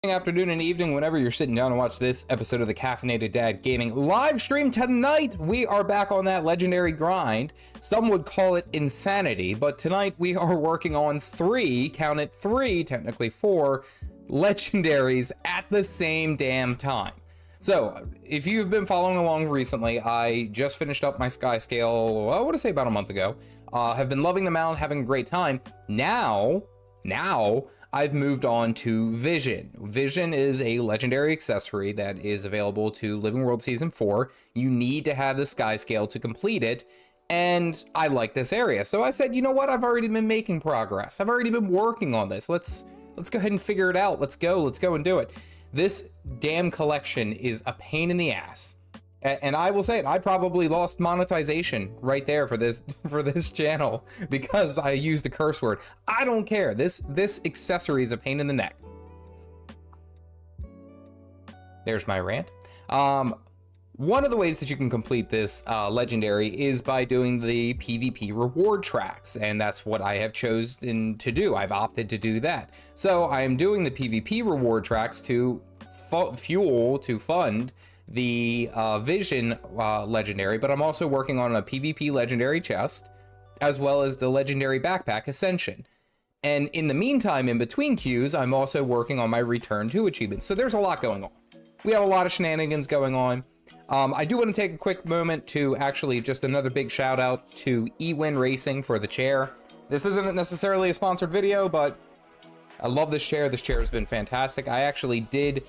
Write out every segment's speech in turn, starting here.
Afternoon and evening, whenever you're sitting down to watch this episode of the Caffeinated Dad Gaming live stream tonight. We are back on that legendary grind. Some would call it insanity, but tonight we are working on count it three, technically four, legendaries at the same damn time. So if you've been following along recently, I just finished up my sky scale, I want to say about a month ago. Have been loving them out, having a great time. Now I've moved on to Vision. Vision is a legendary accessory that is available to Living World Season 4. You need to have the sky scale to complete it, and I like this area. So I said, you know what? I've already been making progress. I've already been working on this. Let's go ahead and figure it out. Let's go and do it. This damn collection is a pain in the ass. And I will say it, I probably lost monetization right there for this channel because I used a curse word. I don't care. This accessory is a pain in the neck. There's my rant. One of the ways that you can complete this legendary is by doing the PvP reward tracks, and that's what I have chosen to do. I've opted to do that. So I am doing the PvP reward tracks to fund the Vision legendary, but I'm also working on a PvP legendary chest, as well as the legendary backpack Ascension. And in the meantime, in between queues, I'm also working on my Return to achievements. So there's a lot going on. We have a lot of shenanigans going on. I do want to take a quick moment to actually just another big shout out to eWin Racing for the chair. This isn't necessarily a sponsored video, but I love this chair. This chair has been fantastic. I actually did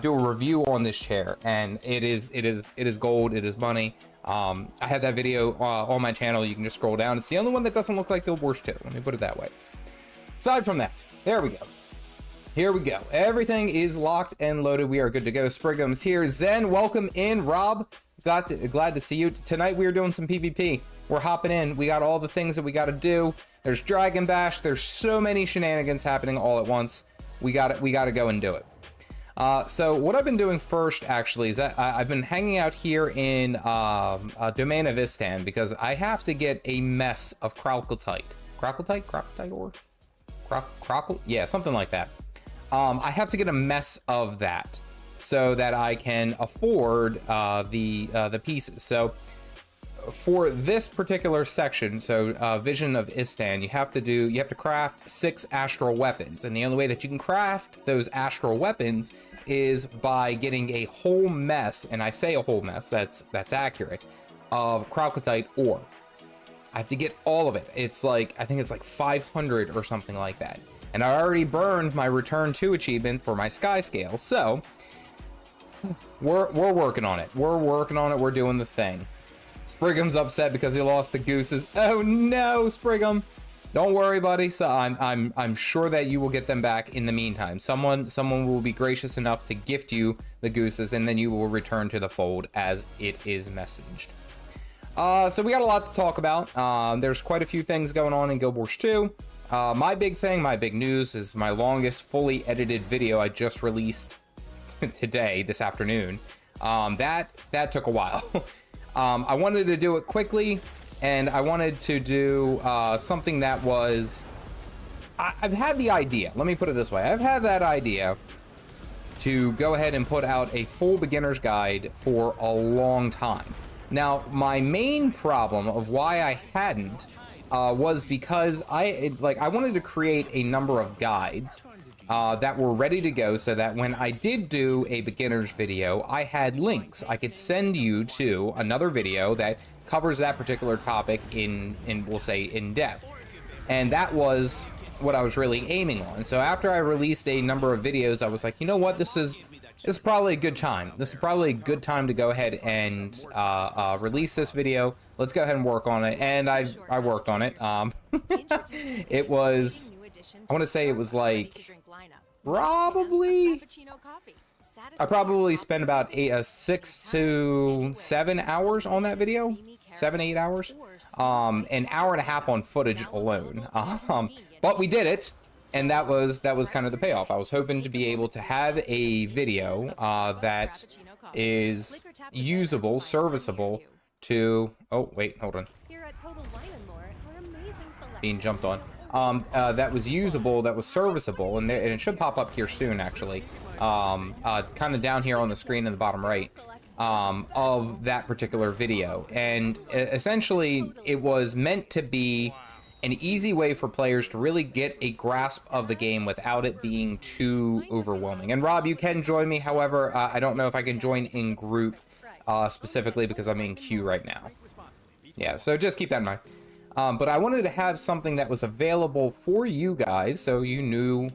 do a review on this chair, and it is gold. It is money. I have that video on my channel. You can just scroll down. It's the only one that doesn't look like Guild 2. Let me put it that way. Aside from that, there we go. Here we go. Everything is locked and loaded. We are good to go. Sprigham's here. Zen, welcome in. Rob, glad to see you. Tonight we are doing some PvP. We're hopping in. We got all the things that we got to do. There's Dragon Bash. There's so many shenanigans happening all at once. We got to go and do it. So what I've been doing first, actually, is that I've been hanging out here in Domain of Istan because I have to get a mess of Crocotite ore? Yeah, something like that. I have to get a mess of that so that I can afford the pieces. So for this particular section, so Vision of Istan, you have to craft 6 astral weapons, and the only way that you can craft those astral weapons is by getting a whole mess, and I say a whole mess, that's accurate, of Crocotite ore. I have to get all of it. It's like, I think it's like 500 or something like that. And I already burned my Return to achievement for my sky scale, so we're working on it. We're doing the thing. Sprigham's upset because he lost the gooses. Oh no, Sprigham! Don't worry, buddy. So I'm sure that you will get them back in the meantime. Someone will be gracious enough to gift you the gooses, and then you will return to the fold as it is messaged. So we got a lot to talk about. There's quite a few things going on in Guild Wars 2. My big news is my longest fully edited video I just released today, this afternoon. That took a while. I wanted to do it quickly, and I wanted to do something that was... I've had the idea, let me put it this way. I've had that idea to go ahead and put out a full beginner's guide for a long time. Now, my main problem of why I hadn't was because I wanted to create a number of guides that were ready to go so that when I did do a beginner's video, I had links. I could send you to another video that covers that particular topic we'll say in depth. And that was what I was really aiming on. So after I released a number of videos, I was like, you know what, this is probably a good time. This is probably a good time to go ahead and release this video. Let's go ahead and work on it. And I worked on it. It was, I want to say it was like I probably spent about 6 to 7 hours on that video. 7-8 hours. An hour and a half on footage alone. But we did it. And that was kind of the payoff. I was hoping to be able to have a video that is usable, serviceable to... Oh, wait, hold on. Being jumped on. that was usable, that was serviceable, and it should pop up here soon, actually. Kind of down here on the screen in the bottom right, of that particular video. And essentially, it was meant to be an easy way for players to really get a grasp of the game without it being too overwhelming. And Rob, you can join me, however, I don't know if I can join in group specifically because I'm in queue right now. Yeah, so just keep that in mind. But I wanted to have something that was available for you guys, so you knew.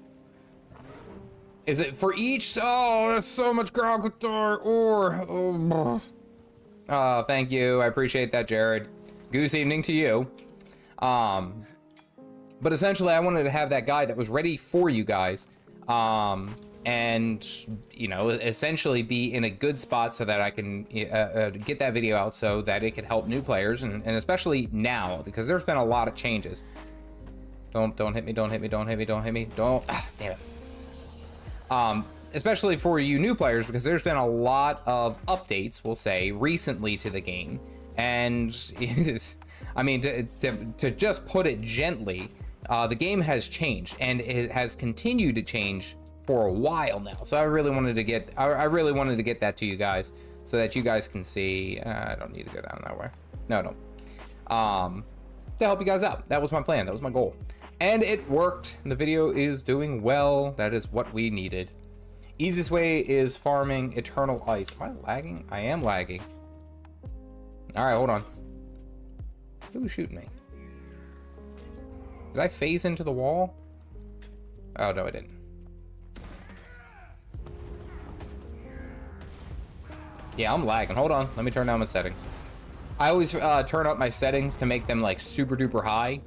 Is it for each? Oh, there's so much Gw2 ore. Oh, thank you. I appreciate that, Jared. Goose evening to you. But essentially, I wanted to have that guide that was ready for you guys. And, you know, essentially be in a good spot so that I can get that video out so that it could help new players, and especially now, because there's been a lot of changes. Don't hit me, don't hit me, don't hit me, don't hit me, don't, damn it. Especially for you new players, because there's been a lot of updates, we'll say, recently to the game. And, I mean, to just put it gently, the game has changed, and it has continued to change for a while now. So I really wanted to get that to you guys so that you guys can see. I don't need to go down that way. No, don't. To help you guys out. That was my plan. That was my goal. And it worked. The video is doing well. That is what we needed. Easiest way is farming eternal ice. Am I lagging? I am lagging. All right, hold on. Who was shooting me? Did I phase into the wall? Oh, no, I didn't. Yeah, I'm lagging. Hold on. Let me turn down my settings. I always turn up my settings to make them like super duper high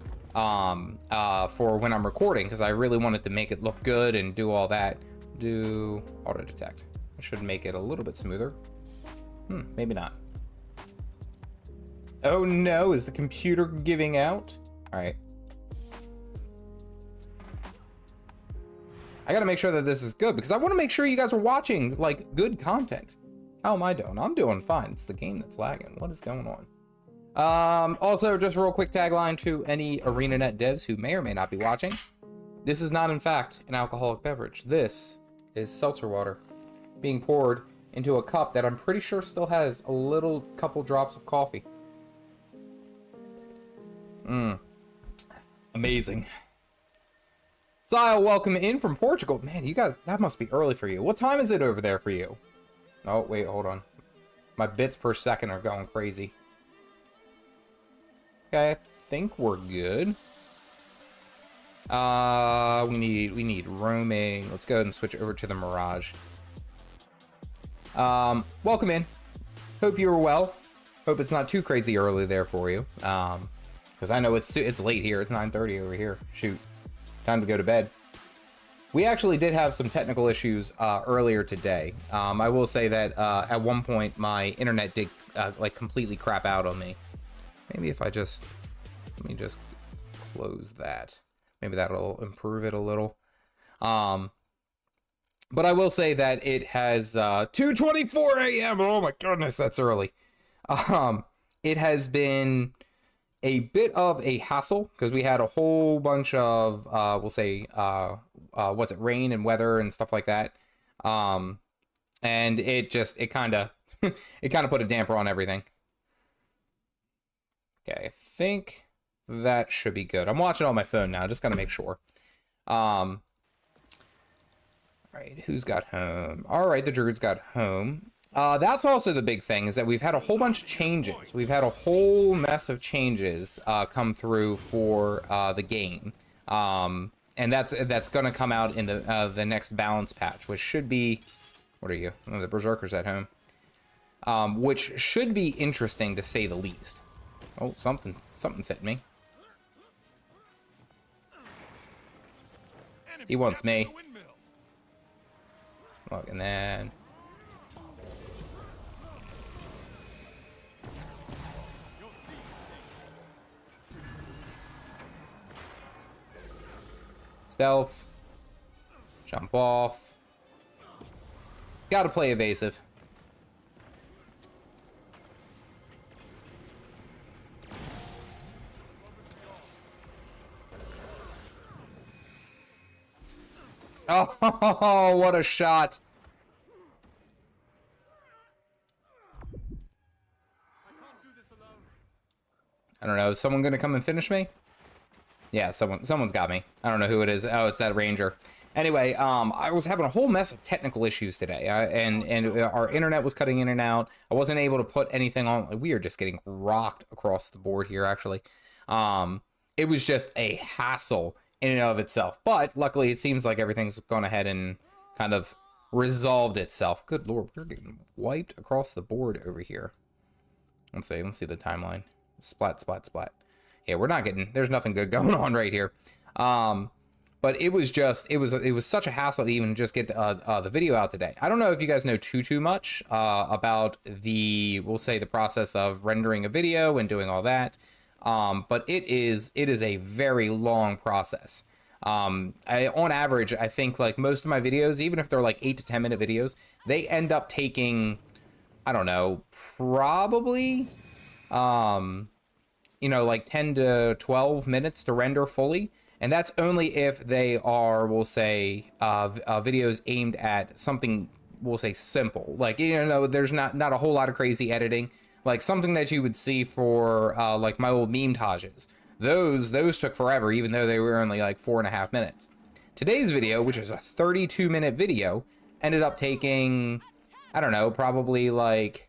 for when I'm recording, because I really wanted to make it look good and do all that. Do auto detect. I should make it a little bit smoother. Maybe not. Oh no, is the computer giving out? All right. I gotta make sure that this is good, because I want to make sure you guys are watching like good content. How am I doing? I'm doing fine. It's the game that's lagging. What is going on? Also, just a real quick tagline to any ArenaNet devs who may or may not be watching. This is not, in fact, an alcoholic beverage. This is seltzer water being poured into a cup that I'm pretty sure still has a little couple drops of coffee. Amazing. Zyle, welcome in from Portugal. Man, you guys, that must be early for you. What time is it over there for you? Oh, wait, hold on. My bits per second are going crazy. Okay, I think we're good. We need roaming. Let's go ahead and switch over to the Mirage. Welcome in. Hope you were well. Hope it's not too crazy early there for you. Because I know it's late here. It's 9:30 over here. Shoot. Time to go to bed. We actually did have some technical issues earlier today. I will say that at one point my internet did like completely crap out on me. Maybe if I just, let me just close that. Maybe that'll improve it a little. But I will say that it has 2:24 a.m. Oh my goodness, that's early. It has been a bit of a hassle because we had a whole bunch of we'll say rain and weather and stuff like that, and it kind of it kind of put a damper on everything. Okay, I think that should be good. I'm watching on my phone now, just gotta make sure. All right, who's got home? All right, the Druids got home. That's also the big thing, is that we've had a whole bunch of changes. We've had a whole mess of changes come through for the game. And that's going to come out in the next balance patch, which should be... What are you? Oh, the Berserker's at home. Which should be interesting, to say the least. Oh, something's hit me. He wants me. Look, and then... Stealth. Jump off. Gotta play evasive. Oh, what a shot. I don't know. Is someone going to come and finish me? Yeah, someone's got me. I don't know who it is. Oh, it's that ranger. Anyway, I was having a whole mess of technical issues today, and our internet was cutting in and out. I wasn't able to put anything on. We are just getting rocked across the board here, actually. It was just a hassle in and of itself. But luckily, it seems like everything's gone ahead and kind of resolved itself. Good Lord, we're getting wiped across the board over here. Let's see the timeline. Splat, splat, splat. Yeah, we're not getting, there's nothing good going on right here. But it was just, it was such a hassle to even just get the video out today. I don't know if you guys know too much about we'll say the process of rendering a video and doing all that. But it is a very long process. On average, I think like most of my videos, even if they're like 8 to 10 minute videos, they end up taking, I don't know, probably, you know, like 10 to 12 minutes to render fully. And that's only if they are, we'll say, videos aimed at something, we'll say, simple. Like, you know, there's not a whole lot of crazy editing. Like something that you would see for like my old meme-tages. Those took forever, even though they were only like 4.5 minutes. Today's video, which is a 32-minute video, ended up taking, I don't know, probably like...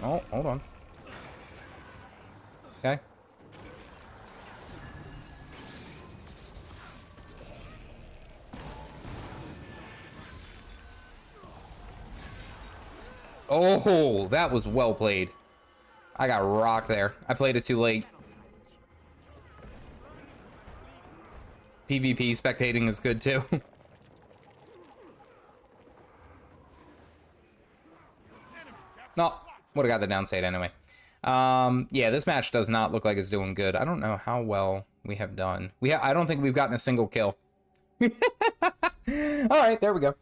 Oh, hold on. Okay. Oh, that was well played. I got rocked there. I played it too late. PvP spectating is good too. No, would have got the downside anyway. Yeah, this match does not look like it's doing good. I don't know how well we have done. I don't think we've gotten a single kill. All right, there we go.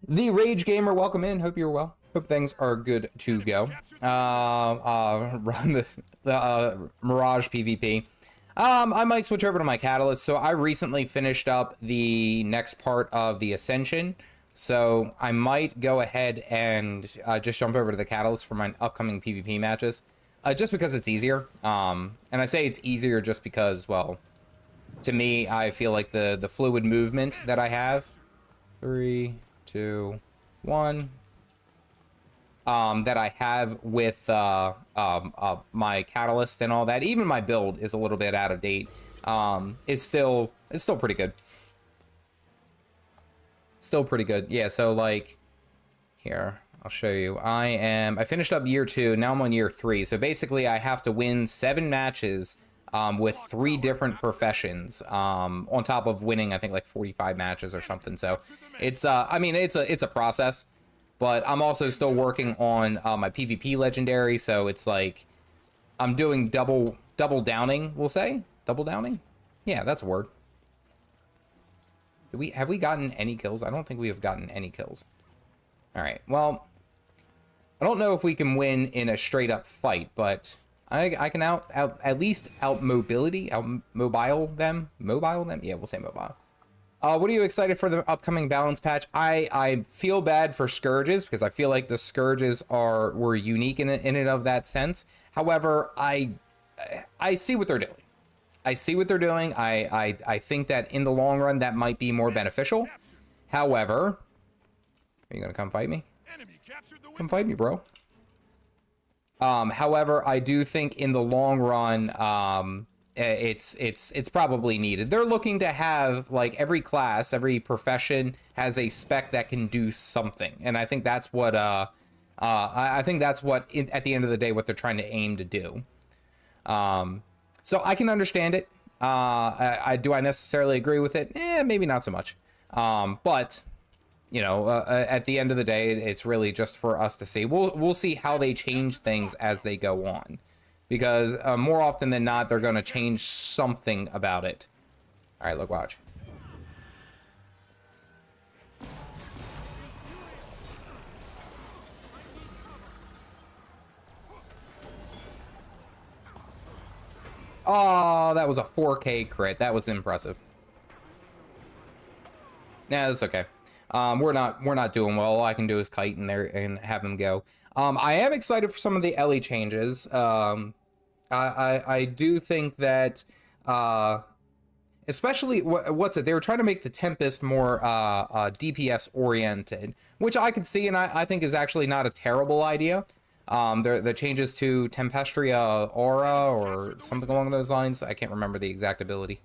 The Rage Gamer, welcome in. Hope you're well. Hope things are good to go. Run the Mirage PvP. I might switch over to my Catalyst. So I recently finished up the next part of the Ascension. So I might go ahead and just jump over to the Catalyst for my upcoming PvP matches. Just because it's easier. And I say it's easier just because, well, to me, I feel like the fluid movement that I have. 3, 2, 1. That I have with my Catalyst and all that. Even my build is a little bit out of date. It's still pretty good. Still pretty good. Yeah, so like here, I'll show you. I finished up year 2, now I'm on year 3. So basically I have to win 7 matches with 3 different professions on top of winning I think like 45 matches or something. So it's I mean it's a process, but I'm also still working on my PvP legendary, so it's like I'm doing double downing, we'll say. Double downing? Yeah, that's a word. Have we gotten any kills? I don't think we have gotten any kills. All right, well, I don't know if we can win in a straight up fight, but I can at least mobile them. Yeah, we'll say mobile. What are you excited for the upcoming balance patch? I feel bad for Scourges because I feel like the Scourges were unique in and of that sense. However, I see what they're doing. I see what they're doing. I think that in the long run, that might be more beneficial. However, are you going to come fight me? Come fight me, bro. However, I do think in the long run, it's probably needed. They're looking to have, like, every class, every profession has a spec that can do something. And I think that's what, I think that's what, at the end of the day, what they're trying to aim to do. So I can understand it. Do I necessarily agree with it? Maybe not so much. But, you know, at the end of the day, it's really just for us to see. We'll see how they change things as they go on. Because more often than not, they're going to change something about it. All right, look, watch. Oh, that was a 4K crit. That was impressive. Nah, that's okay. We're not doing well. All I can do is kite in there and have him go. I am excited for some of the Ellie changes. I do think that, especially what's it? They were trying to make the Tempest more DPS oriented, which I could see, and I think is actually not a terrible idea. The changes to Tempestria Aura or something along those lines. I can't remember the exact ability.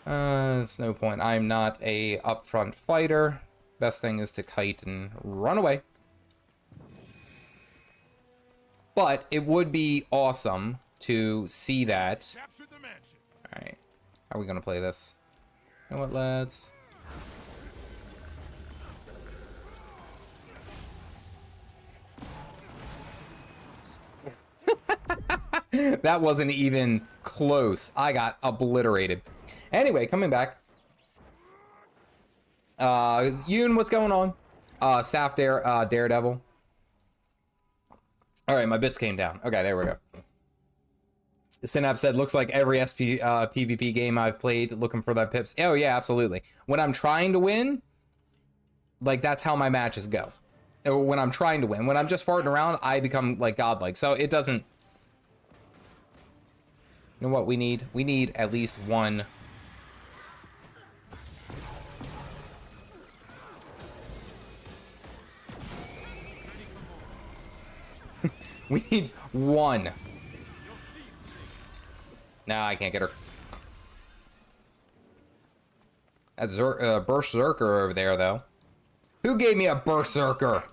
It's no point. I'm not a upfront fighter. Best thing is to kite and run away. But it would be awesome to see that. Alright. How are we going to play this? You know what, lads? That wasn't even close. I got obliterated. Anyway, coming back. Yoon, what's going on? Staff Daredevil. Alright, my bits came down. Okay, there we go. Synapse said, looks like every PvP game I've played looking for that pips. Oh, yeah, absolutely. When I'm trying to win, like, that's how my matches go. When I'm trying to win. When I'm just farting around, I become, like, godlike. So it doesn't... You know what we need? We need at least one... We need one. Nah, I can't get her. That's Berserker over there, though. Who gave me a Berserker?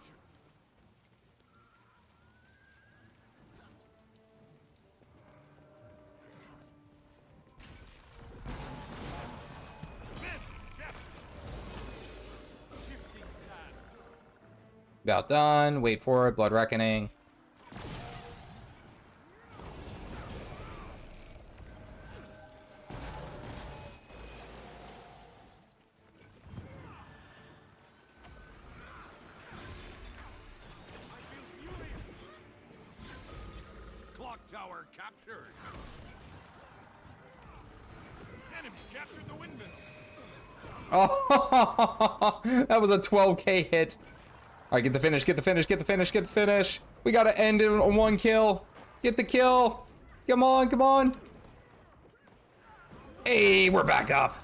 About done. Wait for it. Blood Reckoning. Tower captured. Enemy captured the windmill. Oh, that was a 12K hit. All right, get the finish, get the finish, get the finish, get the finish. We gotta end it on one kill. Get the kill. Come on, come on. Hey, we're back up.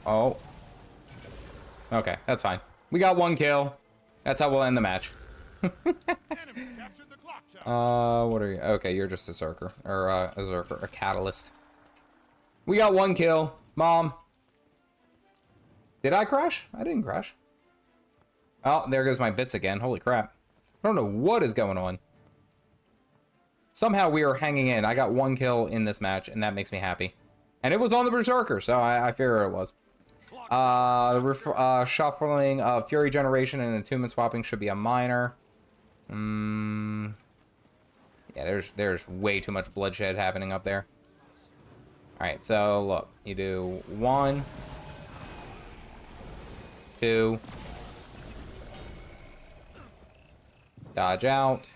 Oh. Okay, that's fine. We got one kill. That's how we'll end the match. What are you? Okay, you're just a Zerker. Or a Zerker, a Catalyst. We got one kill. Mom. Did I crash? I didn't crash. Oh, there goes my bits again. Holy crap. I don't know what is going on. Somehow we are hanging in. I got one kill in this match, and that makes me happy. And it was on the Berserker, so I figure it was. Shuffling of Fury Generation and Attunement Swapping should be a minor. Yeah, there's way too much bloodshed happening up there. Alright, so look. You do 1, 2. Dodge out.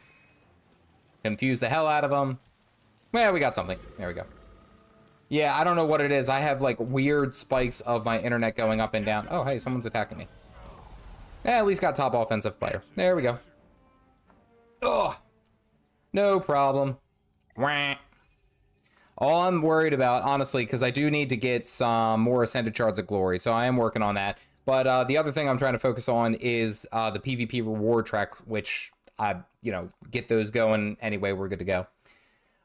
Confuse the hell out of them. Well, we got something. There we go. Yeah, I don't know what it is. I have, like, weird spikes of my internet going up and down. Oh, hey, someone's attacking me. At least got top offensive player. There we go. Ugh. No problem. Wah. All I'm worried about, honestly, because I do need to get some more Ascended Shards of Glory, so I am working on that. But the other thing I'm trying to focus on is the PvP reward track, which get those going anyway, we're good to go.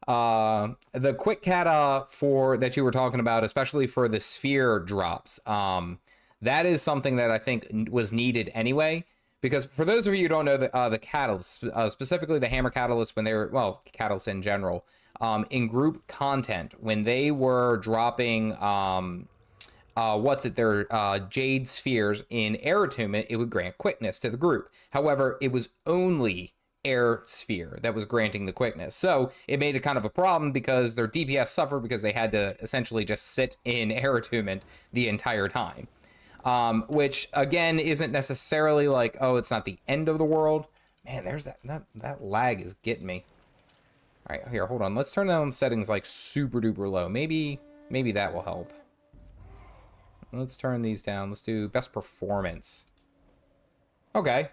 The quick kata that you were talking about, especially for the sphere drops, that is something that I think was needed anyway, because for those of you who don't know, the catalysts, specifically the hammer catalysts, when they were, well, catalysts in general, in group content, when they were dropping, their jade spheres in air attunement, it would grant quickness to the group. However, it was only air sphere that was granting the quickness, so it made it kind of a problem because their DPS suffered because they had to essentially just sit in air attunement the entire time. which again isn't necessarily like, oh, it's not the end of the world. Man, there's that lag is getting me. All right, here, hold on. Let's turn down settings like super duper low. Maybe that will help. Let's turn these down. Let's do best performance. Okay.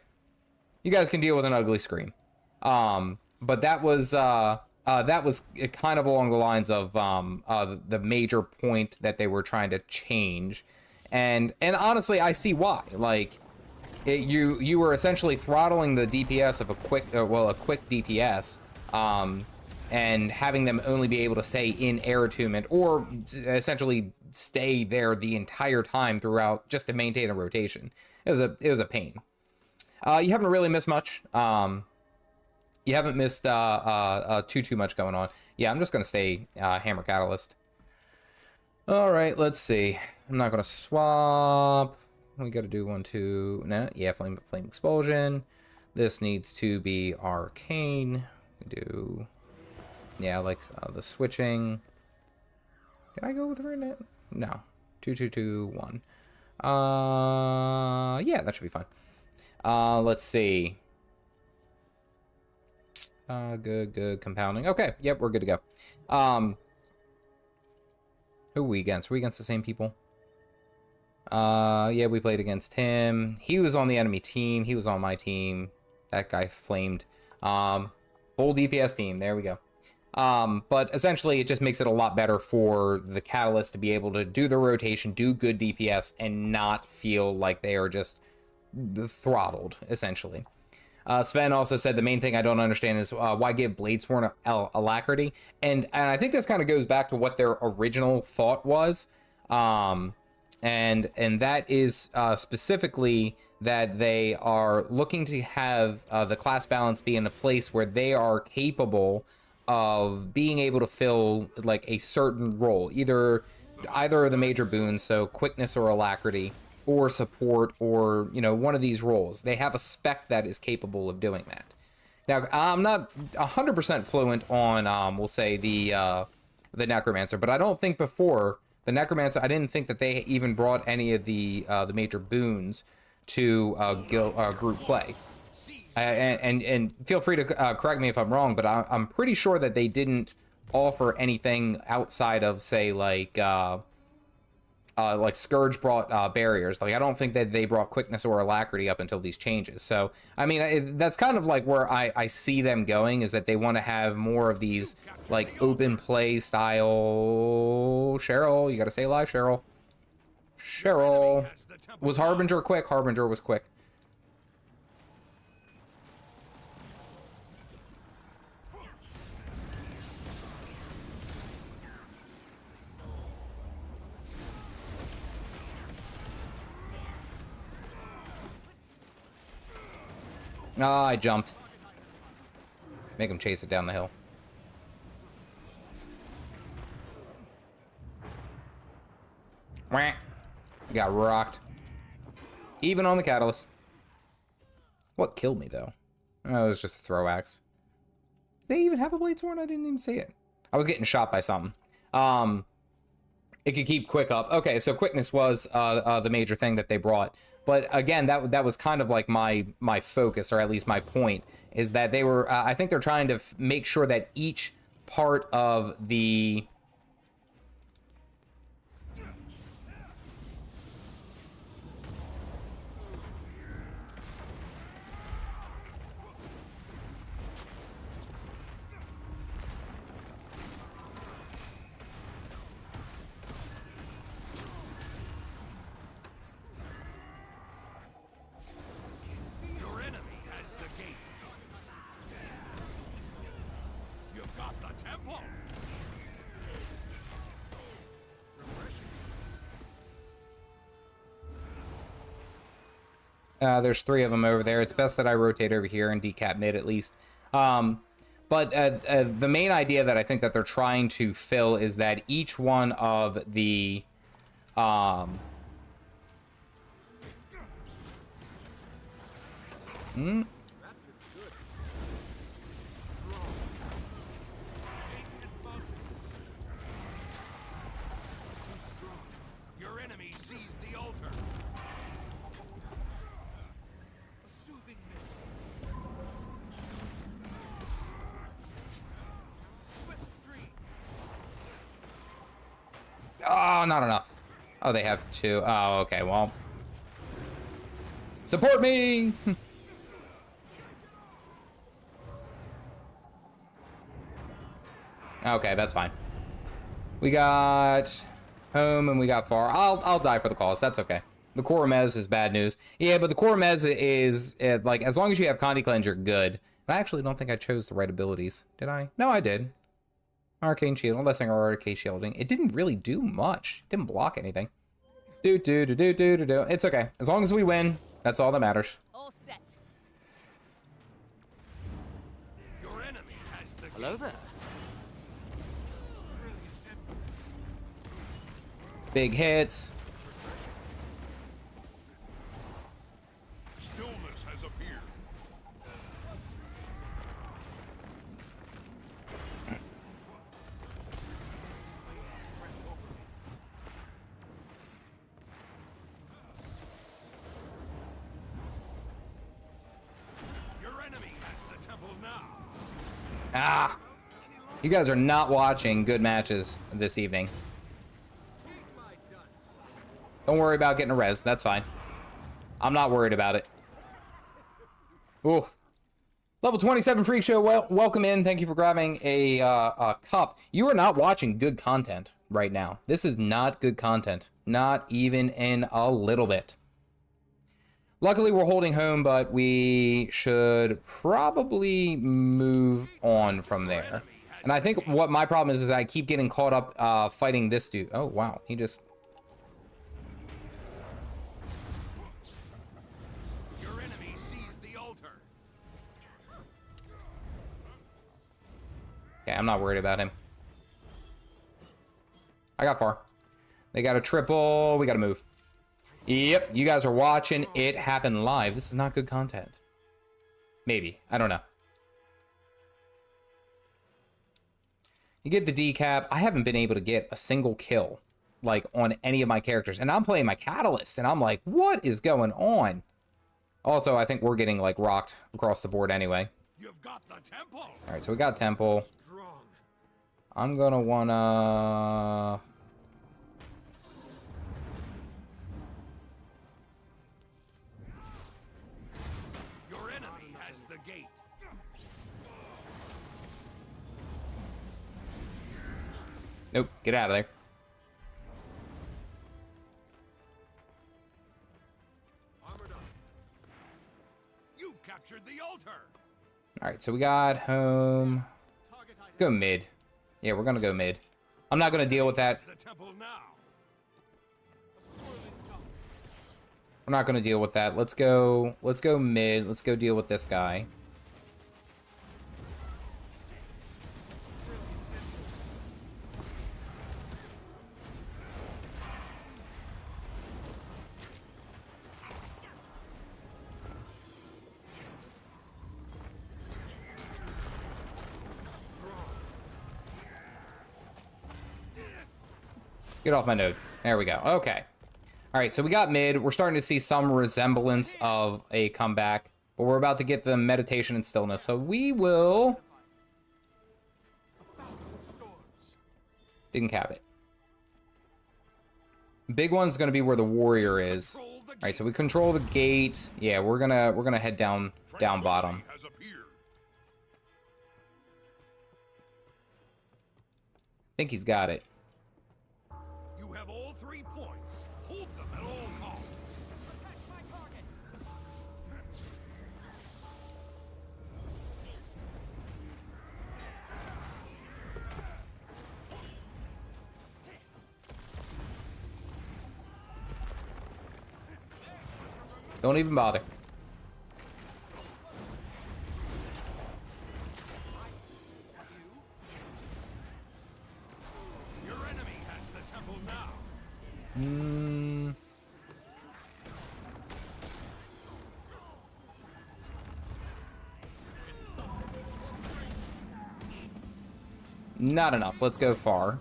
You guys can deal with an ugly screen. But that was kind of along the lines of the major point that they were trying to change. And honestly, I see why. Like, you were essentially throttling the DPS of a quick DPS, and having them only be able to stay in air attunement, or essentially stay there the entire time throughout just to maintain a rotation. It was a pain. You haven't really missed much. You haven't missed too much going on. Yeah, I'm just gonna stay Hammer Catalyst. All right, let's see. I'm not gonna swap. We gotta do 1, 2. Nah, yeah, flame expulsion. This needs to be arcane. We do, yeah, like the switching. Did I go with revenant? No. 2, 2, 2, 1. Yeah, that should be fine. Let's see. Good compounding. Okay, yep, we're good to go. Who are we against? Are we against the same people? Yeah, we played against him. He was on the enemy team. He was on my team. That guy flamed. Full DPS team. There we go. But essentially, it just makes it a lot better for the Catalyst to be able to do the rotation, do good DPS, and not feel like they are just throttled, essentially. Sven also said the main thing I don't understand is why give Bladesworn alacrity, and I think this kind of goes back to what their original thought was, and that is specifically that they are looking to have the class balance be in a place where they are capable of being able to fill like a certain role, either of the major boons, so quickness or alacrity, or support, or, you know, one of these roles. They have a spec that is capable of doing that. Now, I'm not 100% fluent on, we'll say, the Necromancer, but I don't think before the Necromancer, I didn't think that they even brought any of the major boons to group play. And feel free to correct me if I'm wrong, but I'm pretty sure that they didn't offer anything outside of, say, like Scourge brought barriers. Like, I don't think that they brought quickness or alacrity up until these changes. So, I mean, that's kind of like where I see them going, is that they want to have more of these, like, open play style. Cheryl, you gotta stay alive, Cheryl. Cheryl. Was Harbinger quick? Harbinger was quick. Ah, I jumped. Make him chase it down the hill. Wah. Got rocked. Even on the Catalyst. What killed me, though? Oh, it was just a throw axe. Did they even have a Bladesworn? I didn't even see it. I was getting shot by something. It could keep quick up. Okay, so quickness was the major thing that they brought. But again, that was kind of like my focus, or at least my point, is that they were, I think they're trying to make sure that each part of the... There's 3 of them over there. It's best that I rotate over here and decap mid at least. But the main idea that I think that they're trying to fill is that each one of the... Your enemy sees the altar. Oh, not enough. Oh, they have 2. Oh, okay, well. Support me! Okay, that's fine. We got home and we got far. I'll die for the cause. That's okay. The core mez is bad news. Yeah, but the core mez is like, as long as you have Conti Cleanse, you're good. I actually don't think I chose the right abilities. Did I? No, I did. Arcane Shield, unless I are Arcane Shielding. It didn't really do much. It didn't block anything. It's okay. As long as we win, that's all that matters. All set. Your enemy has the Hello there. Big hits. stillness has appeared. Your enemy has the temple now. Ah! You guys are not watching good matches this evening. Don't worry about getting a res. That's fine. I'm not worried about it. Ooh. Level 27 Freak Show, welcome in. Thank you for grabbing a cup. You are not watching good content right now. This is not good content. Not even in a little bit. Luckily, we're holding home, but we should probably move on from there. And I think what my problem is I keep getting caught up fighting this dude. Oh, wow. He just... Your enemy sees the altar. Okay, I'm not worried about him. I got far. They got a triple. We got to move. Yep, you guys are watching it happen live. This is not good content. Maybe. I don't know. You get the decap. I haven't been able to get a single kill, like, on any of my characters. And I'm playing my Catalyst, and I'm like, what is going on? Also, I think we're getting, like, rocked across the board anyway. You've got the temple. All right, so we got Temple. Strong. I'm gonna wanna... Your enemy has the gate. Nope, get out of there. Armored up. You've captured the altar. All right, so we got home. Let's go mid. Yeah, we're gonna go mid. I'm not gonna deal with that. The temple now. We're not gonna deal with that. Let's go mid. Let's go deal with this guy. Get off my node. There we go. Okay. All right, so we got mid. We're starting to see some resemblance of a comeback, but we're about to get the meditation and stillness. So we will... Didn't cap it. Big one's going to be where the warrior is. All right, so we control the gate. Yeah, we're gonna head down bottom. Has appeared. I think he's got it. You have all 3 points. Hold them at all costs. Protect my target. Don't even bother. Your enemy has the temple now. Not enough. Let's go far.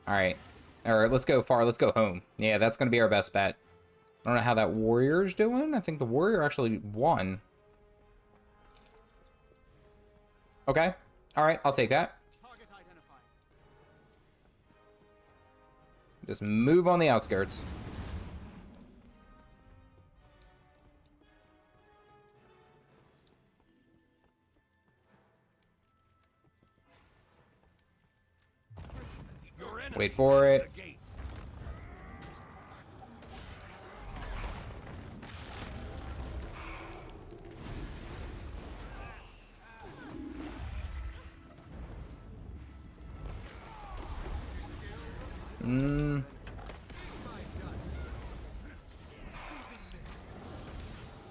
All right. Or let's go far. Let's go home. Yeah, that's going to be our best bet. I don't know how that warrior's doing. I think the warrior actually won. Okay. All right. I'll take that. Target identified. Just move on the outskirts. Your enemy Wait for is it. the gate.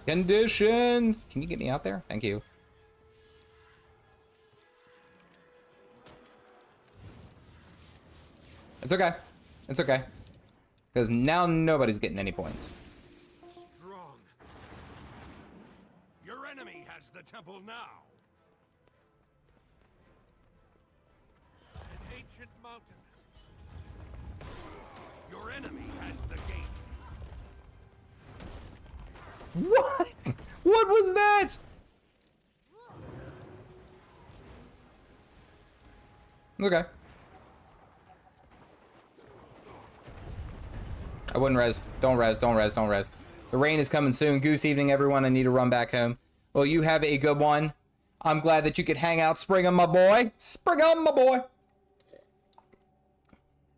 Condition. Can you get me out there? Thank you. It's okay. It's okay. Because now nobody's getting any points. Strong. Your enemy has the temple now. An ancient mountain. Your enemy has the gate. What? What was that? Okay. I wouldn't res. Don't res. Don't res. Don't res. The rain is coming soon. Goose evening, everyone. I need to run back home. Well, you have a good one. I'm glad that you could hang out, Springham, my boy. Springham, my boy.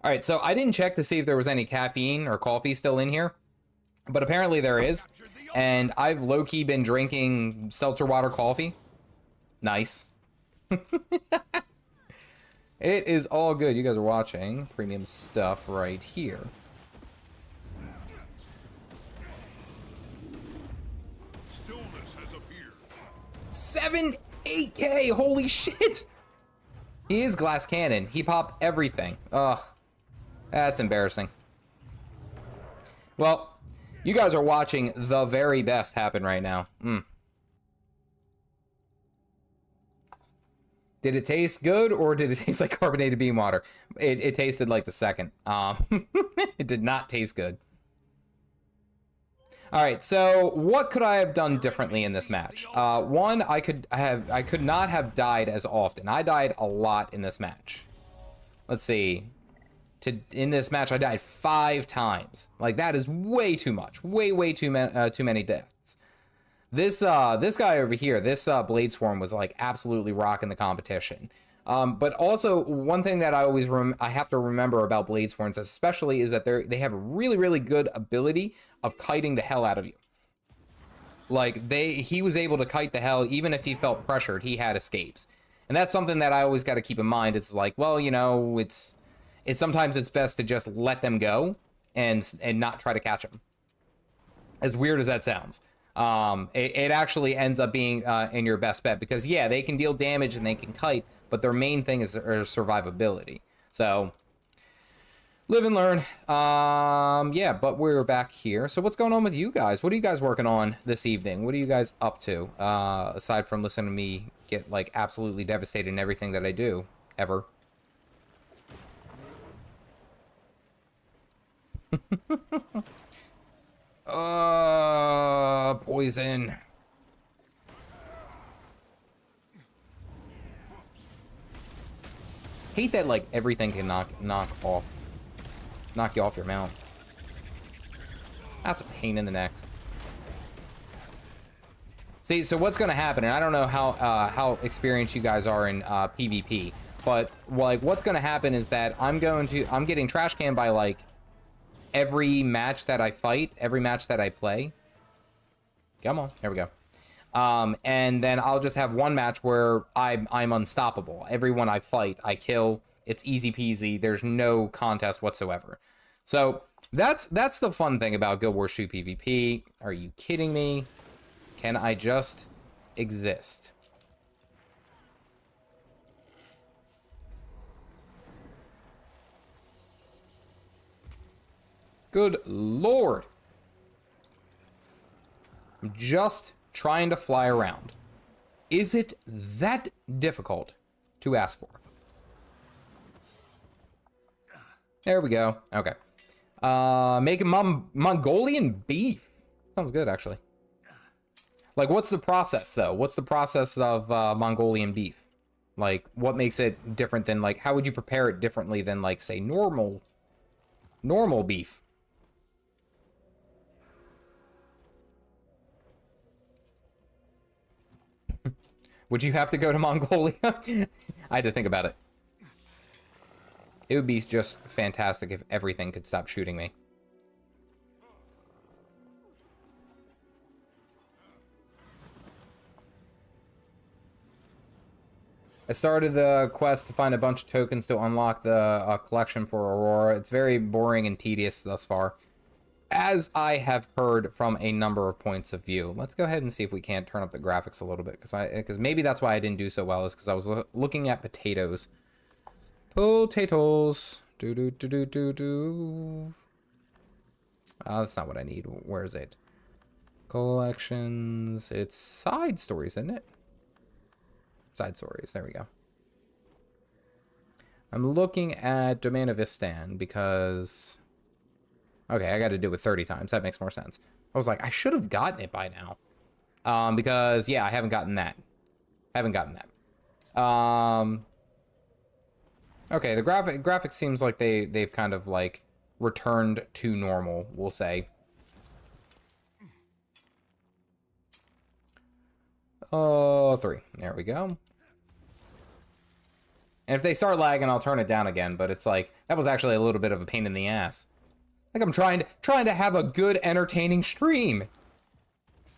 All right, so I didn't check to see if there was any caffeine or coffee still in here, but apparently there is. And I've low-key been drinking seltzer water coffee. Nice. It is all good. You guys are watching premium stuff right here. Stillness has appeared. 8K, holy shit. He is glass cannon. He popped everything. Ugh, that's embarrassing. Well, you guys are watching the very best happen right now. Did it taste good, or did it taste like carbonated bean water? It tasted like the second. It did not taste good. All right, so what could I have done differently in this match? One, I could not have died as often. I died a lot in this match. Let's see. In this match, I died 5 times. Like, that is way too much. Way too many deaths. This guy over here, this Bladesworn was like absolutely rocking the competition. But also, one thing that I have to remember about Bladesworns, especially, is that they have a really good ability of kiting the hell out of you. Like, he was able to kite the hell, even if he felt pressured, he had escapes. And that's something that I always got to keep in mind. It's like, well, you know, sometimes it's best to just let them go and not try to catch them. As weird as that sounds. It actually ends up being in your best bet, because yeah, they can deal damage and they can kite, but their main thing is survivability. So live and learn. Yeah, but we're back here. So what's going on with you guys? What are you guys working on this evening? What are you guys up to? Aside from listening to me get like absolutely devastated in everything that I do ever. Poison. Hate that like everything can knock you off your mount. That's a pain in the neck. See, so what's gonna happen, and I don't know how experienced you guys are in PvP, but like what's gonna happen is that I'm getting trash canned by like every match that I fight, every match that I play. Come on, there we go. And then I'll just have one match where I'm unstoppable. Everyone I fight, I kill. It's easy peasy. There's no contest whatsoever. So that's the fun thing about Gw2 PVP. Are you kidding me? Can I just exist? Good Lord. I'm just trying to fly around. Is it that difficult to ask for? There we go. Okay. Making Mongolian beef. Sounds good, actually. Like, what's the process, though? What's the process of Mongolian beef? Like, what makes it different than, like, how would you prepare it differently than, like, say, normal Normal beef. Would you have to go to Mongolia? I had to think about it. It would be just fantastic if everything could stop shooting me. I started the quest to find a bunch of tokens to unlock the collection for Aurora. It's very boring and tedious thus far, as I have heard from a number of points of view. Let's go ahead and see if we can't turn up the graphics a little bit, because maybe that's why I didn't do so well, is because I was looking at potatoes. Potatoes. Do do do do do do. That's not what I need. Where is it? Collections. It's side stories, isn't it? Side stories. There we go. I'm looking at Domain of Istan because... Okay, I got to do it 30 times. That makes more sense. I was like, I should have gotten it by now. Because, yeah, I haven't gotten that. Okay, the graphics seems like they've kind of, like, returned to normal, we'll say. Oh, 3. There we go. And if they start lagging, I'll turn it down again, but it's like, that was actually a little bit of a pain in the ass. Like, I'm trying to have a good, entertaining stream.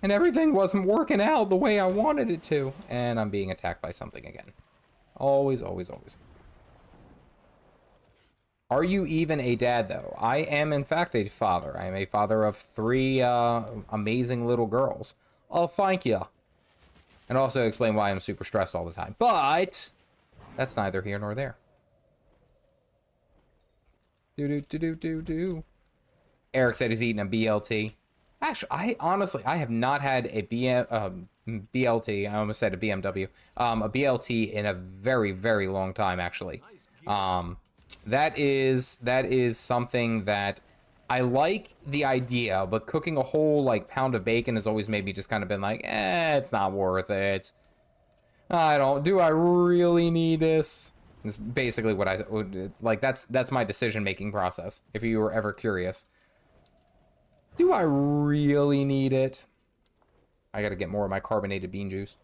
And everything wasn't working out the way I wanted it to. And I'm being attacked by something again. Always, always, always. Are you even a dad, though? I am, in fact, a father. I am a father of 3 amazing little girls. Oh, thank you. And also explain why I'm super stressed all the time. But that's neither here nor there. Do. Eric said he's eating a BLT. Actually, I have not had a BLT. I almost said a BMW. A BLT in a very, very long time, actually. That is something that I like the idea, but cooking a whole, like, pound of bacon has always made me just kind of been like, it's not worth it. Do I really need this? It's basically what I would, like, that's my decision-making process, if you were ever curious. Do I really need it? I gotta get more of my carbonated bean juice.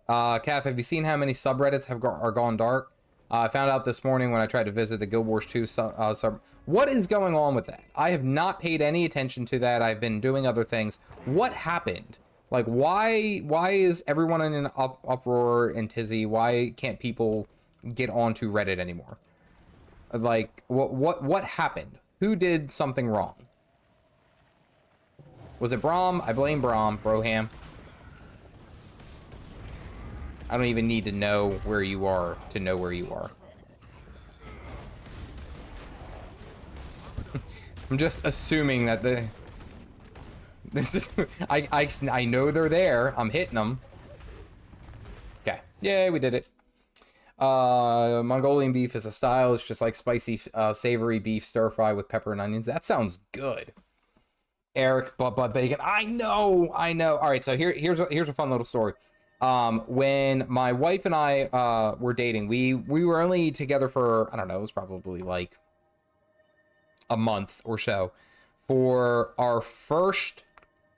Caff, have you seen how many subreddits are gone dark? I found out this morning when I tried to visit the Gw2 sub. What is going on with that? I have not paid any attention to that. I've been doing other things. What happened? Like, why is everyone in an uproar and tizzy? Why can't people get onto Reddit anymore? Like, what happened? Who did something wrong? Was it Braum? I blame Braum. Broham. I don't even need to know where you are to know where you are. I'm just assuming that this is... I know they're there. I'm hitting them. Okay. Yay, we did it. Mongolian beef is a style. It's just like spicy, savory beef stir fry with pepper and onions. That sounds good. Eric, but bacon. I know. All right, so here's a fun little story. When my wife and I were dating, we were only together for, I don't know, it was probably like a month or so. For our first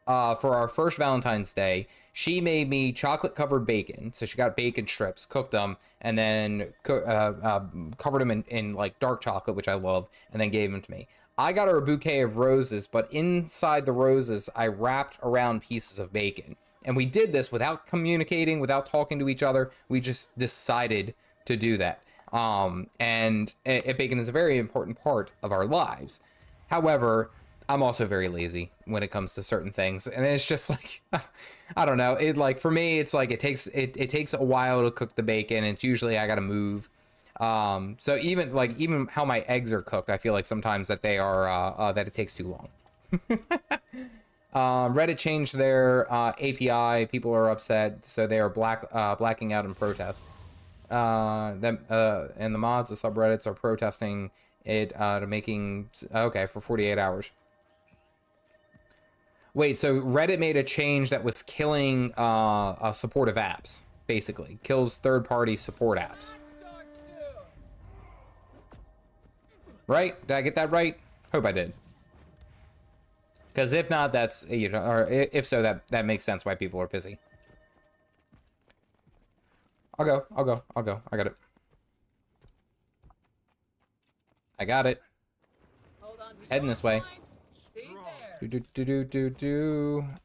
Valentine's Day, she made me chocolate covered bacon. So she got bacon strips, cooked them, and then covered them in like dark chocolate, which I love, and then gave them to me. I got her a bouquet of roses, but inside the roses, I wrapped around pieces of bacon. And we did this without communicating, without talking to each other. We just decided to do that. And bacon is a very important part of our lives. However, I'm also very lazy when it comes to certain things. And it's just like, I don't know. It, like, for me, it's like it takes a while to cook the bacon. And it's usually I got to move. So even how my eggs are cooked, I feel like sometimes that they are, that it takes too long. Reddit changed their API. People are upset, so they are blacking out in protest. And the mods, the subreddits, are protesting it to making for 48 hours. Wait, so Reddit made a change that was killing supportive apps. Basically, kills third-party support apps. Right? Did I get that right? Hope I did. Because if not, that's, you know, or if so, that makes sense why people are pissy. I'll go. I got it. I got it. Heading this way.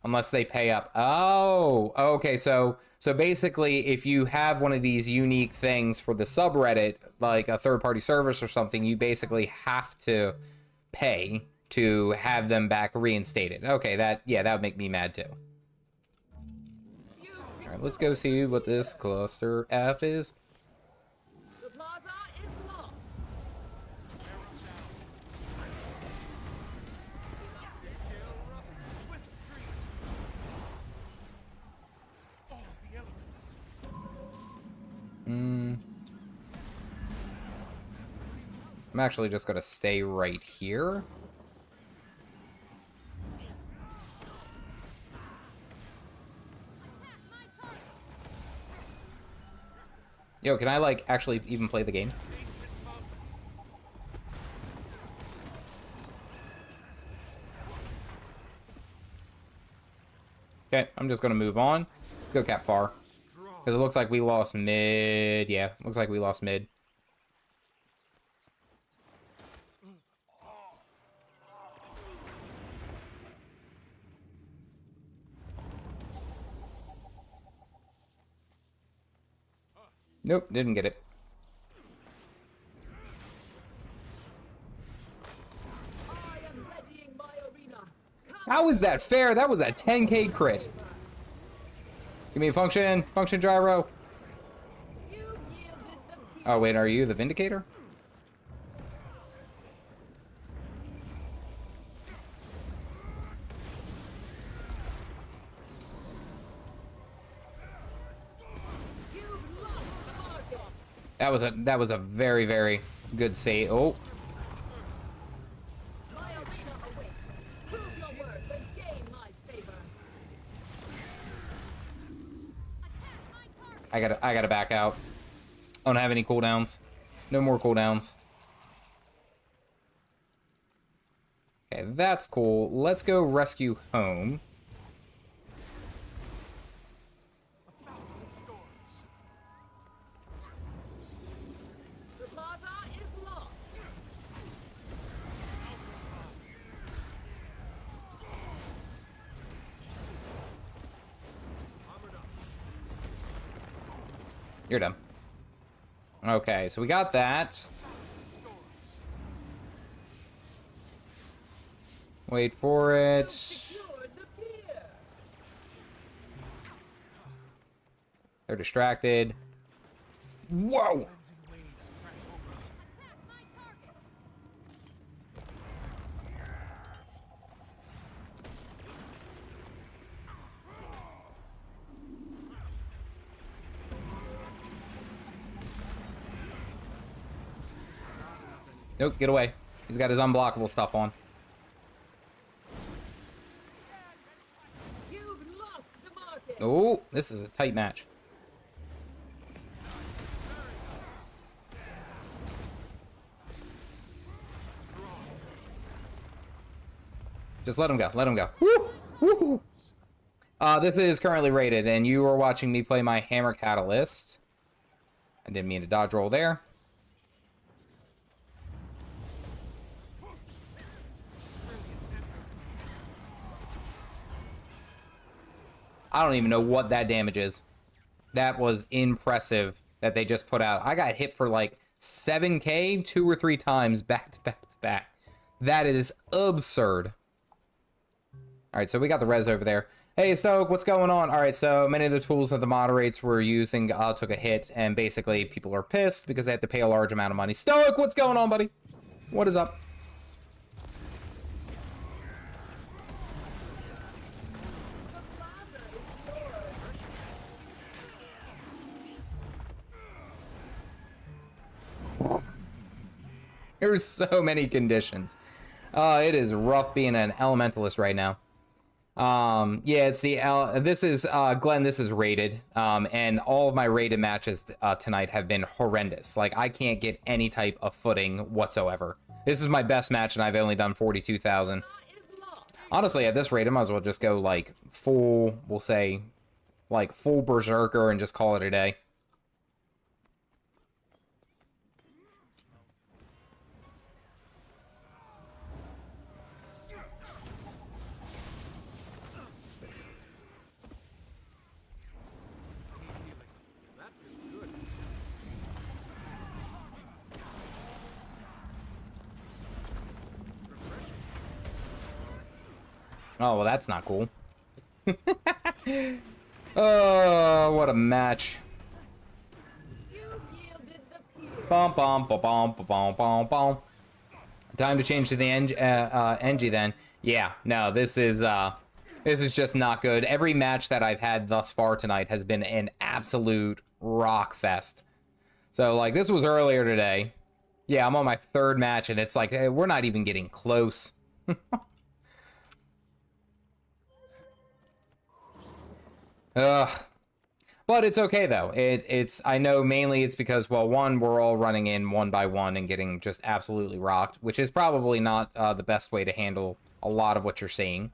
Unless they pay up. Oh, okay. So basically, if you have one of these unique things for the subreddit, like a third-party service or something, you basically have to pay to have them back reinstated. Okay, that would make me mad too. All right, let's go see what this cluster F is. The plaza is lost. Swift stream. Oh, the elements. I'm actually just gonna stay right here. Yo, can I, like, actually even play the game? Okay, I'm just gonna move on. Go cap far. Because it looks like we lost mid. Yeah, looks like we lost mid. Nope, didn't get it. I am readying my arena. How is that fair? That was a 10k crit. Give me a function gyro. You yielded the Oh wait, are you the Vindicator? You've lost the market. That was a very, very good save. Oh, My arena awaits. Prove your worth and gain my favor. I gotta back out. I don't have any cooldowns. No more cooldowns. Okay, that's cool. Let's go rescue home. The plaza is lost. You're done. Okay, so we got that. Wait for it. Secured the pier. They're distracted. Whoa! Nope, get away. He's got his unblockable stuff on. You've lost the market. Oh, this is a tight match. Just let him go. Let him go. Woo! Woo! This is currently rated, and you are watching me play my Hammer Catalyst. I didn't mean to dodge roll there. I don't even know what that damage is. That was impressive that they just put out. I got hit for like 7k 2 or 3 times back to back to back. That is absurd. All right, so we got the res over there. Hey, Stoke, what's going on? All right, so many of the tools that the moderates were using took a hit, and basically people are pissed because they had to pay a large amount of money. Stoke, what's going on, buddy? What is up? There's so many conditions. It is rough being an elementalist right now. Yeah, it's the this is Glenn, this is rated. And all of my rated matches tonight have been horrendous. Like, I can't get any type of footing whatsoever. This is my best match, and I've only done 42,000. Honestly, at this rate, I might as well just go, like, full, we'll say, like, full berserker and just call it a day. Oh, well, that's not cool. Oh, what a match. Bum, bum, ba, bum, ba, bum, bum, bum. Time to change to the NG then. Yeah, no, this is just not good. Every match that I've had thus far tonight has been an absolute rock fest. So, like, this was earlier today. Yeah, I'm on my third match, and it's like, hey, we're not even getting close. Ugh. But it's okay, though. I know mainly it's because, well, one, we're all running in one by one and getting just absolutely rocked, which is probably not the best way to handle a lot of what you're seeing.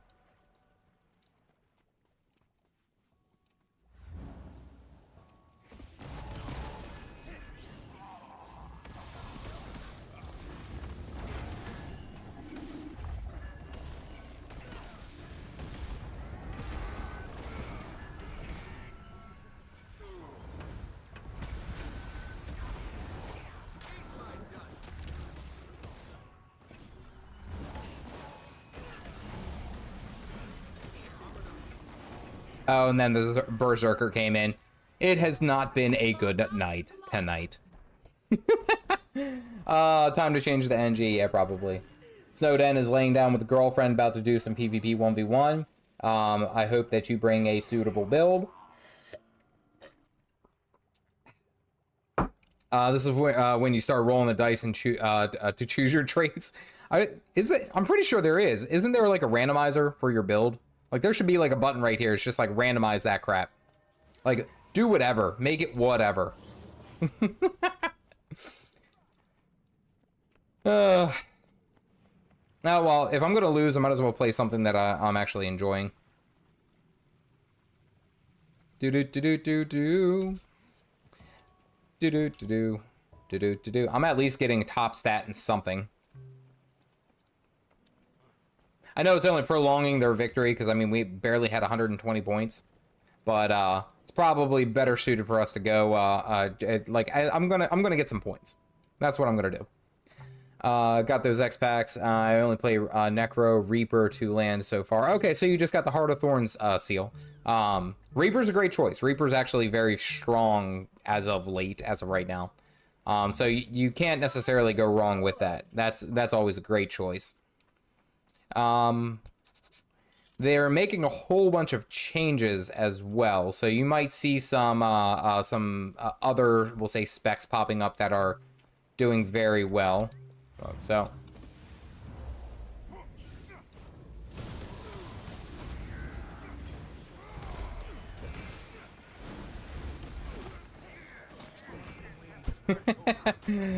Oh, and then the Berserker came in. It has not been a good night tonight. Time to change the NG, yeah, probably. Snowden is laying down with a girlfriend, about to do some PvP 1v1. I hope that you bring a suitable build. This is when you start rolling the dice and to choose your traits. I'm pretty sure there is. Isn't there like a randomizer for your build? Like, there should be, like, a button right here. It's just, like, randomize that crap. Like, do whatever. Make it whatever. Oh, well, if I'm going to lose, I might as well play something that I'm actually enjoying. Do-do-do-do-do-do. Do-do-do-do. Do-do-do-do. I'm at least getting top stat in something. I know it's only prolonging their victory, because, I mean, we barely had 120 points. But, it's probably better suited for us to go, I'm gonna get some points. That's what I'm gonna do. Got those X packs. I only play, Necro, Reaper to land so far. Okay, so you just got the Heart of Thorns, seal. Reaper's a great choice. Reaper's actually very strong as of late, as of right now. So you can't necessarily go wrong with that. That's always a great choice. They're making a whole bunch of changes as well, so you might see some other, we'll say, specs popping up that are doing very well. So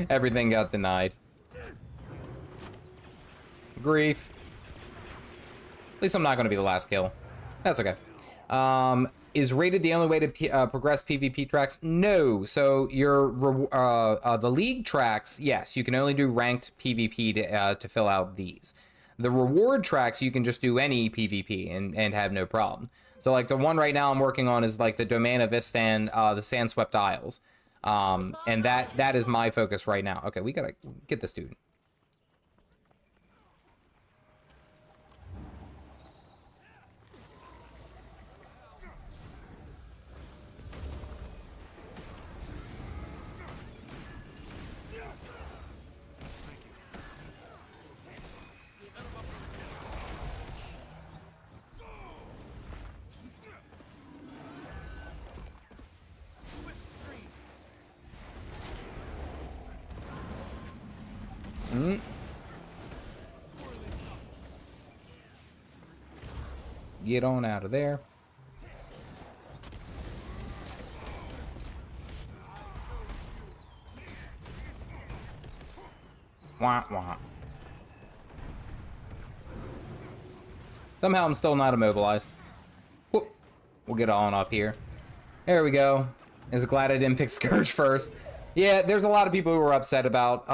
everything got denied. Grief. At least I'm not going to be the last kill. That's okay. Is rated the only way to progress PvP tracks? No. So your the league tracks, yes, you can only do ranked PvP to fill out these. The reward tracks, you can just do any PvP and have no problem. So like the one right now I'm working on is like the Domain of Istan, the Sandswept Isles. And that is my focus right now. Okay, we gotta get this dude. Get on out of there. Wah, wah. Somehow I'm still not immobilized. Whoop. We'll get on up here. There we go. Is glad I didn't pick Scourge first. Yeah, there's a lot of people who were upset about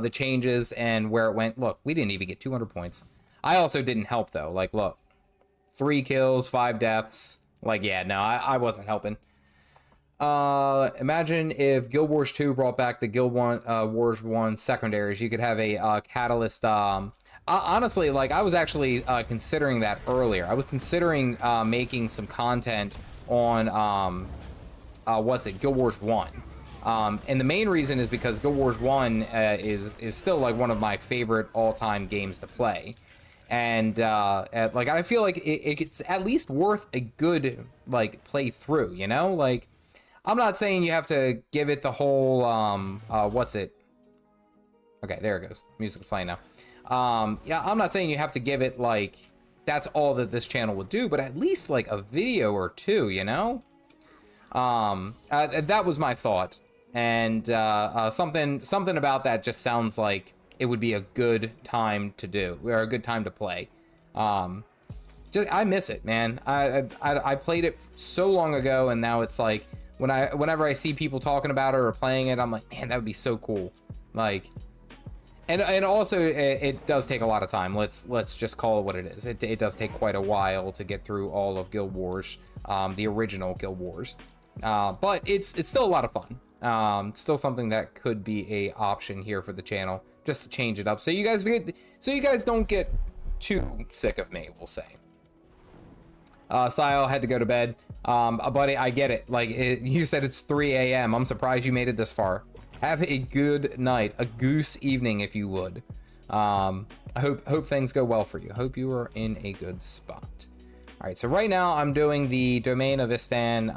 the changes and where it went. Look, we didn't even get 200 points. I also didn't help, though. Like, look. 3 kills, 5 deaths. Like, yeah, no, I wasn't helping. Imagine if Guild Wars 2 brought back the Guild Wars 1 secondaries. You could have a catalyst. Honestly, like, I was actually considering that earlier. I was considering making some content on, Guild Wars 1. And the main reason is because Guild Wars 1 is still, like, one of my favorite all-time games to play. And, like, I feel like it's at least worth a good, like, play through, you know? Like, I'm not saying you have to give it the whole, Okay, there it goes. Music's playing now. Yeah, I'm not saying you have to give it, like, that's all that this channel would do, but at least, like, a video or two, you know? That was my thought. And, something about that just sounds like it would be a good time to do, or a good time to play. I miss it, man. I played it so long ago, and now it's like, whenever I see people talking about it or playing it, I'm like, man, that would be so cool. Like, and also it does take a lot of time. Let's just call it what it is. It does take quite a while to get through all of Guild Wars, the original Guild Wars. But it's still a lot of fun. Still something that could be a option here for the channel, just to change it up, so you guys don't get too sick of me, we'll say. Sile had to go to bed. Buddy, I get it. Like, you said it's 3 a.m. I'm surprised you made it this far. Have a good night, a goose evening, if you would. I hope things go well for you. Hope you are in a good spot. All right, so right now I'm doing the Domain of Istan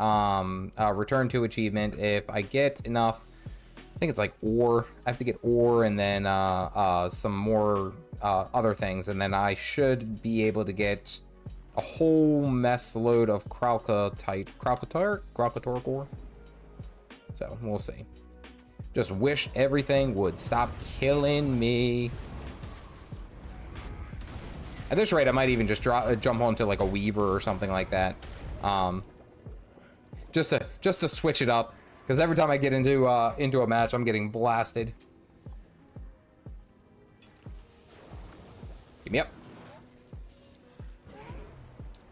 Return to achievement. If I get enough, I think it's like ore. I have to get ore and then some more other things, and then I should be able to get a whole mess load of Kralkatoric ore. So we'll see. Just wish everything would stop killing me. At this rate, I might even just jump onto like a Weaver or something like that, just to switch it up. Because every time I get into a match, I'm getting blasted. Give me up.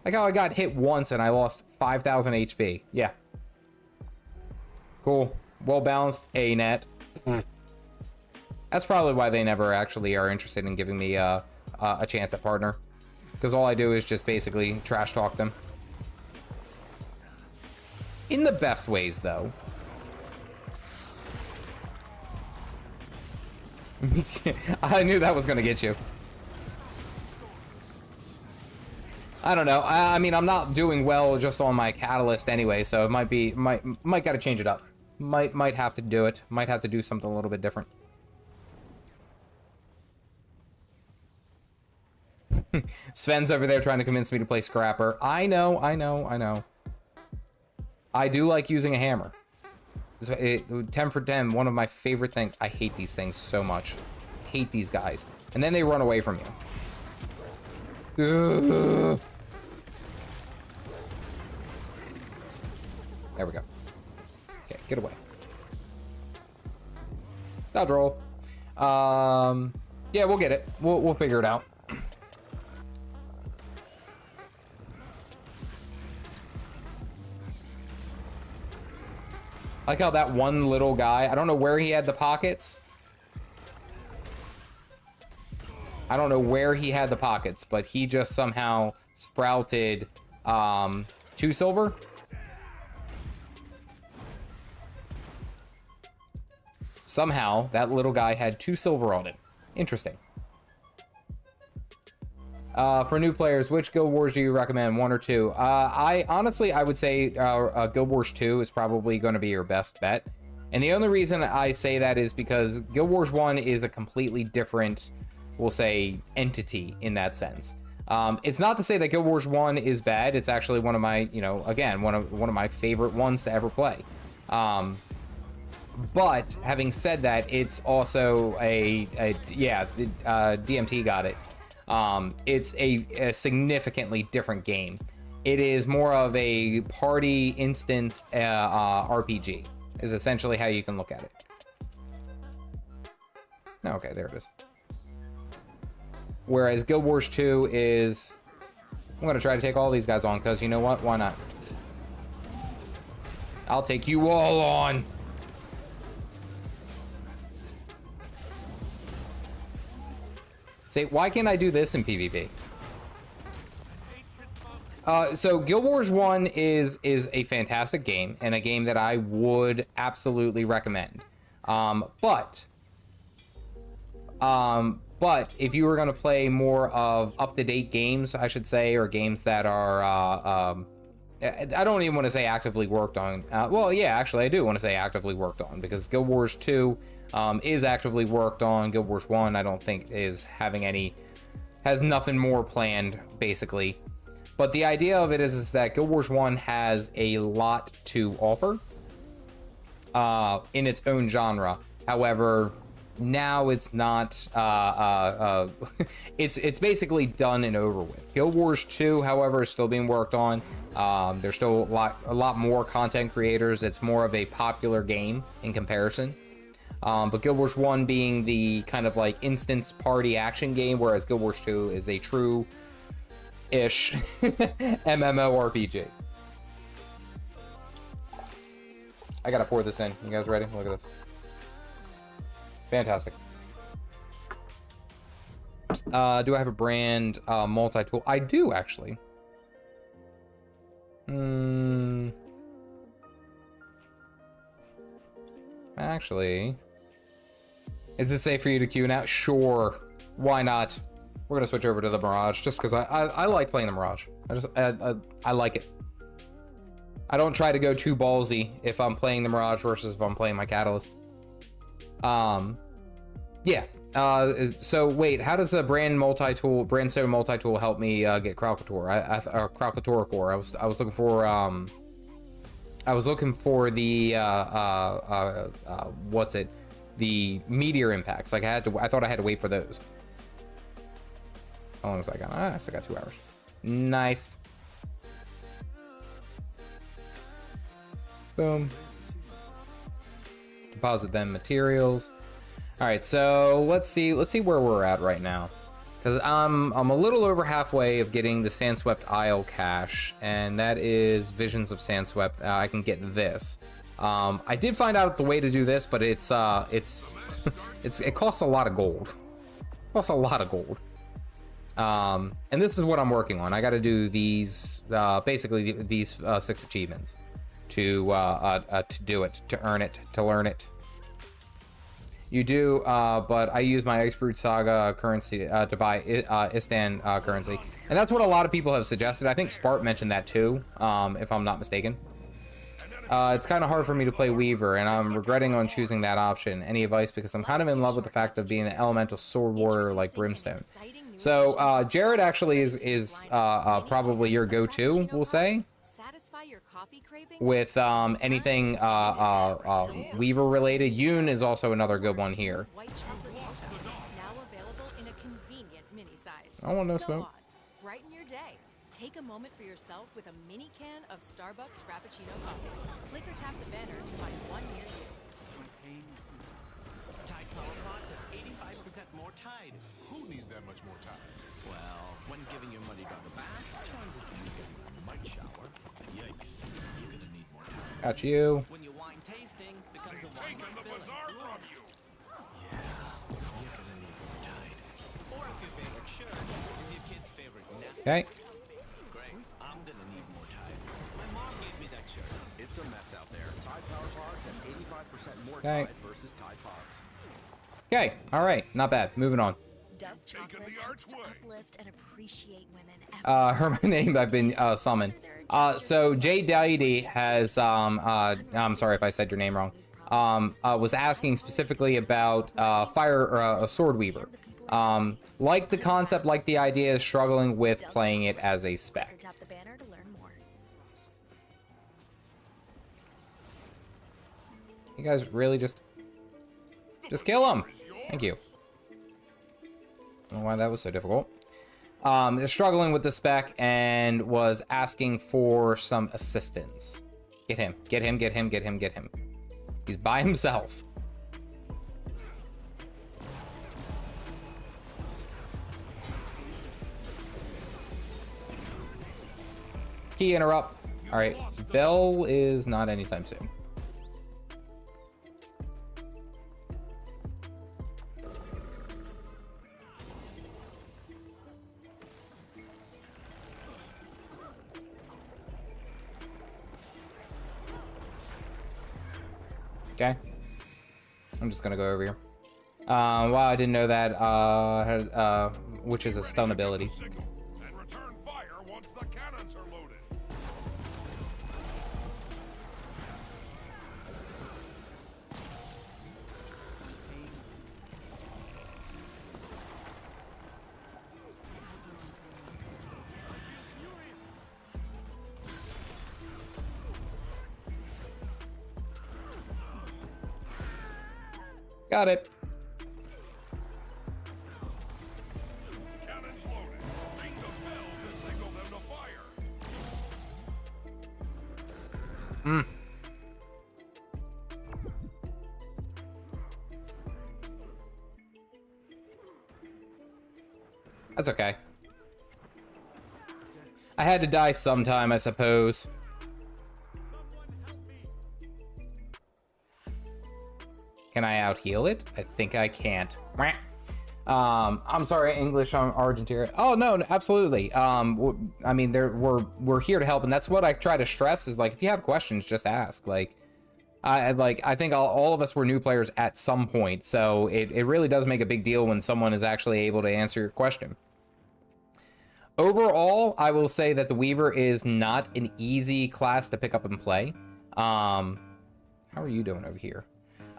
Like how I got hit once and I lost 5,000 HP. Yeah. Cool. Well balanced. A net. That's probably why they never actually are interested in giving me a chance at partner. Because all I do is just basically trash talk them. In the best ways, though. I knew that was going to get you. I don't know. I mean, I'm not doing well just on my catalyst anyway, so it might got to change it up. Might have to do it. Might have to do something a little bit different. Sven's over there trying to convince me to play Scrapper. I know. I do like using a hammer. 10 for 10, one of my favorite things. I hate these things so much. Hate these guys. And then they run away from you. Ugh. There we go. Okay, get away. Dodge roll. Yeah, we'll get it. We'll figure it out. Like how that one little guy, I don't know where he had the pockets. I don't know where he had the pockets, but he just somehow sprouted 2 silver. Somehow that little guy had 2 silver on it. Interesting. For new players, which Guild Wars do you recommend, 1 or 2? I honestly, I would say Guild Wars 2 is probably going to be your best bet. And the only reason I say that is because Guild Wars 1 is a completely different, we'll say, entity in that sense. It's not to say that Guild Wars 1 is bad. It's actually one of my, you know, again, one of my favorite ones to ever play. But having said that, it's also DMT got it. It's a significantly different game. It is more of a party instance RPG, is essentially how you can look at it. Okay, there it is. Whereas Guild Wars 2 is... I'm going to try to take all these guys on, because you know what? Why not? I'll take you all on. Say, why can't I do this in PvP? So Guild Wars 1 is a fantastic game, and a game that I would absolutely recommend. But if you were going to play more of up-to-date games, I should say, or games that are, I don't even want to say actively worked on. Well, yeah, actually, I do want to say actively worked on, because Guild Wars 2 is actively worked on. Guild Wars 1, I don't think has nothing more planned, basically. But the idea of it is that Guild Wars 1 has a lot to offer in its own genre. However, now it's not, it's basically done and over with. Guild Wars 2, however, is still being worked on. There's still a lot more content creators. It's more of a popular game in comparison. But Guild Wars 1 being the kind of like instance party action game, whereas Guild Wars 2 is a true-ish MMORPG. I gotta pour this in. You guys ready? Look at this. Fantastic. Do I have a brand multi-tool? I do, actually. Actually, is it safe for you to queue now? Sure. Why not? We're gonna switch over to the Mirage just because I like playing the Mirage. I like it. I don't try to go too ballsy if I'm playing the Mirage versus if I'm playing my Catalyst. Yeah. So wait, how does a brand so multi-tool help me get Kralkator? Kralkator core. I was looking for the what's it? The meteor impacts. Like I thought I had to wait for those. How long is I got? I still got 2 hours. Nice. Boom. Deposit them materials. All right, so let's see where we're at right now, because I'm a little over halfway of getting the Sandswept Isle cache, and that is Visions of Sandswept. I can get this. I did find out the way to do this, but it costs a lot of gold. It costs a lot of gold. And this is what I'm working on. I got to do these basically these 6 achievements to do it, to earn it, to learn it. You do, but I use my Brewed Saga currency to buy Istan currency. And that's what a lot of people have suggested. I think Spart mentioned that too, if I'm not mistaken. It's kind of hard for me to play Weaver, and I'm regretting on choosing that option. Any advice? Because I'm kind of in love with the fact of being an elemental sword warrior like Brimstone. So, Jared actually is probably your go-to, we'll say. With anything Weaver related. Yoon is also another good one here. I want no smoke. Brighten your day. Take a moment for yourself with a mini can of Starbucks Frappuccino coffee. Click or tap the banner to find one near you. Tide Power Pots at 85% more Tide. Who needs that much more time? Well, when giving your money back, join with you getting a mic shower. Yikes, you're gonna need more time. Got you. When your wine tasting becomes a wine Taking the spilling. bazaar from you. Yeah, you're gonna need more Tide. Or if your favorite shirt, if your kid's favorite nap. Okay. Great, I'm gonna need more Tide. My mom gave me that shirt. It's a mess out there. Tide Power Pods at 85% more Okay. Tide versus Tide Pods. Okay. All right. Not bad. Moving on. Dove Taking chocolate the helps to archway. uplift and appreciate women. Her name I've been summoned. So Jay Deity has I'm sorry if I said your name wrong. Was asking specifically about a sword weaver. Like the concept, like the idea, is struggling with playing it as a spec. Tap the banner to learn more. You guys really just kill him. Thank you. I don't know why that was so difficult. is struggling with the spec and was asking for some assistance. Get him, get him, get him, get him, get him. He's by himself. Key interrupt. All right, Bell is not anytime soon. Okay. I'm just gonna go over here. Wow, I didn't know that, which is a stun ability. And return fire once the cannons are loaded. Got it. Cannons loaded. Ring the bell to signal them to fire. That's okay. I had to die sometime, I suppose. Can I out heal it? I think I can't. I'm sorry, English on Argentina. Oh no, absolutely. I mean, we're here to help, and that's what I try to stress is like, if you have questions, just ask. Like, I think all of us were new players at some point, so it really does make a big deal when someone is actually able to answer your question. Overall, I will say that the Weaver is not an easy class to pick up and play. How are you doing over here?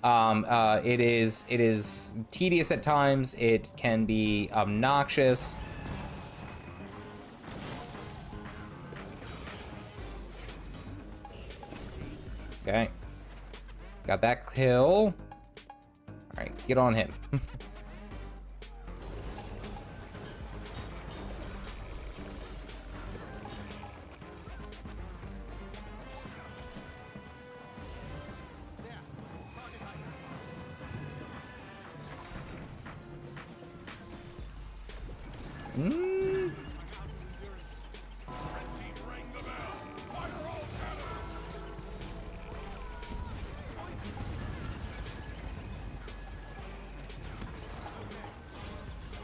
It is tedious at times. It can be obnoxious. Okay. Got that kill. All right, get on him.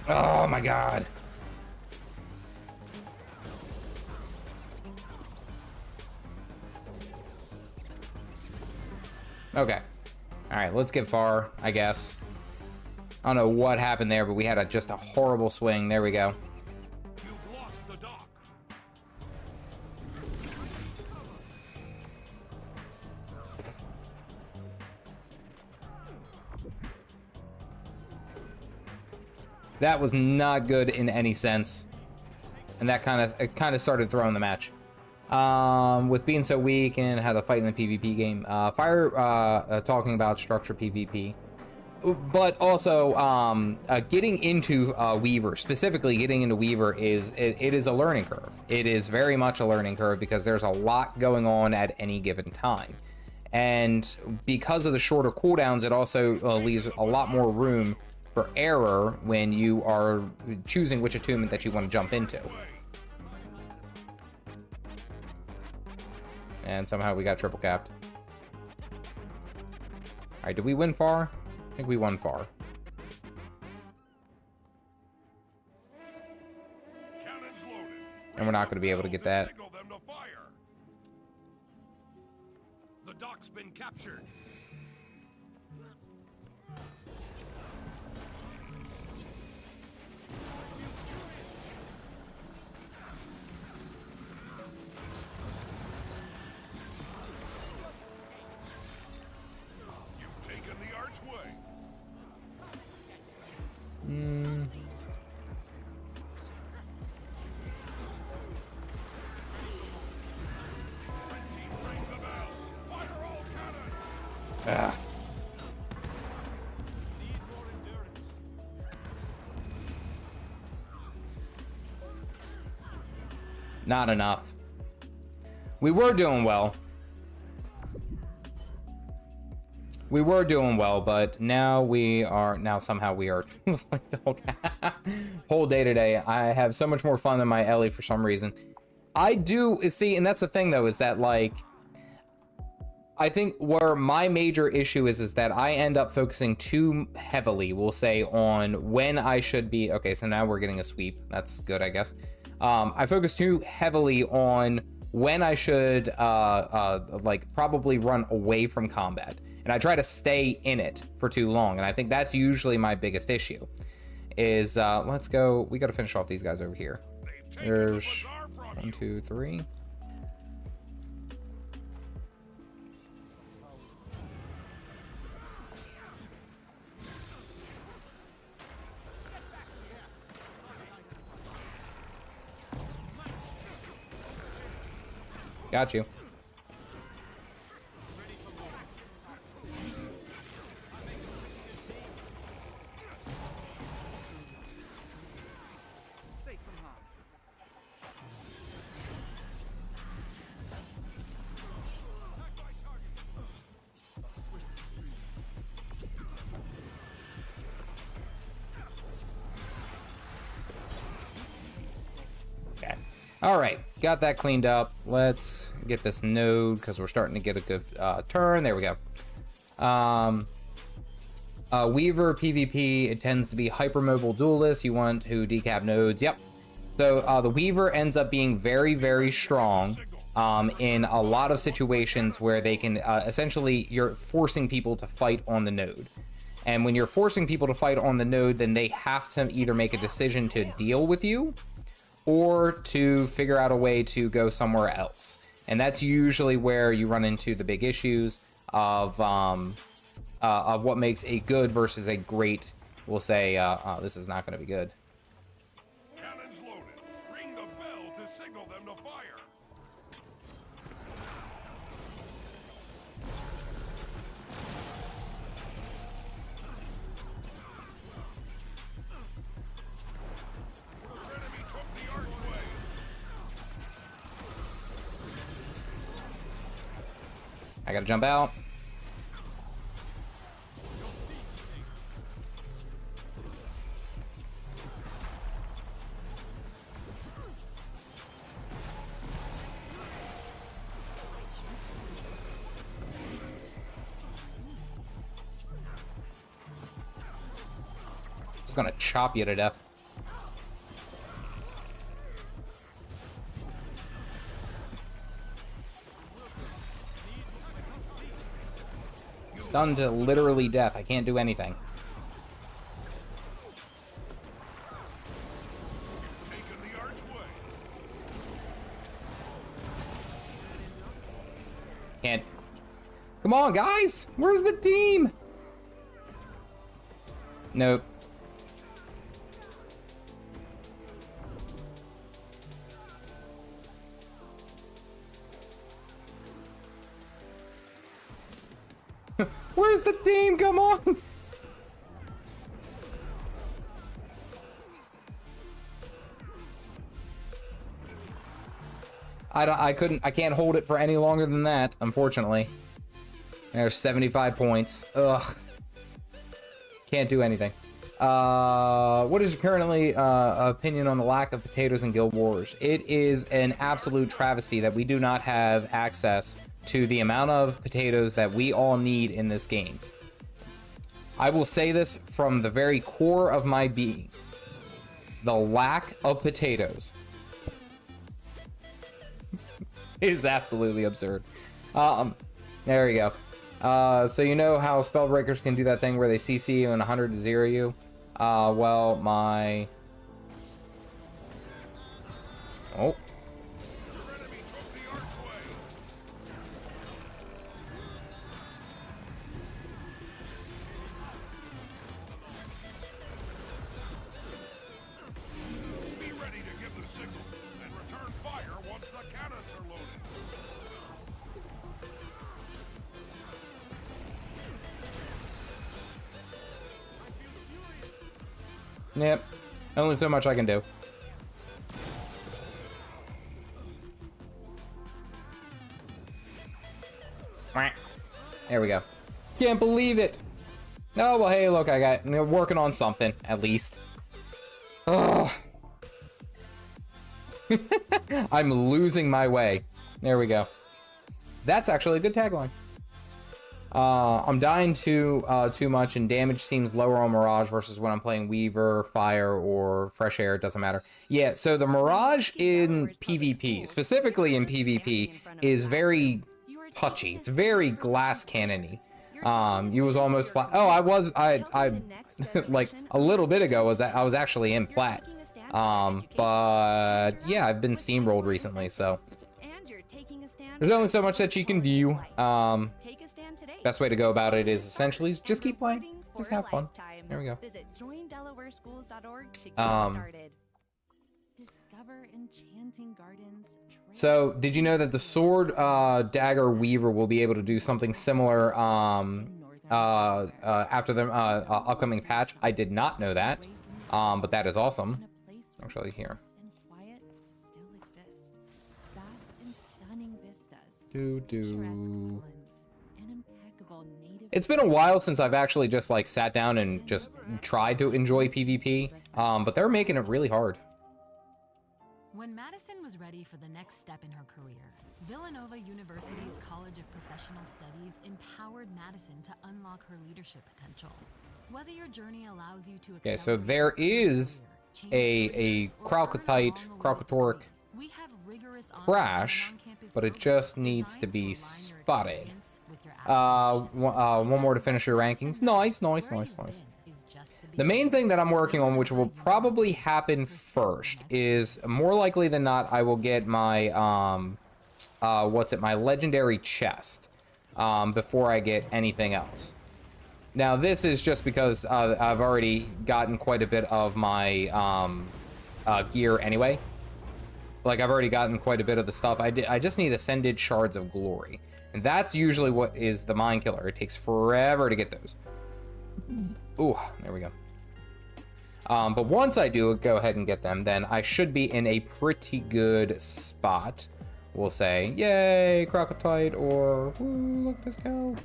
Oh my god. Okay. All right, let's get far, I guess. I don't know what happened there, but we had just a horrible swing. There we go. You've lost the dock. That was not good in any sense, and that kind of started throwing the match. With being so weak and how the fight in the PvP game, talking about structure PvP, but also getting into Weaver, specifically getting into Weaver it is a learning curve. It is very much a learning curve because there's a lot going on at any given time, and because of the shorter cooldowns, it also leaves a lot more room for error when you are choosing which attunement that you want to jump into. And somehow we got triple capped. All right, did we win far? I think we won far. Cannons loaded. And we're not going to be able to get that. Signal them to fire. The dock's been captured. You've taken the archway. Ring the bell. Fire all cannons. Not enough. We were doing well. We were doing well, but now somehow we are like the whole day today. I have so much more fun than my Ellie for some reason. I do see, and that's the thing though, is that like, I think where my major issue is that I end up focusing too heavily, we'll say, on when I should be, okay, so now we're getting a sweep. That's good, I guess. I focus too heavily on when I should like probably run away from combat. And I try to stay in it for too long. And I think that's usually my biggest issue is, let's go. We got to finish off these guys over here. There's 1, 2, 3. Got you. All right, got that cleaned up. Let's get this node because we're starting to get a good turn. There we go. Weaver PvP, it tends to be hypermobile duelist. You want to decap nodes. Yep. So the Weaver ends up being very, very strong in a lot of situations where they can essentially, you're forcing people to fight on the node. And when you're forcing people to fight on the node, then they have to either make a decision to deal with you or to figure out a way to go somewhere else. And that's usually where you run into the big issues of what makes a good versus a great, we'll say, this is not going to be good. Cannons loaded. Ring the bell to signal them to fire. Enemy took the archway. I gotta jump out. Just gonna chop you to death. Stunned to literally death. I can't do anything. Taking the archway. Can't. Come on, guys! Where's the team? Nope. Where's the team? Come on! I can't hold it for any longer than that, unfortunately. There's 75 points. Ugh. Can't do anything. What is your currently opinion on the lack of potatoes in Guild Wars? It is an absolute travesty that we do not have access to the amount of potatoes that we all need in this game. I will say this from the very core of my being. The lack of potatoes is absolutely absurd. There we go. So you know how Spellbreakers can do that thing where they CC you and 100 to 0 you? Well, my... Oh. Enemy took the archway. Be ready to give the signal and return fire once the cannons are loaded. Yep. Only so much I can do. There we go. Can't believe it. Oh, well, hey, look, I got working on something, at least. Oh. I'm losing my way. There we go. That's actually a good tagline. I'm dying too much, and damage seems lower on Mirage versus when I'm playing Weaver, Fire, or Fresh Air. It doesn't matter. Yeah, so the Mirage in PvP, specifically in PvP, is very touchy. It's very glass cannon-y. You was almost flat. Oh, I like a little bit ago I was actually in plat. But yeah, I've been steamrolled recently, so there's only so much that you can do. Best way to go about it is essentially just keep playing, just have fun. There we go. So did you know that the sword dagger weaver will be able to do something similar after the upcoming patch? I did not know that, but that is awesome. Actually, here. It's been a while since I've actually just like sat down and just tried to enjoy PvP, but they're making it really hard. When Madison was ready for the next step in her career, Villanova University's College of Professional Studies empowered Madison to unlock her leadership potential. Whether your journey allows you to Okay, so there is a Kralkatoric crash, but it just needs to be spotted. One more to finish your rankings. Nice. The main thing that I'm working on, which will probably happen first, is more likely than not I will get my my legendary chest before I get anything else. Now this is just because I've already gotten quite a bit of my gear anyway. Like I've already gotten quite a bit of the stuff. I just need Ascended Shards of Glory. And that's usually what is the Mind Killer. It takes forever to get those. Ooh, there we go. But once I do go ahead and get them, then I should be in a pretty good spot. We'll say, yay, Crocotite, or ooh, look at us go.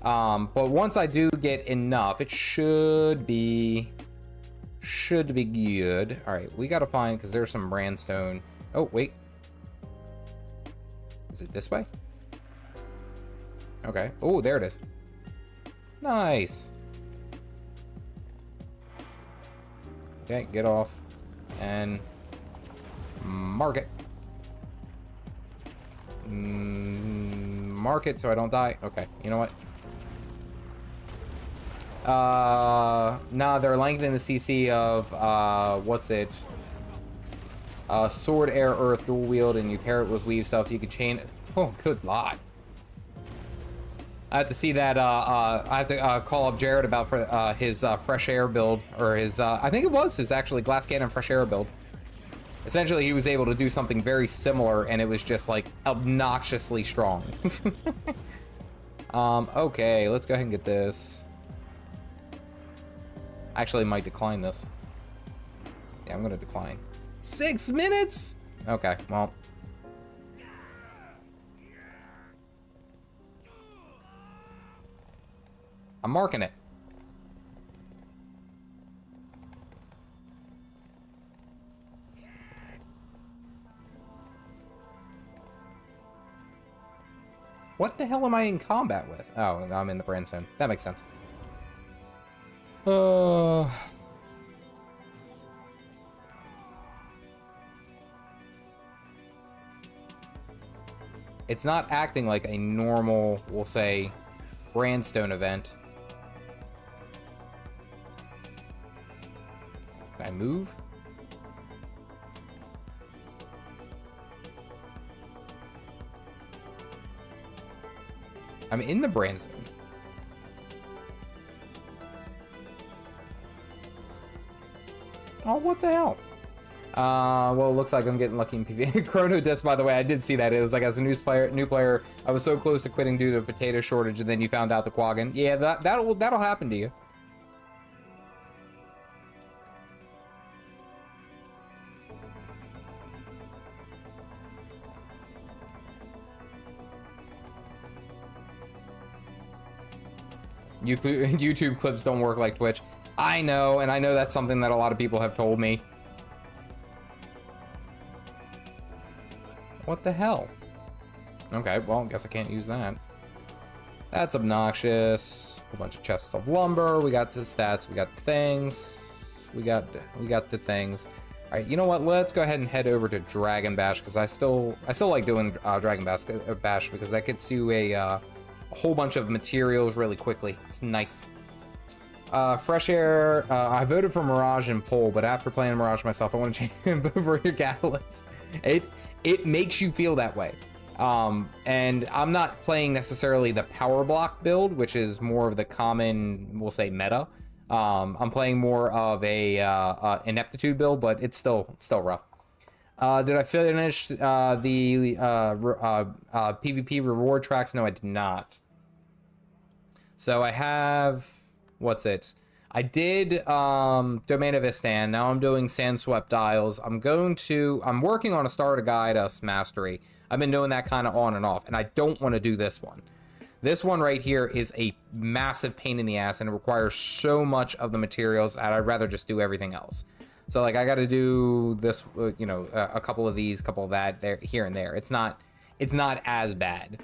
But once I do get enough, it should be good. All right, we gotta find, because there's some Brandstone. Oh, wait. Is it this way? Okay. Oh, there it is. Nice. Okay, get off and mark it. Mark it so I don't die. Okay, you know what? Nah, they're lengthening the CC of, what's it? Sword, air, earth, dual wield, and you pair it with weave self, you can chain it. Oh, good lord. I have to see that, I have to call up Jared about for his fresh air build, or his, I think it was his actually glass cannon fresh air build. Essentially, he was able to do something very similar, and it was just like obnoxiously strong. Okay, let's go ahead and get this. Actually, I might decline this. Yeah, I'm gonna decline. 6 minutes? Okay, well. I'm marking it. What the hell am I in combat with? Oh, I'm in the brand zone. That makes sense. It's not acting like a normal, we'll say, Brandstone event. Can I move? I'm in the brand zone. Oh, what the hell? Well, it looks like I'm getting lucky in PvP. Chrono Disc, by the way, I did see that. It was like, as a new player, I was so close to quitting due to a potato shortage, and then you found out the quaggin. Yeah, that'll happen to you. YouTube clips don't work like Twitch. I know, and I know that's something that a lot of people have told me. What the hell? Okay, well, I guess I can't use that. That's obnoxious. A bunch of chests of lumber. We got the stats. We got the things. We got the things. All right, you know what? Let's go ahead and head over to Dragon Bash because I still like doing Dragon Bash because that gets you a whole bunch of materials really quickly. It's nice. Fresh Air. I voted for Mirage and Pole, but after playing Mirage myself, I want to change over your Catalyst. It makes you feel that way. And I'm not playing necessarily the power block build, which is more of the common, we'll say, meta. I'm playing more of a ineptitude build, but it's still rough. Did I finish the PvP reward tracks? No, I did not. So I have, what's it? I did Domain of Istan. Now I'm doing Sandswept Isles. I'm working on a Starter Guide us Mastery. I've been doing that kind of on and off, and I don't want to do this one. This one right here is a massive pain in the ass, and it requires so much of the materials that I'd rather just do everything else. So like I got to do this, you know, a couple of these, couple of that, there, here and there. It's not as bad.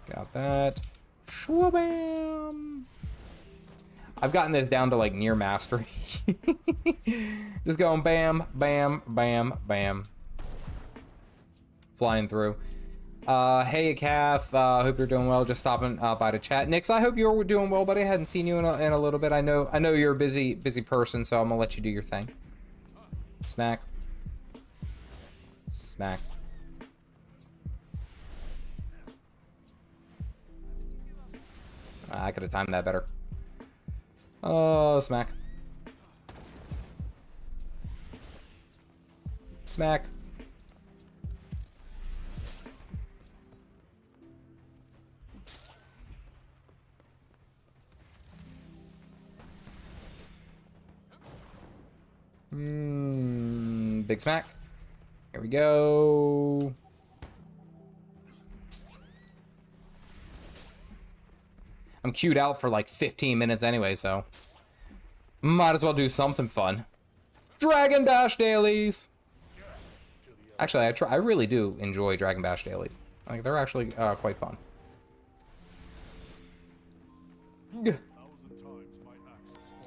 Got that. Shwabam! I've gotten this down to like near mastery. Just going bam, bam, bam, bam. Flying through. Hey, Calf. Hope you're doing well. Just stopping by to chat. Nix, I hope you're doing well, buddy. I hadn't seen you in a little bit. I know you're a busy person, so I'm gonna let you do your thing. Smack. Smack. I could have timed that better. Oh, smack. Smack. Big smack. Here we go. I'm queued out for like 15 minutes anyway, so might as well do something fun. Dragon Bash dailies. Actually, I really do enjoy Dragon Bash dailies. Like they're actually quite fun.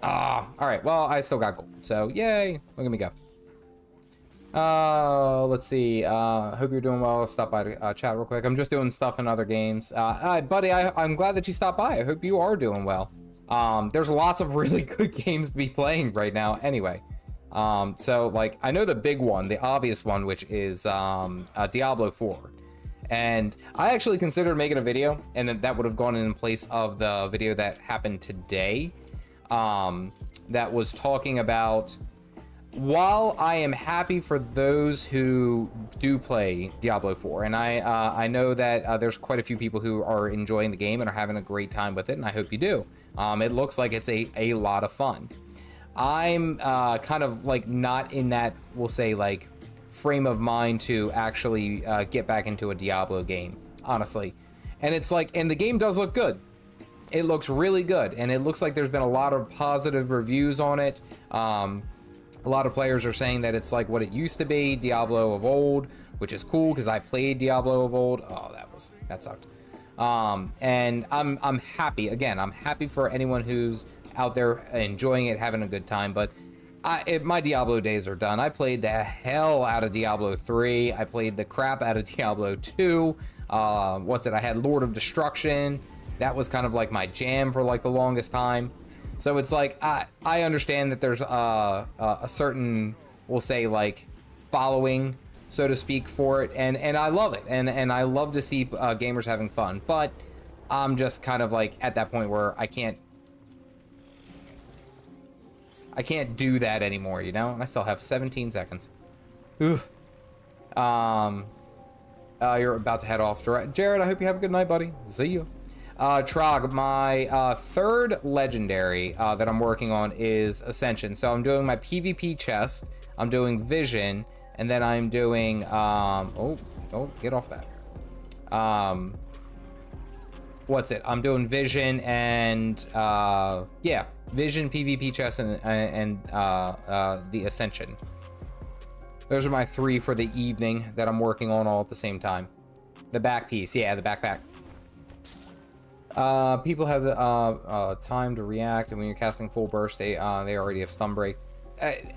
All right. Well, I still got gold, so yay! Look at me go. Let's see. Hope you're doing well. Stop by to chat real quick. I'm just doing stuff in other games. Buddy, I'm glad that you stopped by. I hope you are doing well. There's lots of really good games to be playing right now anyway. So like, I know the big one, the obvious one, which is Diablo 4. And I actually considered making a video, and that would have gone in place of the video that happened today. That was talking about, while I am happy for those who do play Diablo 4, and I know that there's quite a few people who are enjoying the game and are having a great time with it, and I hope you do. It looks like it's a lot of fun. I'm kind of like not in that, we'll say, like frame of mind to actually get back into a Diablo game, honestly. And it's like, and the game does look good. It looks really good, and it looks like there's been a lot of positive reviews on it. A lot of players are saying that it's like what it used to be, Diablo of old, which is cool because I played Diablo of old. Oh, that sucked. And I'm happy. Again, I'm happy for anyone who's out there enjoying it, having a good time. But my Diablo days are done. I played the hell out of Diablo 3. I played the crap out of Diablo 2. I had Lord of Destruction. That was kind of like my jam for like the longest time. So it's like, I understand that there's a certain, we'll say, like following, so to speak, for it, and I love it, and I love to see gamers having fun, but I'm just kind of like at that point where I can't do that anymore, you know. And I still have 17 seconds. Oof. You're about to head off, Jared. I hope you have a good night, buddy. See you. Trog, my third legendary that I'm working on is Ascension. So I'm doing my PvP chest, I'm doing Vision, and then I'm doing, oh, get off that. What's it? I'm doing Vision and, yeah, Vision, PvP chest, and the Ascension. Those are my 3 for the evening that I'm working on all at the same time. The back piece, yeah, the backpack. People have the time to react, and when you're casting full burst, they already have stun break.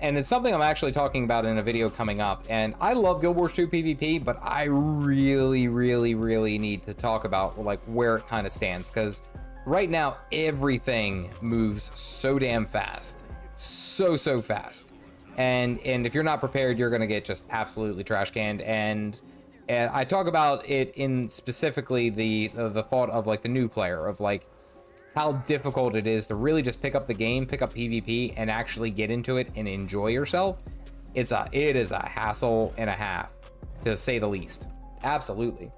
And it's something I'm actually talking about in a video coming up. And I love Gw2 PVP, but I really, really, really need to talk about like where it kind of stands, because right now everything moves so damn fast, so fast. And if you're not prepared, you're gonna get just absolutely trash canned. And I talk about it in specifically the thought of like the new player, of like how difficult it is to really just pick up the game, pick up PvP, and actually get into it and enjoy yourself. It is a hassle and a half, to say the least. Absolutely.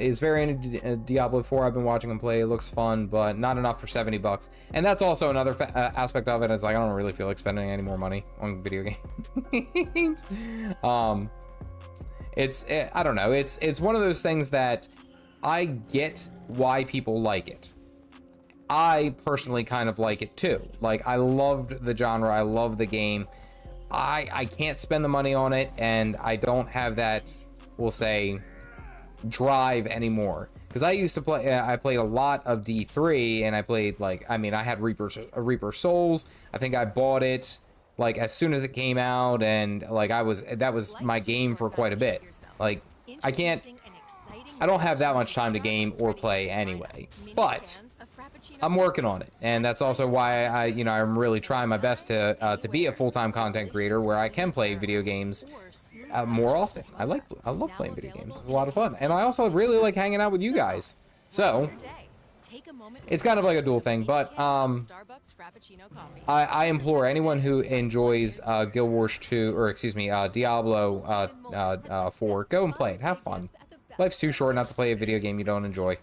Is very into Diablo 4. I've been watching him play. It looks fun, but not enough for $70. And that's also another aspect of it. Is like I don't really feel like spending any more money on video games. I don't know. It's one of those things that I get why people like it. I personally kind of like it too. Like, I loved the genre. I love the game. I can't spend the money on it, and I don't have that, we'll say, drive anymore. Because I used to play, I played a lot of D3, and I played, like, I mean, I had Reaper Souls. I think I bought it, like, as soon as it came out, and, like, that was my game for quite a bit. Like, I don't have that much time to game or play anyway, but I'm working on it, and that's also why I'm really trying my best to be a full-time content creator where I can play video games more often. I love playing video games. It's a lot of fun, and I also really like hanging out with you guys. So it's kind of like a dual thing, but I implore anyone who enjoys Guild 2, or excuse me, Diablo 4, go and play it. Have fun. Life's too short not to play a video game you don't enjoy.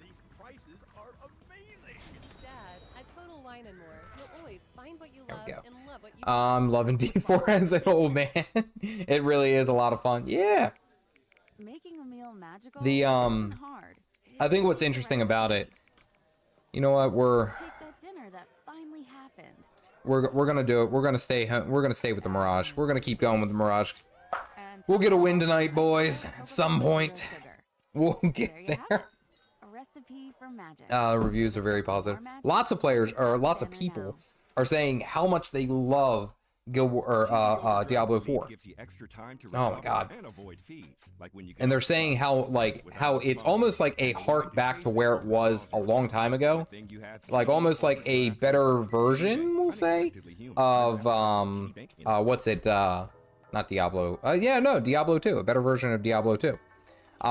These prices are amazing. Dad, at Total Wine and More, you'll always find what you There love we go. and love what you I'm loving D4 as an old man. It really is a lot of fun. Yeah. Making a meal magical The isn't hard. I think what's interesting about it, you know what, Take that dinner that finally happened. we're gonna do it. We're gonna stay with the Mirage. We're gonna keep going with the Mirage. And We'll get a win tonight, boys. At some point, sugar. we'll There get you have there. it. A recipe for magic. Reviews are very positive. Lots of players, or lots of people, are saying how much they love Diablo 4. Oh my god. And they're saying how it's almost like a hark back to where it was a long time ago. Like almost like a better version, we'll say, of what's it? Not Diablo. Yeah, no, Diablo 2, a better version of Diablo 2.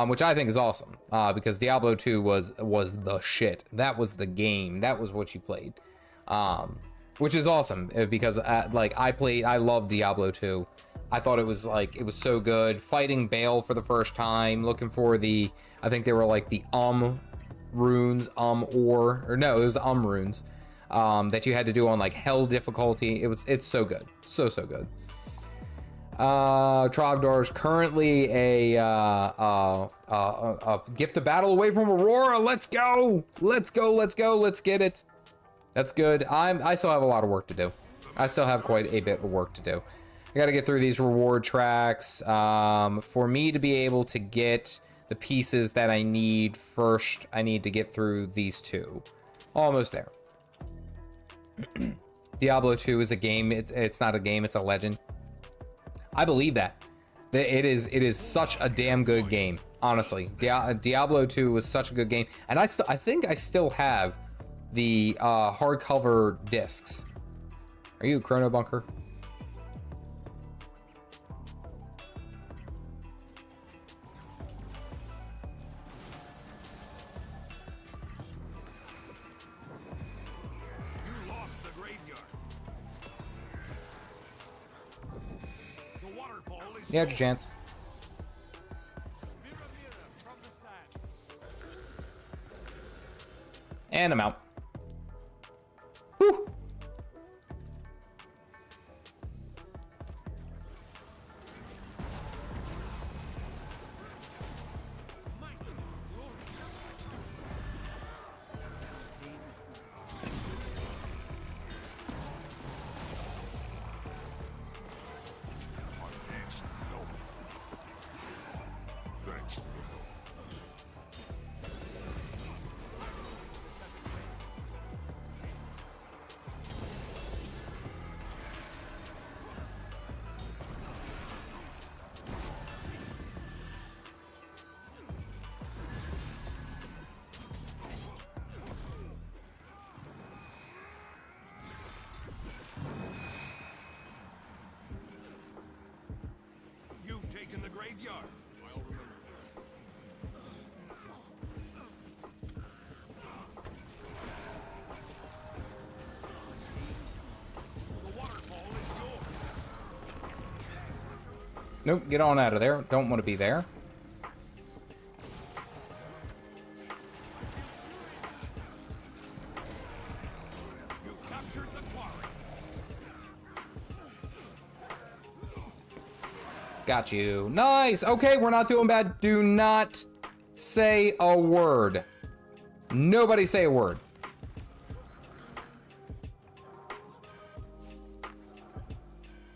Which I think is awesome, because Diablo 2 was the shit. That was the game. That was what you played. Which is awesome, because I loved Diablo 2. I thought it was so good. Fighting Baal for the first time, looking for I think they were like the runes, or no, it was runes, that you had to do on like hell difficulty. It's so good. So good. Trogdor's currently a gift of battle away from Aurora. Let's go. Let's get it. That's good. I still have a lot of work to do. I still have quite a bit of work to do. I got to get through these reward tracks. For me to be able to get the pieces that I need first, I need to get through these 2. Almost there. Diablo 2 is a game. It's not a game. It's a legend. I believe that. It is such a damn good game. Honestly, Diablo 2 was such a good game, and I think I still have the hardcover discs. Are you a Chrono Bunker? You lost the graveyard. The waterfall is You had your chance. And I'm out. Whew. You've taken the graveyard. I'll remember this. The waterfall is yours. Nope, get on out of there. Don't want to be there. You've captured the quarry. Got you. Nice. Okay, we're not doing bad. Do not say a word. Nobody say a word.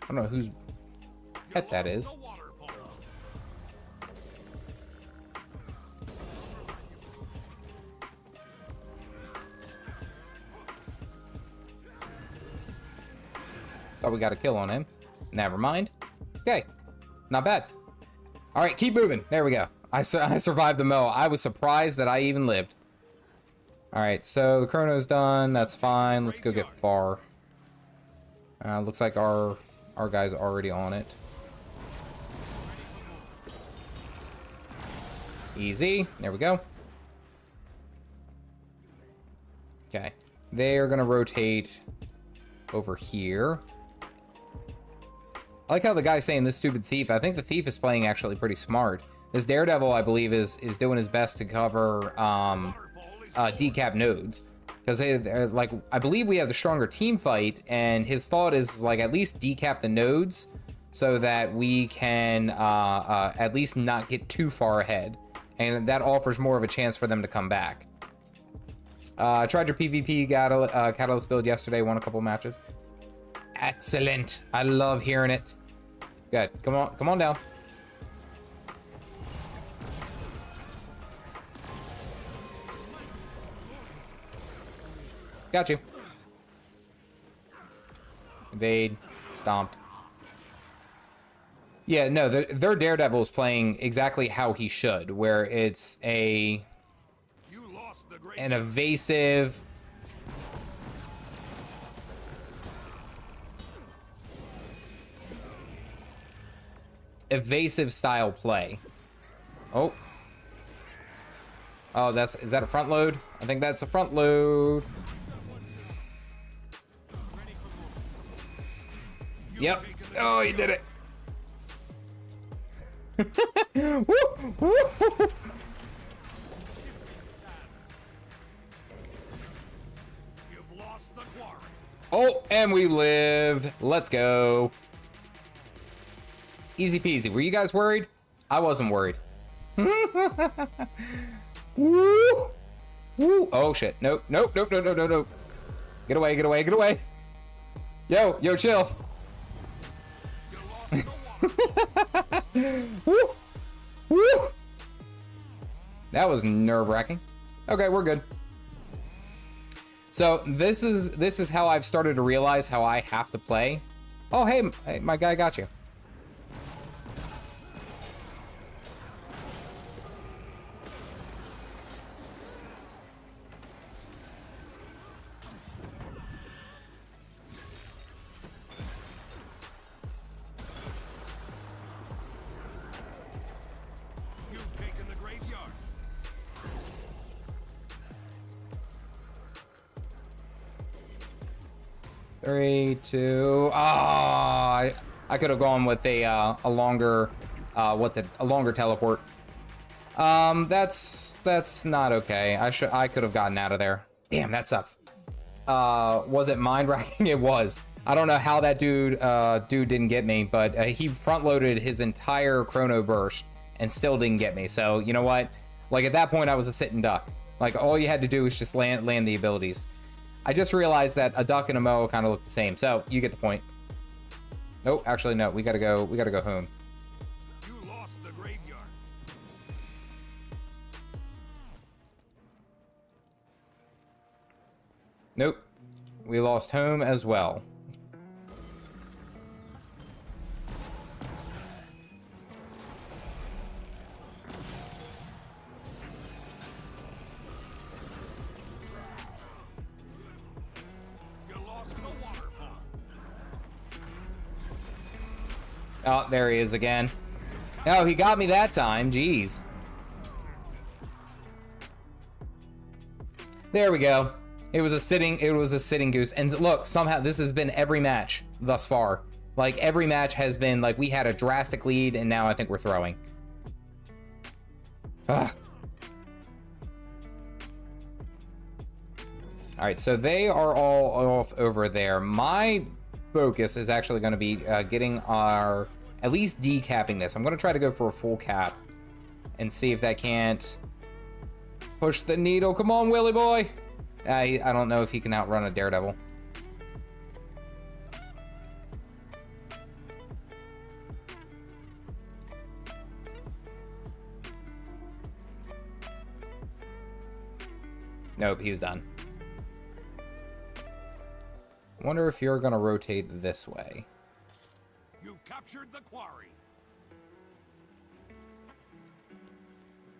I don't know whose pet that is. The waterfall. Thought we got a kill on him. Never mind. Okay. Not bad. All right, keep moving. There we go. I survived the mow. I was surprised that I even lived. All right, so the chrono's done. That's fine. Let's go get Bar. Looks like our guy's already on it. Easy. There we go. Okay. They are going to rotate over here. I like how the guy's saying this stupid thief. I think the thief is playing actually pretty smart. This daredevil, I believe, is doing his best to cover decap nodes. Because like, I believe we have the stronger team fight, and his thought is like at least decap the nodes so that we can at least not get too far ahead. And that offers more of a chance for them to come back. I tried your PvP Catalyst build yesterday, won a couple matches. Excellent. I love hearing it. Good. Come on down. Got you. Evade. Stomped. Yeah, no, their Daredevil is playing exactly how he should, where it's an evasive... evasive style play. Oh. Oh, is that a front load? I think that's a front load. Yep. Oh, he did it. Woo! Woo! You've lost the quarry. Oh, and we lived. Let's go. Easy peasy. Were you guys worried? I wasn't worried. Woo! Woo! Oh shit! Nope! Nope! Nope! Nope! Nope! Nope! Nope! Get away! Get away! Get away! Yo! Chill! Woo! Woo! That was nerve-wracking. Okay, we're good. So this is how I've started to realize how I have to play. Oh hey, my guy got you. You've taken the graveyard. 3, 2. I could have gone with a longer a longer teleport. That's not okay. I could have gotten out of there. Damn, that sucks. Was it mind-racking? It was. I don't know how that dude didn't get me, but he front-loaded his entire chrono burst and still didn't get me. So, you know what? Like, at that point, I was a sitting duck. Like, all you had to do was just land the abilities. I just realized that a duck and a moa kind of look the same, so you get the point. Oh, actually, no. We gotta go home. You lost the graveyard. Nope. We lost home as well. You lost the waterfall. Oh, there he is again. Oh, he got me that time. Jeez. There we go. It was a sitting goose. And look, somehow this has been every match thus far. Like, every match has been like we had a drastic lead and now I think we're throwing. Ugh. All right, so they are all off over there. My focus is actually going to be getting our, at least decapping this. I'm going to try to go for a full cap and see if that can't push the needle. Come on, Willy boy. I don't know if he can outrun a daredevil. Nope, he's done. Wonder if you're gonna rotate this way. You've captured the quarry.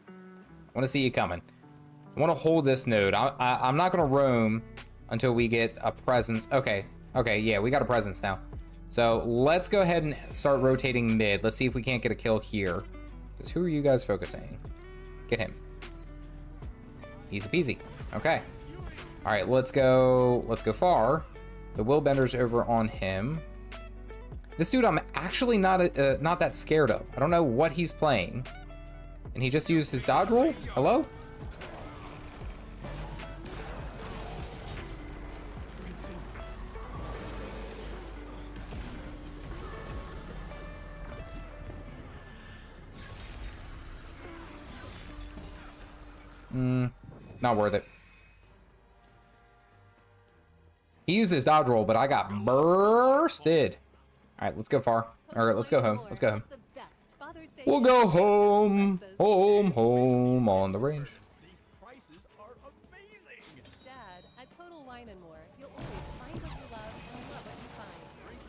I want to see you coming. I want to hold this node. I'm not gonna roam until we get a presence. Okay, yeah, we got a presence now. So let's go ahead and start rotating mid. Let's see if we can't get a kill here. Because who are you guys focusing? Get him. Easy peasy. Okay. All right, let's go far. The willbender's over on him. This dude I'm actually not that scared of. I don't know what he's playing. And he just used his dodge roll? Hello? Not worth it. He used his dodge roll, but I got bursted. All right, let's go far. Or let's go home. Let's go home. We'll go home. Home on the range. These prices are amazing. Dad, at Total Wine and More, you'll always find what you love and love what you find. Drink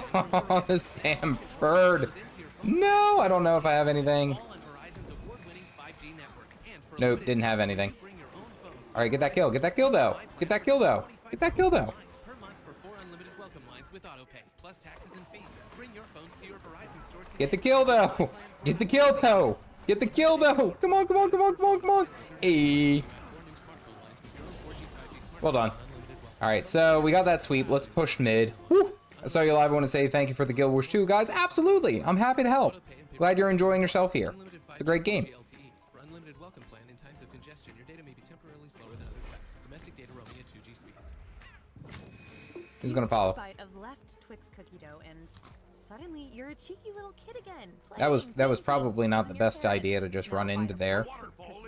responsibly. Oh, this damn bird. No, I don't know if I have anything. Nope, didn't have anything. All right, get that kill. Get that kill, though. Get that kill, though. Get that kill, though. Get the kill, though. Get the kill, though. Get the kill, though. Come on, come on, come on, come on, come on. Hey. Well done. All right, so we got that sweep. Let's push mid. Woo. I saw you live. I want to say thank you for the Guild 2, guys. Absolutely. I'm happy to help. Glad you're enjoying yourself here. It's a great game. Who's gonna follow? Bite of left Twix cookie dough, and suddenly you're a cheeky little kid again. That was probably not the best idea to just run into there.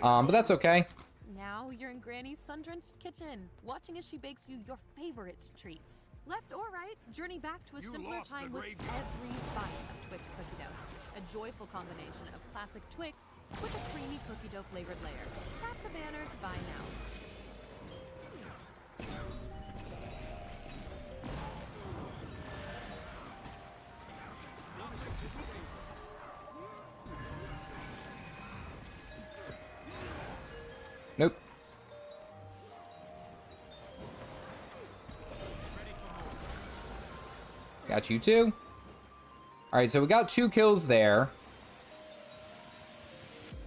But that's okay. Now you're in Granny's sun-drenched kitchen, watching as she bakes you your favorite treats. Left or right, journey back to a simpler time with every bite of Twix cookie dough. A joyful combination of classic Twix with a creamy cookie dough flavored layer. Tap the banner to buy now. Nope. Got you too. All right, so we got 2 kills there.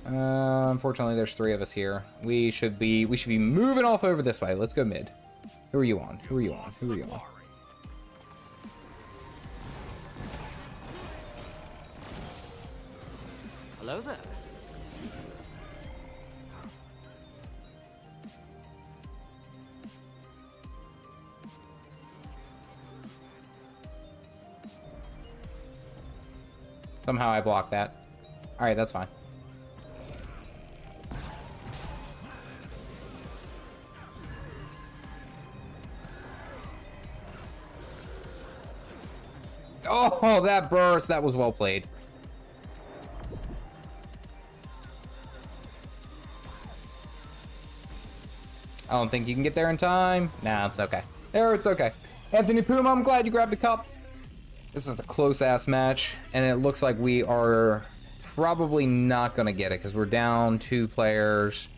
Unfortunately, there's 3 of us here. We should be moving off over this way. Let's go mid. Who are you on? Who are you on? Who are you on? Hello there. Somehow I blocked that. All right, that's fine. Oh, that burst. That was well played. I don't think you can get there in time. Nah, it's okay. There, it's okay. Anthony Puma, I'm glad you grabbed the cup. This is a close-ass match, and it looks like we are probably not going to get it because we're down 2 players.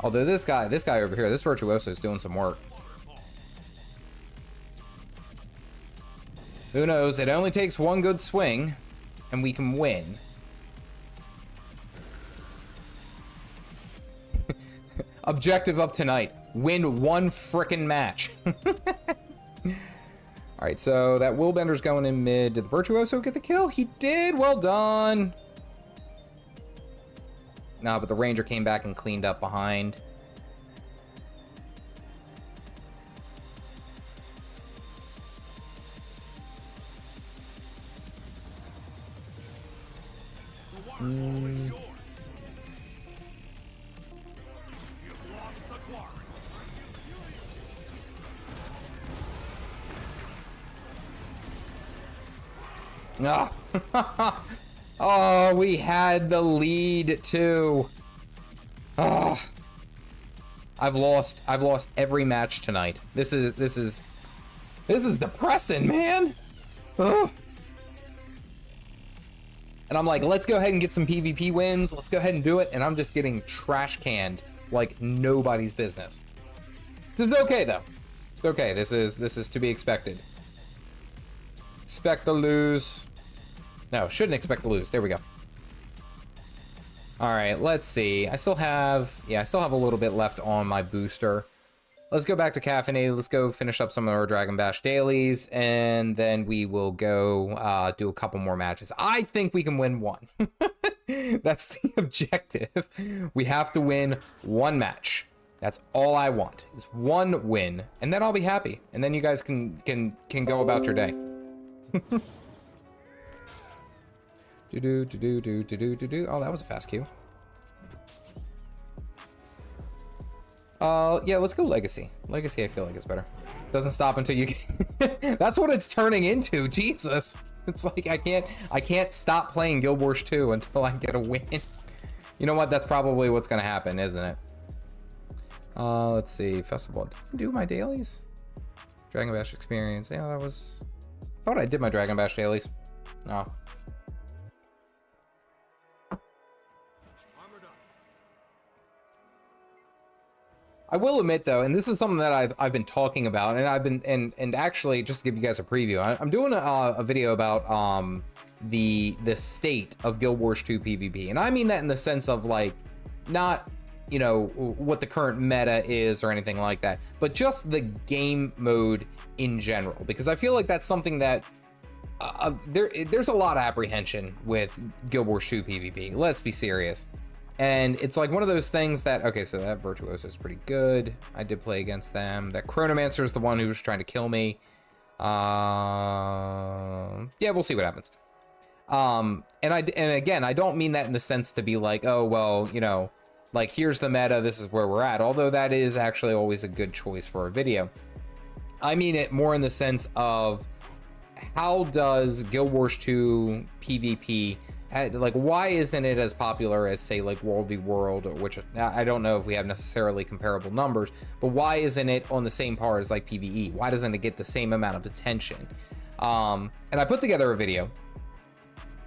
Although this guy over here, this virtuoso is doing some work. Who knows? It only takes 1 good swing, and we can win. Objective of tonight: win 1 frickin' match. All right, so that willbender's going in mid. Did the virtuoso get the kill? He did. Well done. No, but the ranger came back and cleaned up behind. You've lost the quarry. Ah. Oh, we had the lead too. Oh. I've lost every match tonight. This is depressing, man. Ugh. And I'm like, let's go ahead and get some PvP wins. Let's go ahead and do it. And I'm just getting trash canned like nobody's business. This is okay though. It's okay. This is to be expected. Expect to lose. No, shouldn't expect to lose. There we go. All right, let's see. I still have a little bit left on my booster. Let's go back to Caffeinated. Let's go finish up some of our Dragon Bash dailies, and then we will go do a couple more matches. I think we can win 1. That's the objective. We have to win 1 match. That's all I want, is 1 win, and then I'll be happy. And then you guys can go about your day. Oh, that was a fast queue. Yeah, let's go Legacy. Legacy, I feel like it's better. Doesn't stop until you get... That's what it's turning into, Jesus. It's like I can't stop playing Guild Wars 2 until I get a win. You know what? That's probably what's gonna happen, isn't it? Let's see. Festival. Did I do my dailies? Dragon Bash experience. Yeah, that was... I thought I did my Dragon Bash dailies. No. I will admit though, and this is something that I've been talking about, and actually just to give you guys a preview, I'm doing a video about the state of Guild Wars 2 PvP, and I mean that in the sense of like not, you know, what the current meta is or anything like that, but just the game mode in general, because I feel like that's something that there's a lot of apprehension with Guild Wars 2 PvP. Let's be serious. And it's like one of those things that, okay, so that virtuoso is pretty good. I did play against them. That chronomancer is the one who was trying to kill me. Yeah, we'll see what happens. And again, I don't mean that in the sense to be like, oh, well, you know, like here's the meta, this is where we're at. Although that is actually always a good choice for a video. I mean it more in the sense of how does Guild Wars 2 PvP, like why isn't it as popular as say like World v World, which I don't know if we have necessarily comparable numbers, but why isn't it on the same par as like PvE? Why doesn't it get the same amount of attention? And I put together a video,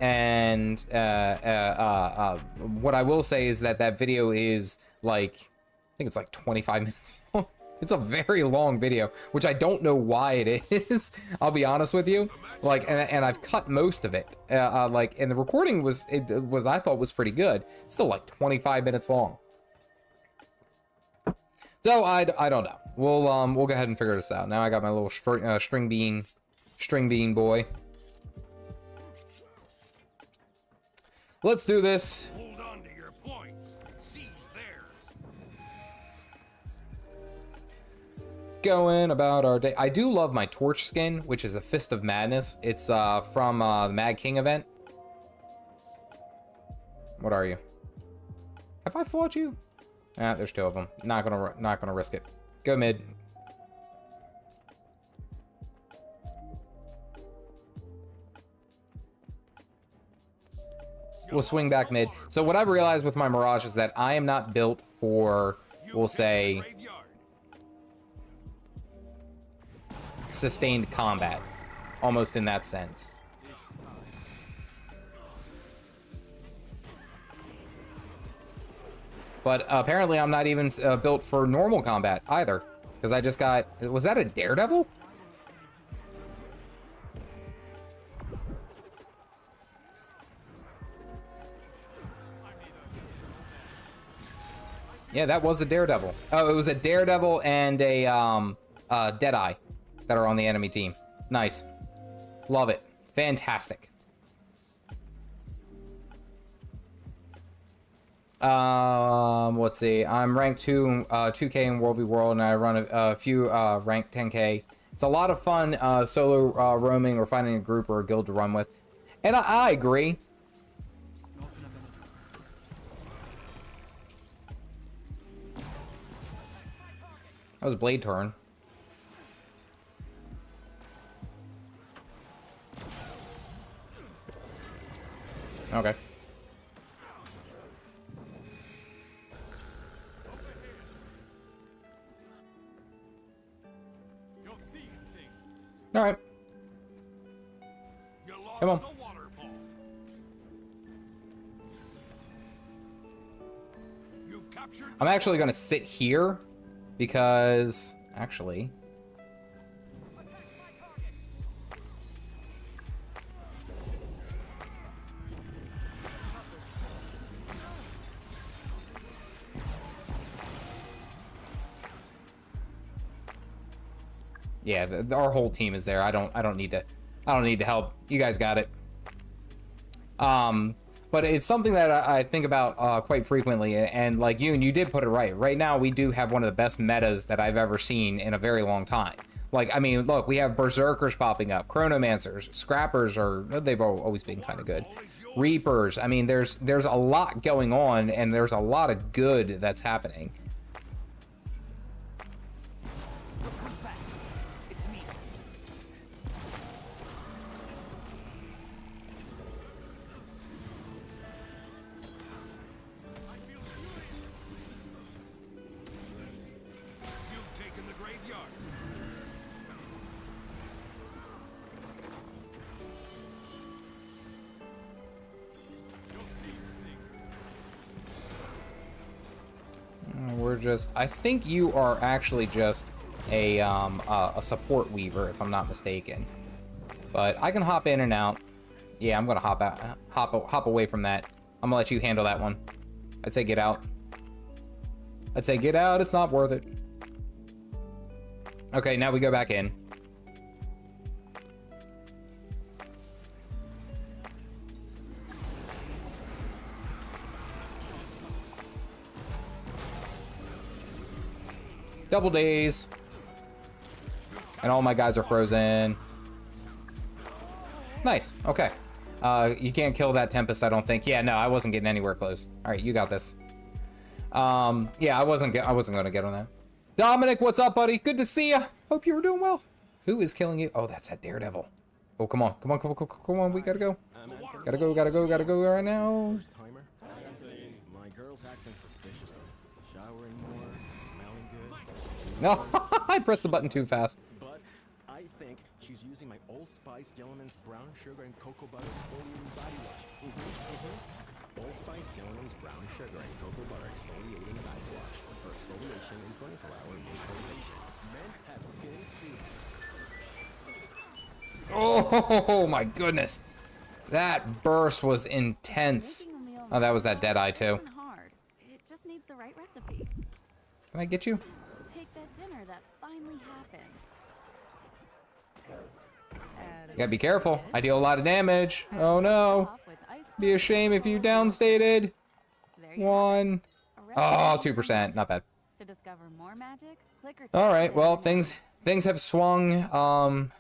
and what I will say is that that video is like, I think it's like 25 minutes long. It's a very long video, which I don't know why it is. I'll be honest with you. Like, and I've cut most of it. Like, and the recording was I thought was pretty good. It's still like 25 minutes long. So I don't know. We'll go ahead and figure this out. Now I got my little string bean boy. Let's do this. Hold on to your points. Seize theirs. Going about our day. I do love my torch skin, which is a Fist of Madness. It's from the Mad King event. What are you? Have I fought you? Ah, there's 2 of them. Not gonna risk it. Go mid. We'll swing back mid. So what I've realized with my Mirage is that I am not built for, we'll say, sustained combat. Almost in that sense. But apparently I'm not even built for normal combat either. Because I just got... Was that a Daredevil? Yeah, that was a Daredevil. Oh, it was a Daredevil and a Deadeye that are on the enemy team. Nice. Love it. Fantastic. Let's see. I'm ranked 2K in World v World, and I run a few ranked 10K. It's a lot of fun solo roaming or finding a group or a guild to run with. And I agree. That was Blade turn. Okay. All right. Come on. I'm actually going to sit here because actually yeah, our whole team is there. I don't need to help. You guys got it. But it's something that I think about quite frequently, and like you did put it right. Right now, we do have one of the best metas that I've ever seen in a very long time. Like, I mean, look, we have Berserkers popping up, Chronomancers, Scrappers they've always been kind of good. Reapers, I mean, there's a lot going on, and there's a lot of good that's happening. I think you are actually just a support weaver, if I'm not mistaken. But I can hop in and out. Yeah, I'm gonna hop away from that. I'm gonna let you handle that one. I'd say get out. I'd say get out. It's not worth it. Okay, now we go back in. Double days. And all my guys are frozen. Nice. Okay. You can't kill that Tempest, I don't think. Yeah, no, I wasn't getting anywhere close. All right, you got this. Yeah, I wasn't going to get on that. Dominic, what's up, buddy? Good to see you. Hope you were doing well. Who is killing you? Oh, that's that Daredevil. Oh, come on. Come on, come on, come on. We gotta go. Gotta go right now. My girl's acting suspiciously. Showering more, smelling good. No, I pressed the button too fast. But I think she's using my Old Spice Gentleman's brown sugar and cocoa butter exfoliating body wash. Old Spice Gentleman's brown sugar and cocoa butter exfoliating body wash for exfoliation and 24-hour moisturization. Men have skin too. Oh my goodness. That burst was intense. Oh, that was that Deadeye too. It just needs the right recipe. Can I get you? Take that dinner that finally happened. You gotta be careful. I deal a lot of damage. Oh no. Be a shame if you downstated. One. Oh, 2%. Not bad. To discover more magic, click or all right. Well, things have swung.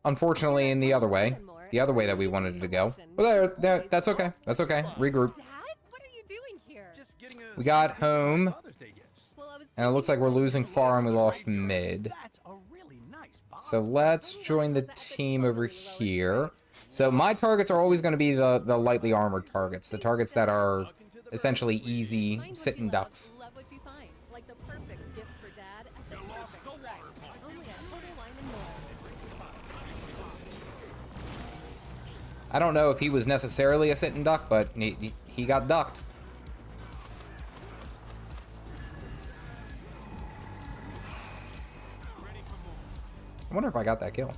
Unfortunately, in the other way that we wanted it to go. But that's okay. That's okay. Regroup. Dad, what We got home, and it looks like we're losing far and we lost mid. So let's join the team over here. So my targets are always going to be the lightly armored targets, the targets that are essentially easy sitting ducks. Love what you find. Like the perfect gift for Dad at the perfect price. Only at Total Wine and More. I don't know if he was necessarily a sitting duck, but he got ducked. I wonder if I got that kill.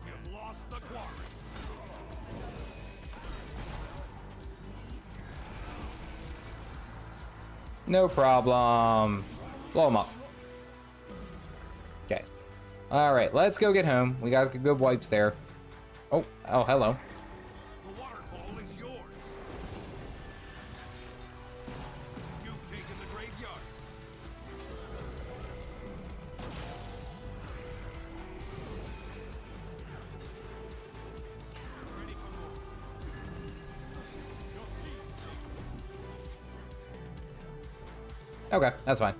You've lost the quarry. No problem. Blow him up. Okay. All right, let's go get home. We got good wipes there. Oh, hello. The waterfall is yours. You've taken the graveyard. Ready for more. Okay, that's fine.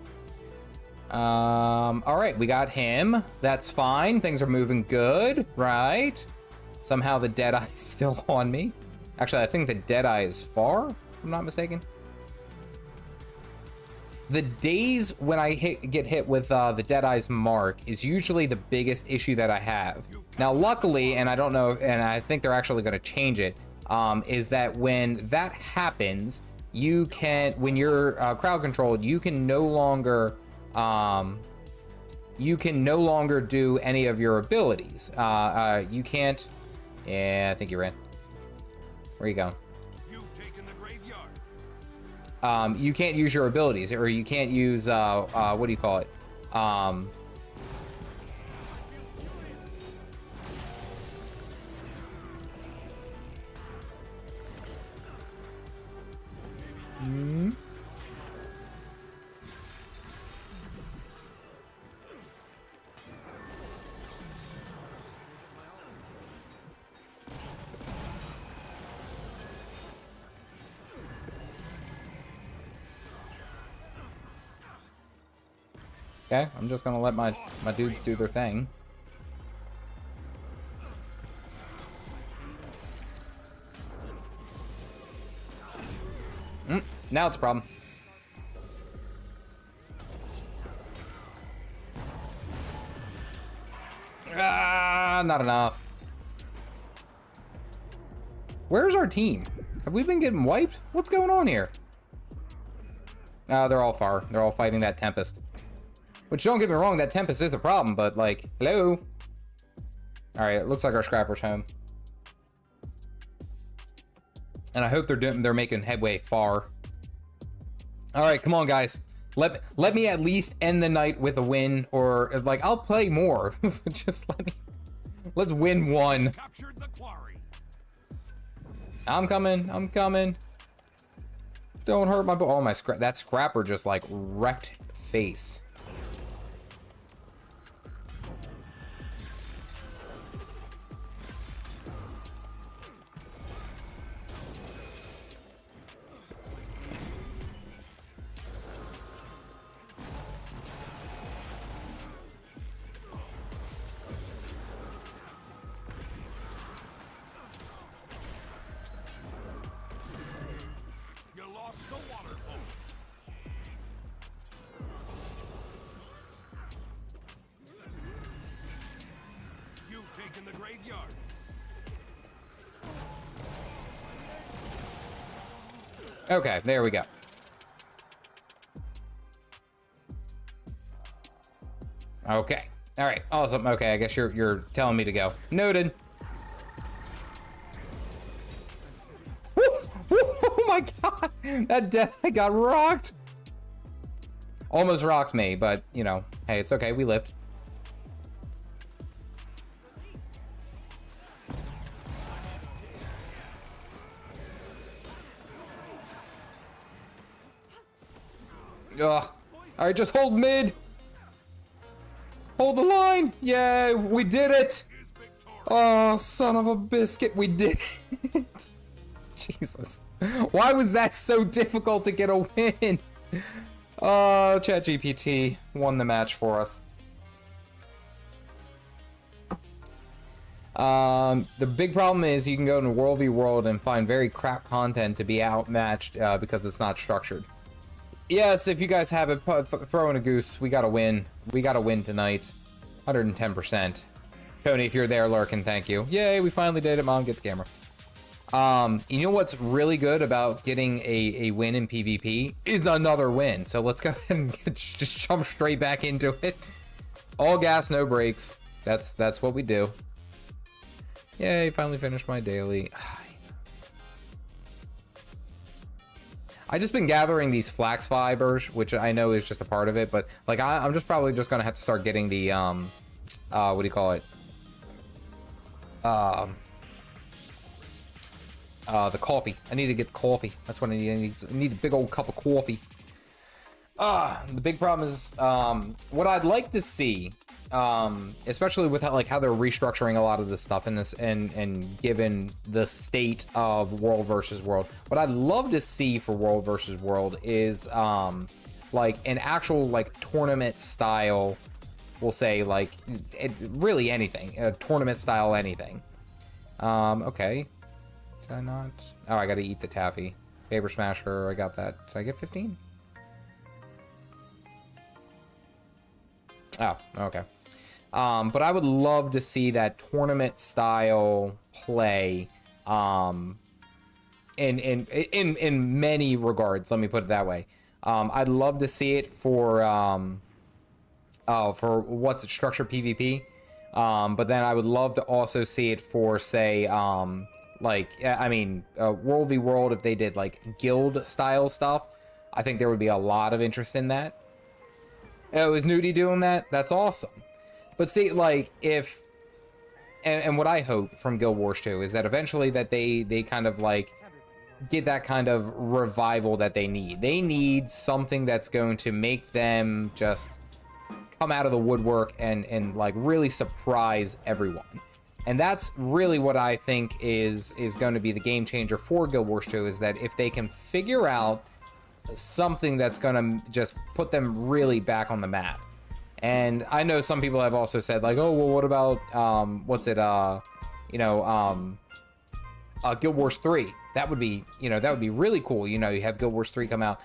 All right, we got him. That's fine. Things are moving good, right? Somehow the Deadeye is still on me. Actually, I think the Deadeye is far, if I'm not mistaken. The days when I get hit with the Deadeye's mark is usually the biggest issue that I have. Now, luckily, and I don't know, and I think they're actually going to change it, is that when that happens, you can, when you're crowd controlled, you can no longer do any of your abilities. You can't. Yeah, I think you ran. Where are you going? You've taken the graveyard. You can't use your abilities, or you can't use what do you call it? Okay, I'm just gonna let my dudes do their thing. Now it's a problem. Ah, not enough. Where's our team? Have we been getting wiped? What's going on here? They're all far. They're all fighting that Tempest. Which, don't get me wrong, that Tempest is a problem, but, like, hello? Alright, it looks like our Scrapper's home. And I hope they're making headway far. Alright, come on, guys. Let me at least end the night with a win, or, like, I'll play more. Just let's win one. Captured the quarry. I'm coming. Don't hurt my oh, that Scrapper just, like, wrecked face. The waterfall. You've taken the graveyard. Okay, there we go. Okay. All right. Awesome. Okay, I guess you're telling me to go. Noted. Oh my god! That death, I got rocked! Almost rocked me, but, you know, hey, it's okay, we lived. Ugh. Alright, just hold mid! Hold the line! Yeah, we did it! Oh, son of a biscuit, we did it. Jesus. Why was that so difficult to get a win? Oh, ChatGPT won the match for us. The big problem is you can go into World v World and find very crap content to be outmatched because it's not structured. Yes, if you guys have it, throw in a goose. We gotta win. We gotta win tonight. 110%. Tony, if you're there lurking, thank you. Yay, we finally did it, Mom. Get the camera. You know what's really good about getting a win in PvP is another win. So let's go ahead and just jump straight back into it. All gas, no brakes. That's what we do. Yay, finally finished my daily. I just been gathering these flax fibers, which I know is just a part of it, but like I'm just probably just gonna have to start getting the what do you call it? The coffee. I need to get coffee. That's what I need. I need a big old cup of coffee. The big problem is what I'd like to see, especially with how they're restructuring a lot of this stuff in this, and given the state of World versus World, what I'd love to see for World versus World is like an actual like tournament style. We'll say like really anything, a tournament style anything. Okay. Did I not? Oh, I gotta eat the taffy. Paper Smasher, I got that. Did I get 15? Oh, okay. But I would love to see that tournament style play in many regards, let me put it that way. I'd love to see it for what's structured PvP. But then I would love to also see it for, say, World v World, if they did like guild style stuff. I think there would be a lot of interest in that. Oh, is Nudie doing that? That's awesome. But see, like, if and what I hope from Guild Wars 2 is that eventually that they kind of like get that kind of revival that they need. They need something that's going to make them just come out of the woodwork and like really surprise everyone. And that's really what I think is going to be the game changer for Guild Wars 2, is that if they can figure out something that's going to just put them really back on the map. And I know some people have also said like, oh, well, what about Guild Wars 3? That would be, that would be really cool. You have Guild Wars 3 come out.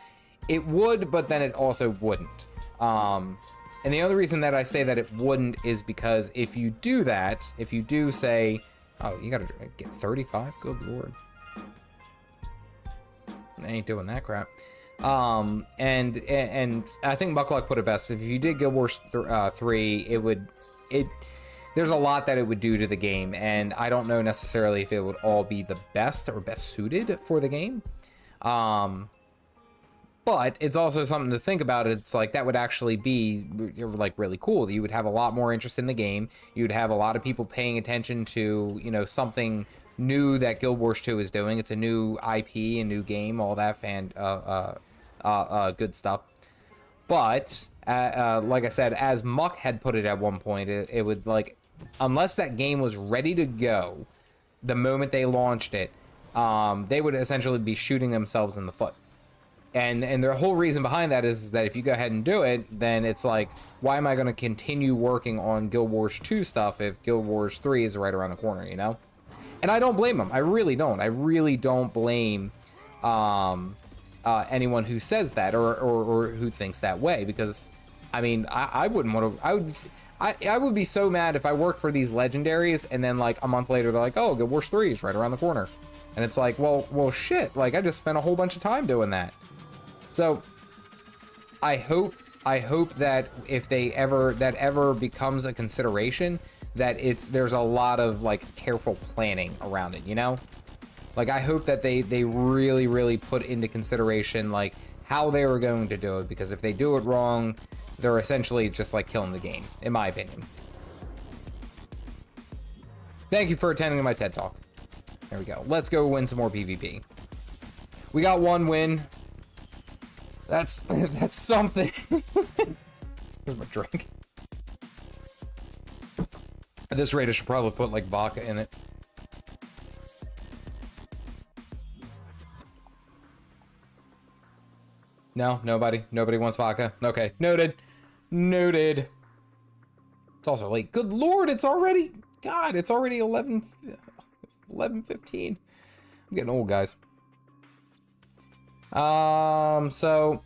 It would, but then it also wouldn't. And the other reason that I say that it wouldn't is because if you do that, if you do say, oh, you gotta get 35? Good lord. I ain't doing that crap. And I think Muckluck put it best. If you did Guild Wars 3, there's a lot that it would do to the game, and I don't know necessarily if it would all be the best or best suited for the game. But it's also something to think about. It's like that would actually be like really cool. You would have a lot more interest in the game. You'd have a lot of people paying attention to, something new that Guild Wars 2 is doing. It's a new IP, a new game, all that good stuff. But like I said, as Muck had put it at one point, it would like, unless that game was ready to go the moment they launched it, they would essentially be shooting themselves in the foot. And their whole reason behind that is that if you go ahead and do it, then it's like, why am I going to continue working on Guild Wars 2 stuff if Guild Wars 3 is right around the corner, And I don't blame them. I really don't. I really don't blame anyone who says that or who thinks that way, because I mean, I wouldn't want to. I would be so mad if I worked for these legendaries and then like a month later they're like, oh, Guild Wars 3 is right around the corner, and it's like, well, shit. Like I just spent a whole bunch of time doing that. So I hope that if that ever becomes a consideration, that there's a lot of like careful planning around it, Like I hope that they really, really put into consideration like how they were going to do it, because if they do it wrong, they're essentially just like killing the game, in my opinion. Thank you for attending my TED Talk. There we go. Let's go win some more PvP. We got one win. That's something. Here's my drink. At this rate, I should probably put like vodka in it. No, nobody wants vodka. Okay, noted. Noted. It's also late. Good lord, it's already, God, it's already 11:15. I'm getting old, guys. So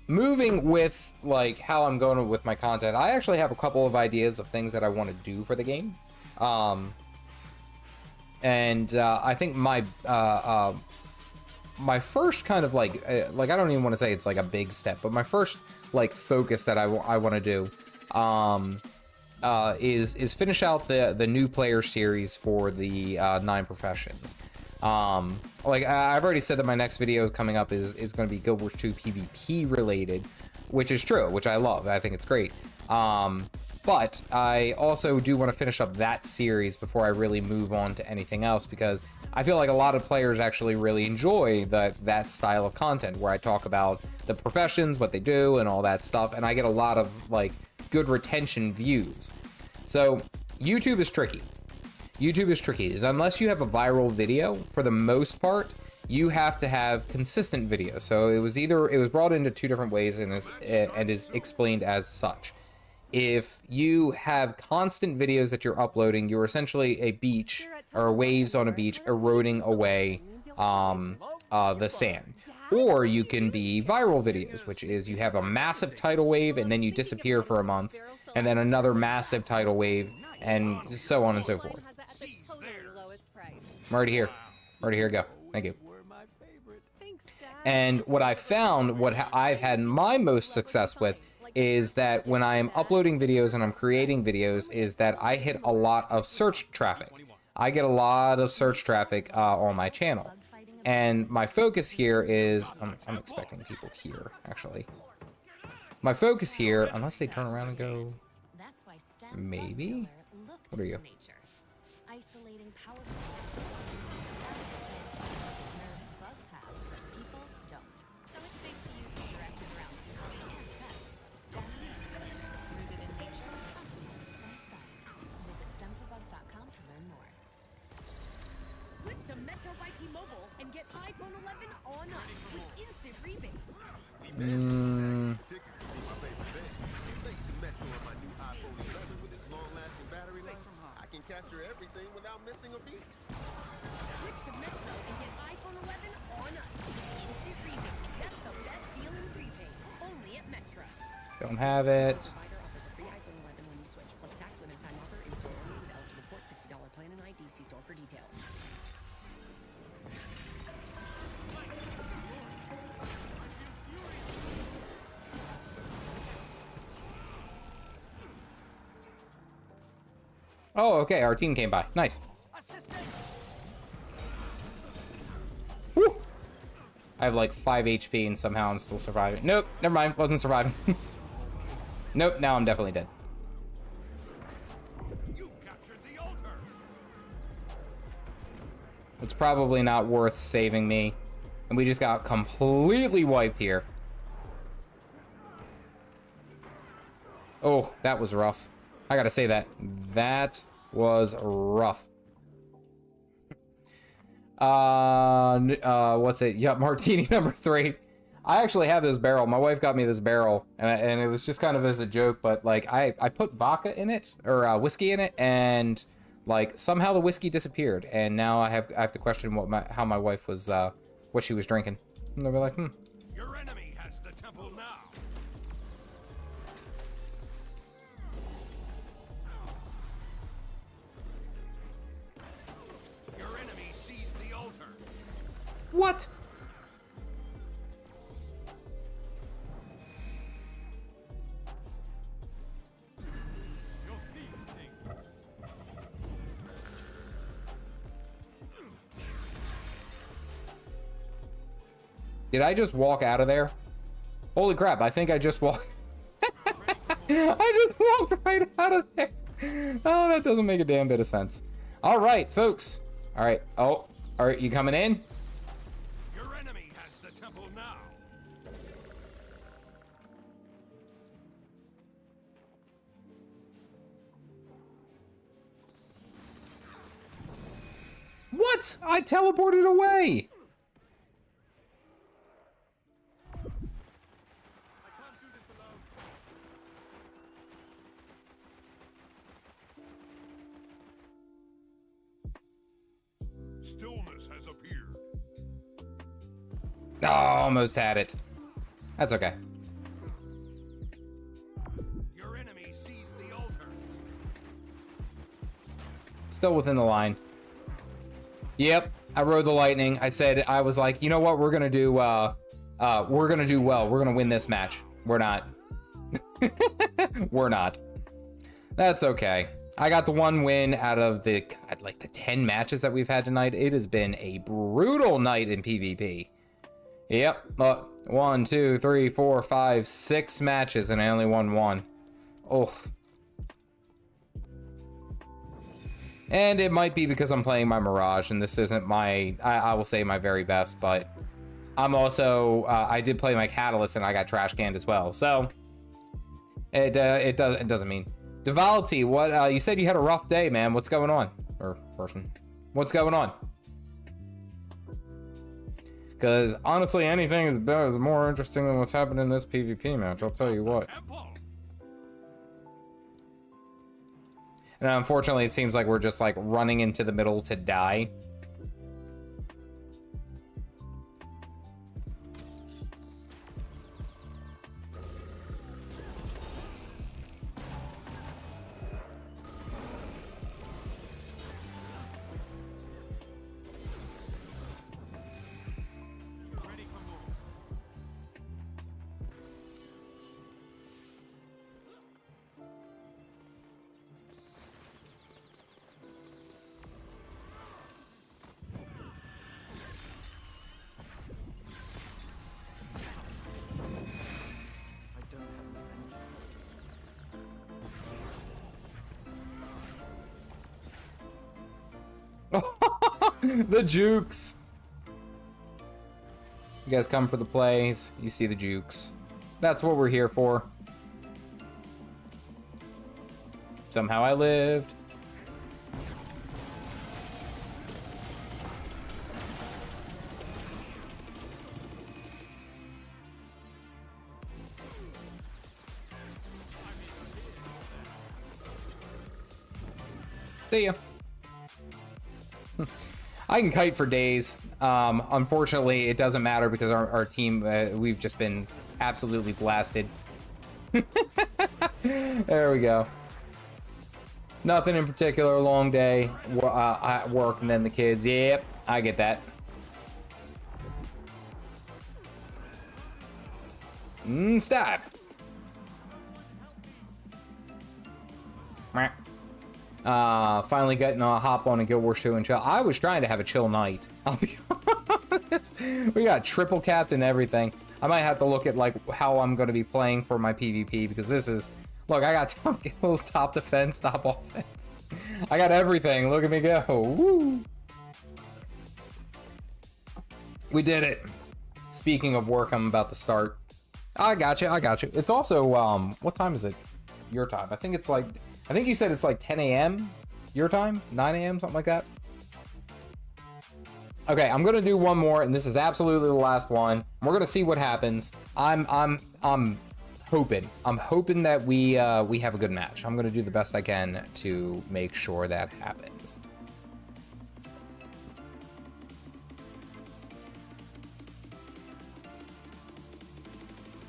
moving with like how I'm going with my content, I actually have a couple of ideas of things that I want to do for the game. I think my first kind of like I don't even want to say it's like a big step, but my first like focus that I want to do is finish out the new player series for the 9 professions. Like I've already said that my next video coming up is going to be Gw2 PVP related, which is true, which I love. I think it's great. But I also do want to finish up that series before I really move on to anything else, because I feel like a lot of players actually really enjoy that style of content where I talk about the professions, what they do, and all that stuff, and I get a lot of like good retention views. So YouTube is tricky. YouTube is tricky, is unless you have a viral video, for the most part, you have to have consistent videos. So it was brought into 2 different ways and is explained as such. If you have constant videos that you're uploading, you're essentially a beach or waves on a beach eroding away the sand. Or you can be viral videos, which is you have a massive tidal wave and then you disappear for a month, and then another massive tidal wave, and so on and so forth. I'm already here. Already here, go. Thank you. And what I found, what I've had my most success with, is that when I am uploading videos and I'm creating videos, is that I hit a lot of search traffic. I get a lot of search traffic on my channel. And my focus here is, I'm expecting people here, actually. My focus here, unless they turn around and go, maybe? What are you? Isolating powerful nerves bugs have, but people don't. So it's safe to use the directed realm. And pets, STEM, rooted in nature, optimized by science. Visit stemforbugs.com to learn more. Switch to Metro by T-Mobile and get iPhone 11 on us with instant rebate. I can capture everything without missing a beat. Switch to Metro and get iPhone 11 on us with instant rebate. That's the best deal in prepaid. Only at Metro. Don't have it. Provider offers a free iPhone 11 when you switch, plus tax limit time offer in store only with eligible port $60 plan and ID. See store for details. Oh, okay, our team came by. Nice. Woo! I have like 5 HP and somehow I'm still surviving. Nope, never mind, wasn't surviving. Nope, now I'm definitely dead. You captured the altar. It's probably not worth saving me. And we just got completely wiped here. Oh, that was rough. I gotta say that. That was rough. What's it? Yup, martini number 3. I actually have this barrel. My wife got me this barrel, and it was just kind of as a joke, but like I put vodka in it, or whiskey in it, and like somehow the whiskey disappeared, and now I have to question how my wife was what she was drinking. And they'll be like, Your enemy has the temple now. Your enemy sees the altar. what? You'll see things. Did I just walk out of there? Holy crap, I think I just walked. I just walked right out of there. Oh, that doesn't make a damn bit of sense. All right, folks. All right. Oh, all right, you coming in? Your enemy has the temple now. What? I teleported away. Stillness has appeared. Oh, almost had it. That's okay. Your enemy sees the altar. Still within the line. Yep, I rode the lightning. I was like, you know what? We're gonna do well. We're gonna win this match. We're not. We're not. That's okay. I got the one win out of the, God, like the 10 matches that we've had tonight. It has been a brutal night in PvP. Yep. 1, 2, 3, 4, 5, 6 matches, and I only won 1. Oh. And it might be because I'm playing my Mirage, and this isn't my, I will say my very best, but I'm also, I did play my Catalyst, and I got trash canned as well. So it doesn't mean. Devalty, what, you said you had a rough day, man. What's going on? Or person. What's going on? Because honestly, anything is better, is more interesting than what's happening in this PvP match. I'll tell you what. And unfortunately, it seems like we're just like running into the middle to die. The jukes. You guys come for the plays. You see the jukes. That's what we're here for. Somehow I lived. See ya. I can kite for days. Unfortunately, it doesn't matter because our team, we've just been absolutely blasted. There we go. Nothing in particular, long day at work and then the kids. Yep, I get that. Stop. Finally getting a hop on a Guild Wars 2 and chill. I was trying to have a chill night. I'll be honest. We got triple capped and everything. I might have to look at like how I'm going to be playing for my PvP because this is, look, I got top kills, top defense, top offense. I got everything. Look at me go. Woo. We did it. Speaking of work, I'm about to start. I got you. I got you. It's also, what time is it? Your time. I think it's like, I think you said it's like 10 a.m. your time, 9 a.m., something like that. Okay, I'm gonna do one more, and this is absolutely the last one. We're gonna see what happens. I'm hoping that we have a good match. I'm gonna do the best I can to make sure that happens.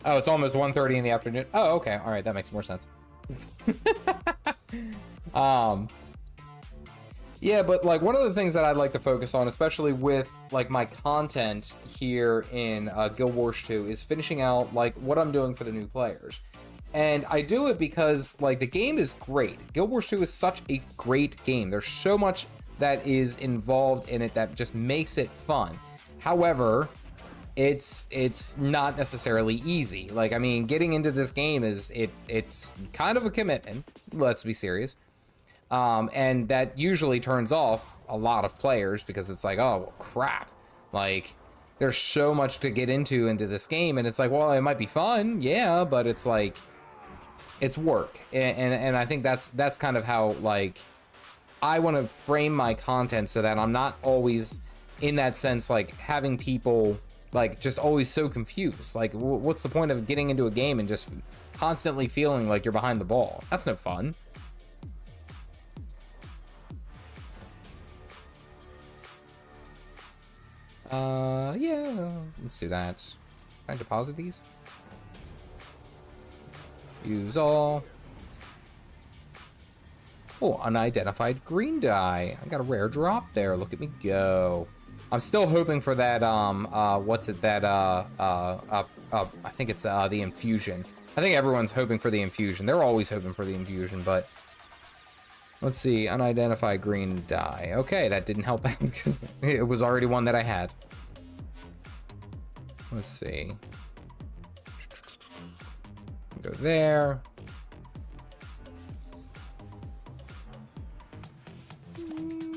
Oh, it's almost 1:30 in the afternoon. Oh, okay, all right, that makes more sense. Yeah, but like one of the things that I'd like to focus on, especially with like my content here in Guild Wars 2, is finishing out like what I'm doing for the new players. And I do it because like the game is great. Guild Wars 2 is such a great game. There's so much that is involved in it that just makes it fun. However, it's not necessarily easy. Like, I mean, getting into this game it's kind of a commitment, let's be serious. And that usually turns off a lot of players because it's like, oh, crap. Like, there's so much to get into this game, and it's like, well, it might be fun, yeah, but it's like, it's work. And I think that's kind of how, like, I want to frame my content so that I'm not always in that sense, like having people like just always so confused. Like, what's the point of getting into a game and just constantly feeling like you're behind the ball? That's no fun. Yeah, let's do that. Can I deposit these? Use all. Oh, unidentified green dye. I got a rare drop there. Look at me go. I'm still hoping for that, what's it, that, I think it's, the infusion. I think everyone's hoping for the infusion. They're always hoping for the infusion, but let's see, unidentified green dye. Okay, that didn't help out because it was already one that I had. Let's see. Go there.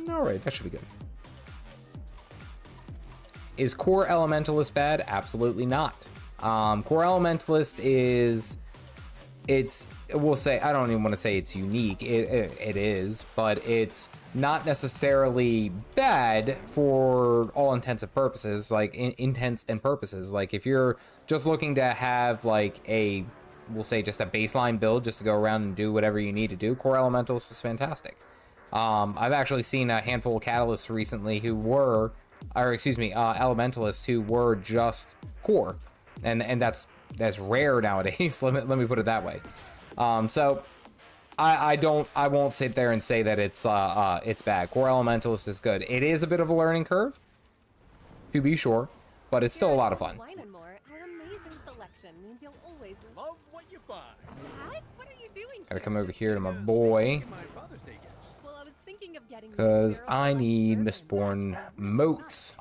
All right, that should be good. Is Core Elementalist bad? Absolutely not. Core Elementalist is, we'll say, I don't even want to say it's unique. It is, but it's not necessarily bad for all intents and purposes, like intents and purposes. Like if you're just looking to have like a, we'll say just a baseline build just to go around and do whatever you need to do, Core Elementalist is fantastic. I've actually seen a handful of Catalysts recently who were, or excuse me, Elementalists who were just core, and that's rare nowadays. let me put it that way. So I won't sit there and say that it's bad. Core Elementalist is good. It is a bit of a learning curve, to be sure, but it's still a lot of fun. Wine and more, our amazing selection means you'll always Love what you find. Dad, what are you doing? Gotta come over here to my boy, Well, I was thinking of getting because I need Mistborn moats.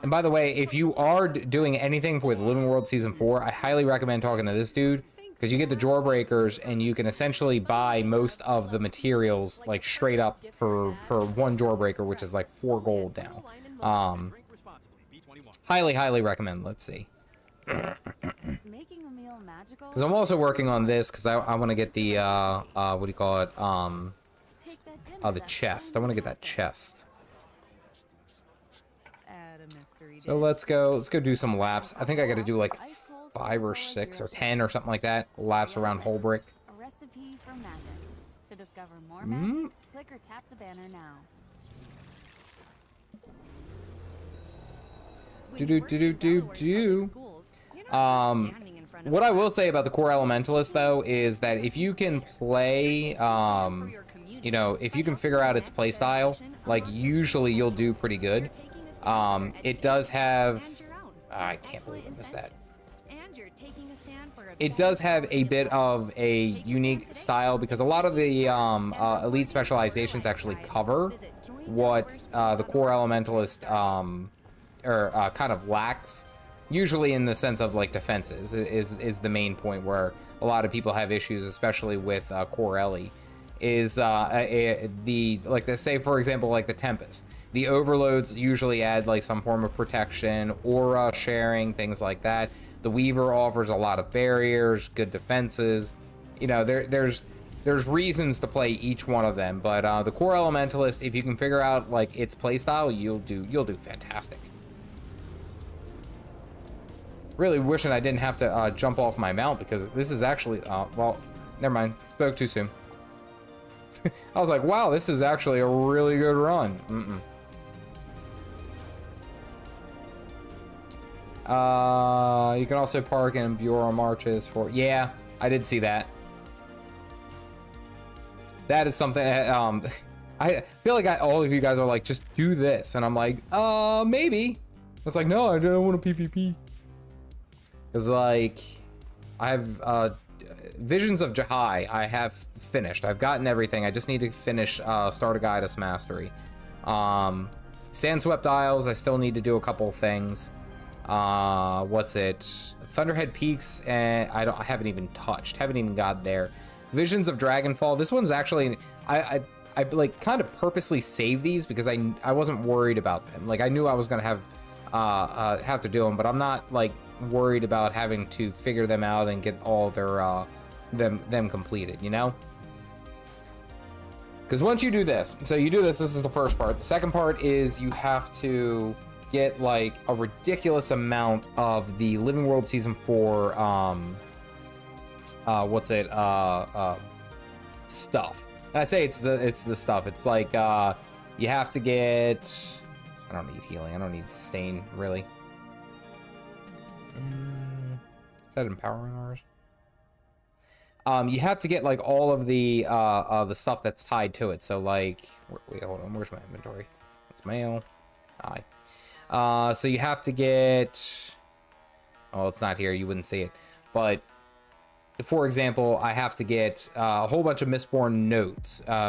And by the way, if you are doing anything with Living World Season 4, I highly recommend talking to this dude, because you get the Jawbreakers, and you can essentially buy most of the materials, like, straight up for one Jawbreaker, which is like 4 gold now. Highly recommend. Let's see. Making a meal magical. Because I'm also working on this, because I want to get the, what do you call it, the chest. I want to get that chest. So let's go do some laps. I think I got to do like 5 or 6 or 10 or something like that. Laps around Holbrick. A recipe for magic. To discover more magic, click or tap the banner now. What I will say about the Core Elementalist though is that if you can play, you know, if you can figure out its playstyle, like usually you'll do pretty good. It does have, I can't believe I missed that. It does have a bit of a unique style because a lot of the elite specializations actually cover what the Core Elementalist kind of lacks. Usually in the sense of like defenses is the main point where a lot of people have issues, especially with Core Ellie. Is say for example like the Tempest. The overloads usually add like some form of protection, aura sharing, things like that. The Weaver offers a lot of barriers, good defenses. You know, there's reasons to play each one of them, but the Core Elementalist, if you can figure out like its playstyle, you'll do fantastic. Really wishing I didn't have to jump off my mount because this is actually well, never mind. Spoke too soon. I was like, wow, this is actually a really good run. You can also park in Bureau marches for, yeah, I did see that. That is something, I feel like all of you guys are like, just do this. And I'm like, maybe. It's like, no, I don't want a PvP. Because like, I have, Visions of Jahai, I have finished. I've gotten everything. I just need to finish Star to Guide Us Mastery. Sandswept Isles, I still need to do a couple of things. What's it? Thunderhead Peaks, and I haven't even touched. Haven't even got there. Visions of Dragonfall. This one's actually, I like kind of purposely saved these because I wasn't worried about them. Like I knew I was gonna have to do them, but I'm not like worried about having to figure them out and get all their them completed, you know? Because once you do this, so you do this, this is the first part. The second part is you have to get like a ridiculous amount of the Living World Season 4, stuff. And I say it's the stuff. It's like, you have to get, I don't need healing. I don't need sustain, really. Is that empowering ours? You have to get like all of the stuff that's tied to it. So like, wait, hold on. Where's my inventory? It's mail. Aye. So you have to get. Oh, it's not here. You wouldn't see it. But for example, I have to get a whole bunch of Mistborn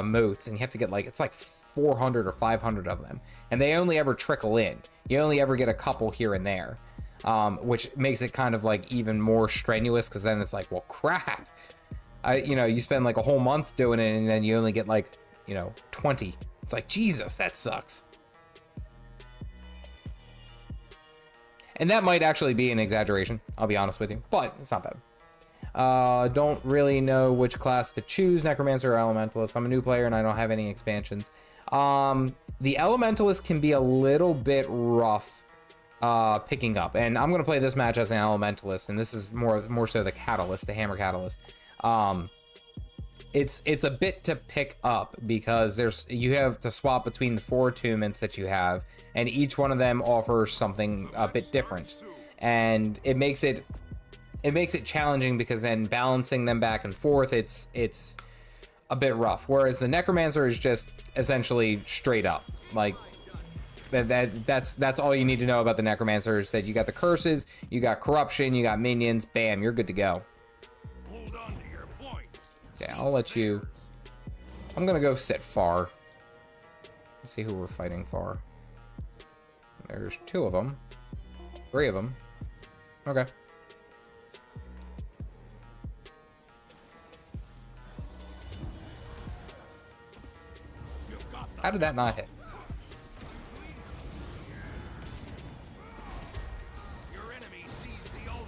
motes, and you have to get like, it's like 400 or 500 of them, and they only ever trickle in. You only ever get a couple here and there, which makes it kind of like even more strenuous, because then it's like, well, crap. You spend like a whole month doing it, and then you only get like, 20. It's like, Jesus, that sucks. And that might actually be an exaggeration, I'll be honest with you, but it's not bad. Don't really know which class to choose, Necromancer or Elementalist. I'm a new player and I don't have any expansions. The Elementalist can be a little bit rough picking up, and I'm going to play this match as an Elementalist, and this is more so the Catalyst, the Hammer Catalyst. It's a bit to pick up, because you have to swap between the 4 attunements that you have, and each one of them offers something a bit different, and it makes it challenging, because then balancing them back and forth, it's a bit rough. Whereas the Necromancer is just essentially straight up, like that's all you need to know about the Necromancer, is that you got the curses, you got corruption, you got minions, bam, you're good to go. Hold on to your points. Okay, I'll let you. I'm gonna go sit far. Let's see who we're fighting for. There's 2 of them, 3 of them. Okay. How did that not hit? Your enemy sees the altar.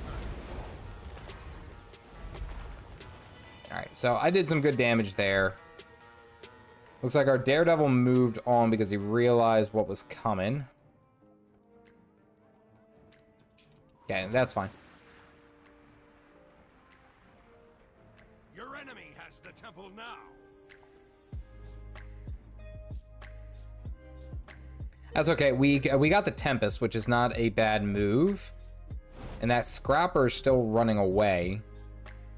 Alright, so I did some good damage there. Looks like our Daredevil moved on because he realized what was coming. Okay, that's fine. Your enemy has the temple now. That's okay. We got the Tempest, which is not a bad move. And that Scrapper is still running away,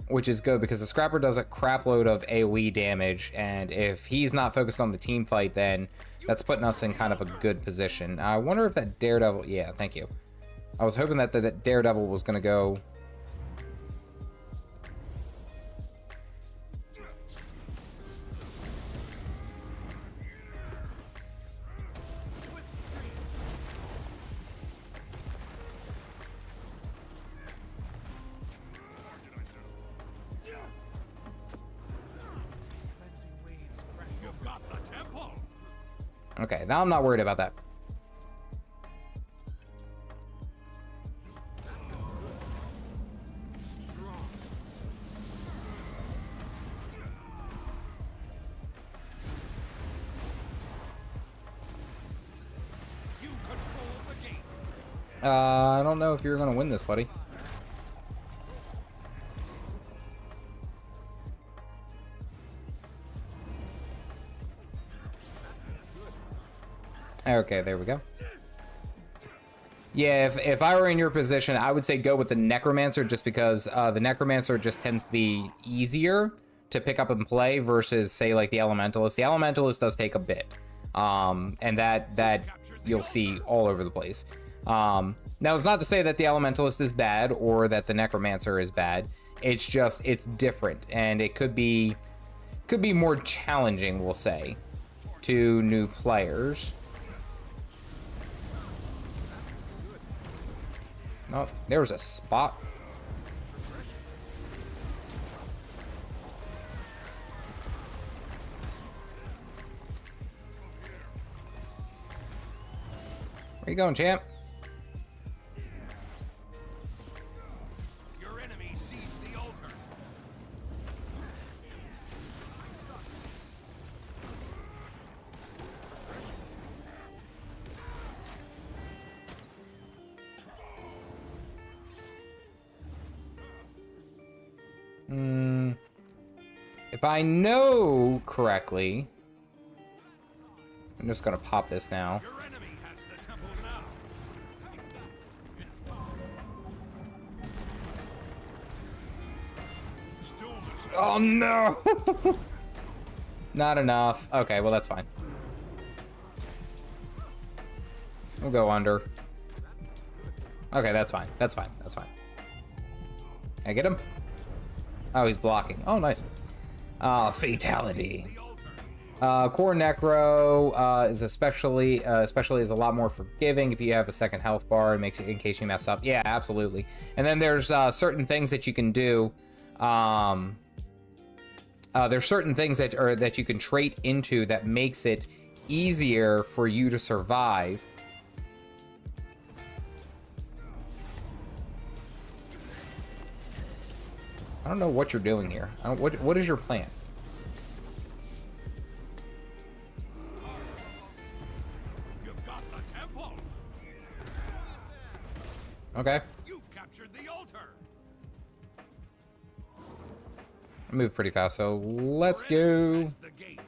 which is good, because the Scrapper does a crap load of AoE damage, and if he's not focused on the team fight, then that's putting us in kind of a good position. I wonder if that Daredevil... Yeah, thank you. I was hoping that that Daredevil was going to go... You've got the temple. Okay, now I'm not worried about that. You control the gate. I don't know if you're going to win this, buddy. Okay, there we go. Yeah, if I were in your position, I would say go with the Necromancer, just because the Necromancer just tends to be easier to pick up and play versus, say, like the Elementalist. The Elementalist does take a bit, and that you'll see all over the place. Now, it's not to say that the Elementalist is bad or that the Necromancer is bad. It's just, it's different, and it could be more challenging, we'll say, to new players. Oh, there was a spot. Where you going, champ? Your enemy sees the altar. If I know correctly, I'm just gonna pop this now. Your enemy has the temple now. It's time. Stillness. Oh no! Not enough. Okay, well that's fine. We'll go under. Okay, that's fine. That's fine. That's fine. Can I get him? Oh, he's blocking. Oh, nice. Fatality. Core Necro is especially is a lot more forgiving if you have a second health bar and makes it in case you mess up. Yeah, absolutely. And then there's certain things that you can do. There's certain things that you can trait into that makes it easier for you to survive. I don't know what you're doing here. What is your plan? You've got the temple. Okay. You've captured the altar. I move pretty fast, so let's go. That's the gate.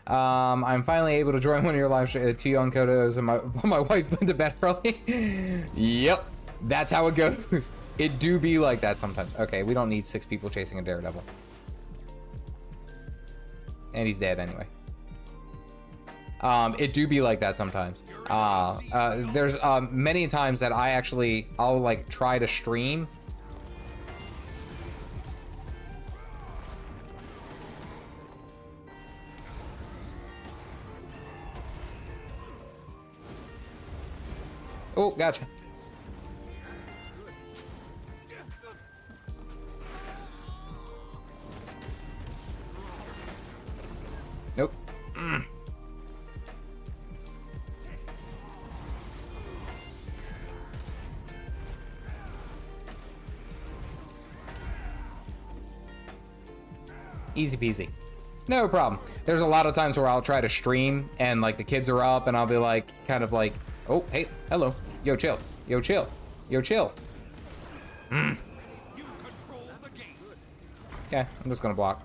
I'm finally able to join one of your live two young kodos and my wife went to bed early. Yep, that's how it goes. It do be like that sometimes. Okay, we don't need 6 people chasing a daredevil. And he's dead anyway. It do be like that sometimes. There's many times that I'll like try to stream. Oh, gotcha. Nope. Easy peasy. No problem. There's a lot of times where I'll try to stream and like the kids are up and I'll be like, kind of like, oh, hey, hello. Yo, chill. Yo, chill. Yo, chill. You control the gate. Okay, I'm just gonna block.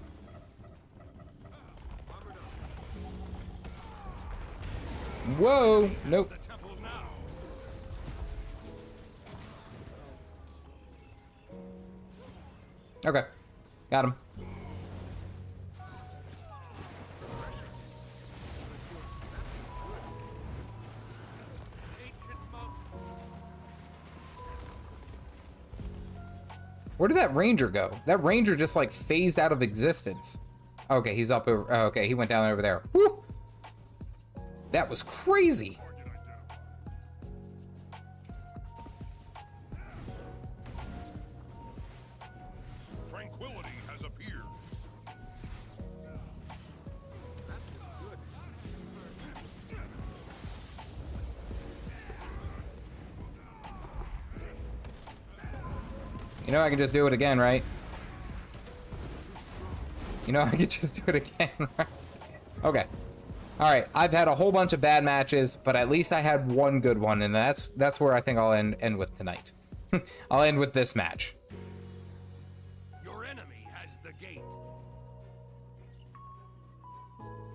Whoa, nope. The temple now. Okay, got him. Where did that ranger go? That ranger just like phased out of existence. Okay, he's up over. Oh, okay, he went down over there. Woo! That was crazy. Tranquility has appeared. You know I can just do it again, right? You know I can just do it again, right? Okay. Alright, I've had a whole bunch of bad matches, but at least I had one good one, and that's where I think I'll end with tonight. I'll end with this match. Your enemy has the gate.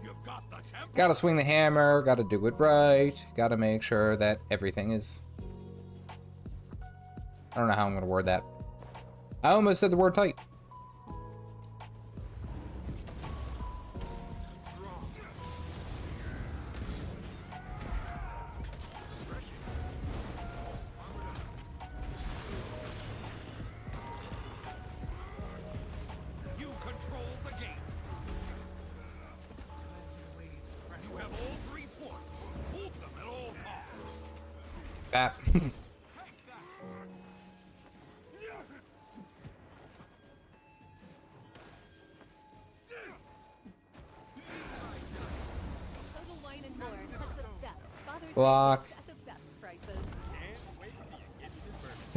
You've got the temple. Gotta swing the hammer, gotta do it right, gotta make sure that everything is... I don't know how I'm gonna word that. I almost said the word tight. You control the gate. You have all 3 points. Hold them at all costs. Bap. Total Wine and More has the best Father's Block. Day at the best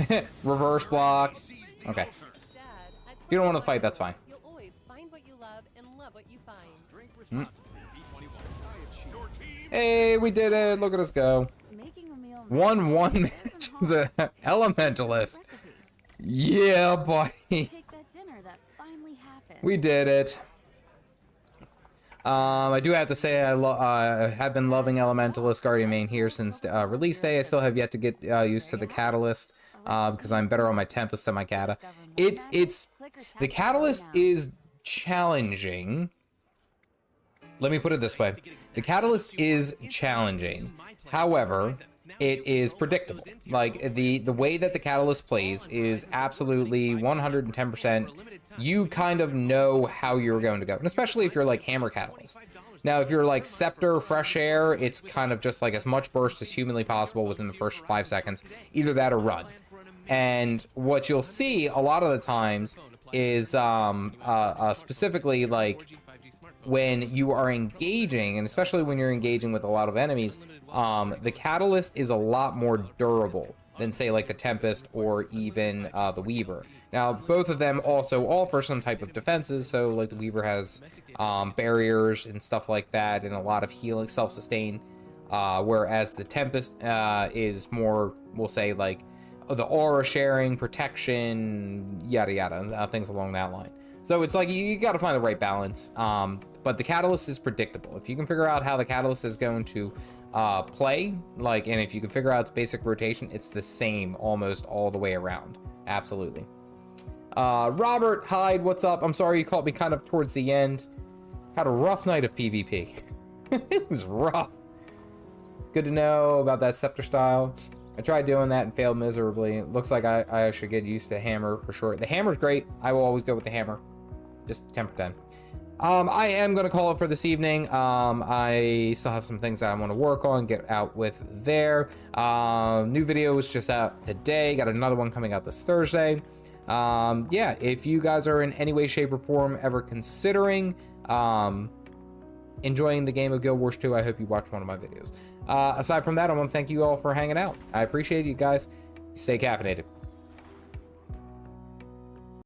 prices. Reverse block. Okay. Dad, at You don't Total want to Wine fight, and that's More, fine. You'll always find what you love and love what you find. Drink responsibly. B21. Your team. Hey, we did it. Look at us go. Making a meal. 1-1 match as an elementalist. Recipe. Yeah, boy. Take that dinner that finally happened. We did it. I do have to say I have been loving Elementalist Guardian main here since release day. I still have yet to get used to the Catalyst because I'm better on my Tempest than my Cata. The Catalyst is challenging. Let me put it this way. The Catalyst is challenging. However, it is predictable. Like, the way that the Catalyst plays is absolutely 110%. You kind of know how you're going to go, and especially if you're like Hammer Catalyst. Now, if you're like Scepter, Fresh Air, it's kind of just like as much burst as humanly possible within the first 5 seconds. Either that or run. And what you'll see a lot of the times is specifically like when you are engaging, and especially when you're engaging with a lot of enemies, the Catalyst is a lot more durable than, say, like the Tempest or even the Weaver. Now, both of them also offer some type of defenses, so like the Weaver has barriers and stuff like that, and a lot of healing, self-sustain, whereas the Tempest is more, we'll say, like the aura sharing, protection, yada yada, things along that line. So it's like you got to find the right balance. But the Catalyst is predictable. If you can figure out how the Catalyst is going to play, like, and if you can figure out its basic rotation, it's the same almost all the way around. Absolutely. Robert Hyde, what's up? I'm sorry you caught me kind of towards the end. Had a rough night of PvP. It was rough. Good to know about that Scepter style. I tried doing that and failed miserably. It looks like I should get used to Hammer for sure. The Hammer's great. I will always go with the Hammer. Just 10 for 10. I am going to call it for this evening. I still have some things that I want to work on, get out with there. New video was just out today. Got another one coming out this Thursday. Yeah, if you guys are in any way, shape, or form ever considering enjoying the game of Guild Wars 2, I hope you watch one of my videos. Aside from that, I want to thank you all for hanging out. I appreciate you guys. Stay caffeinated.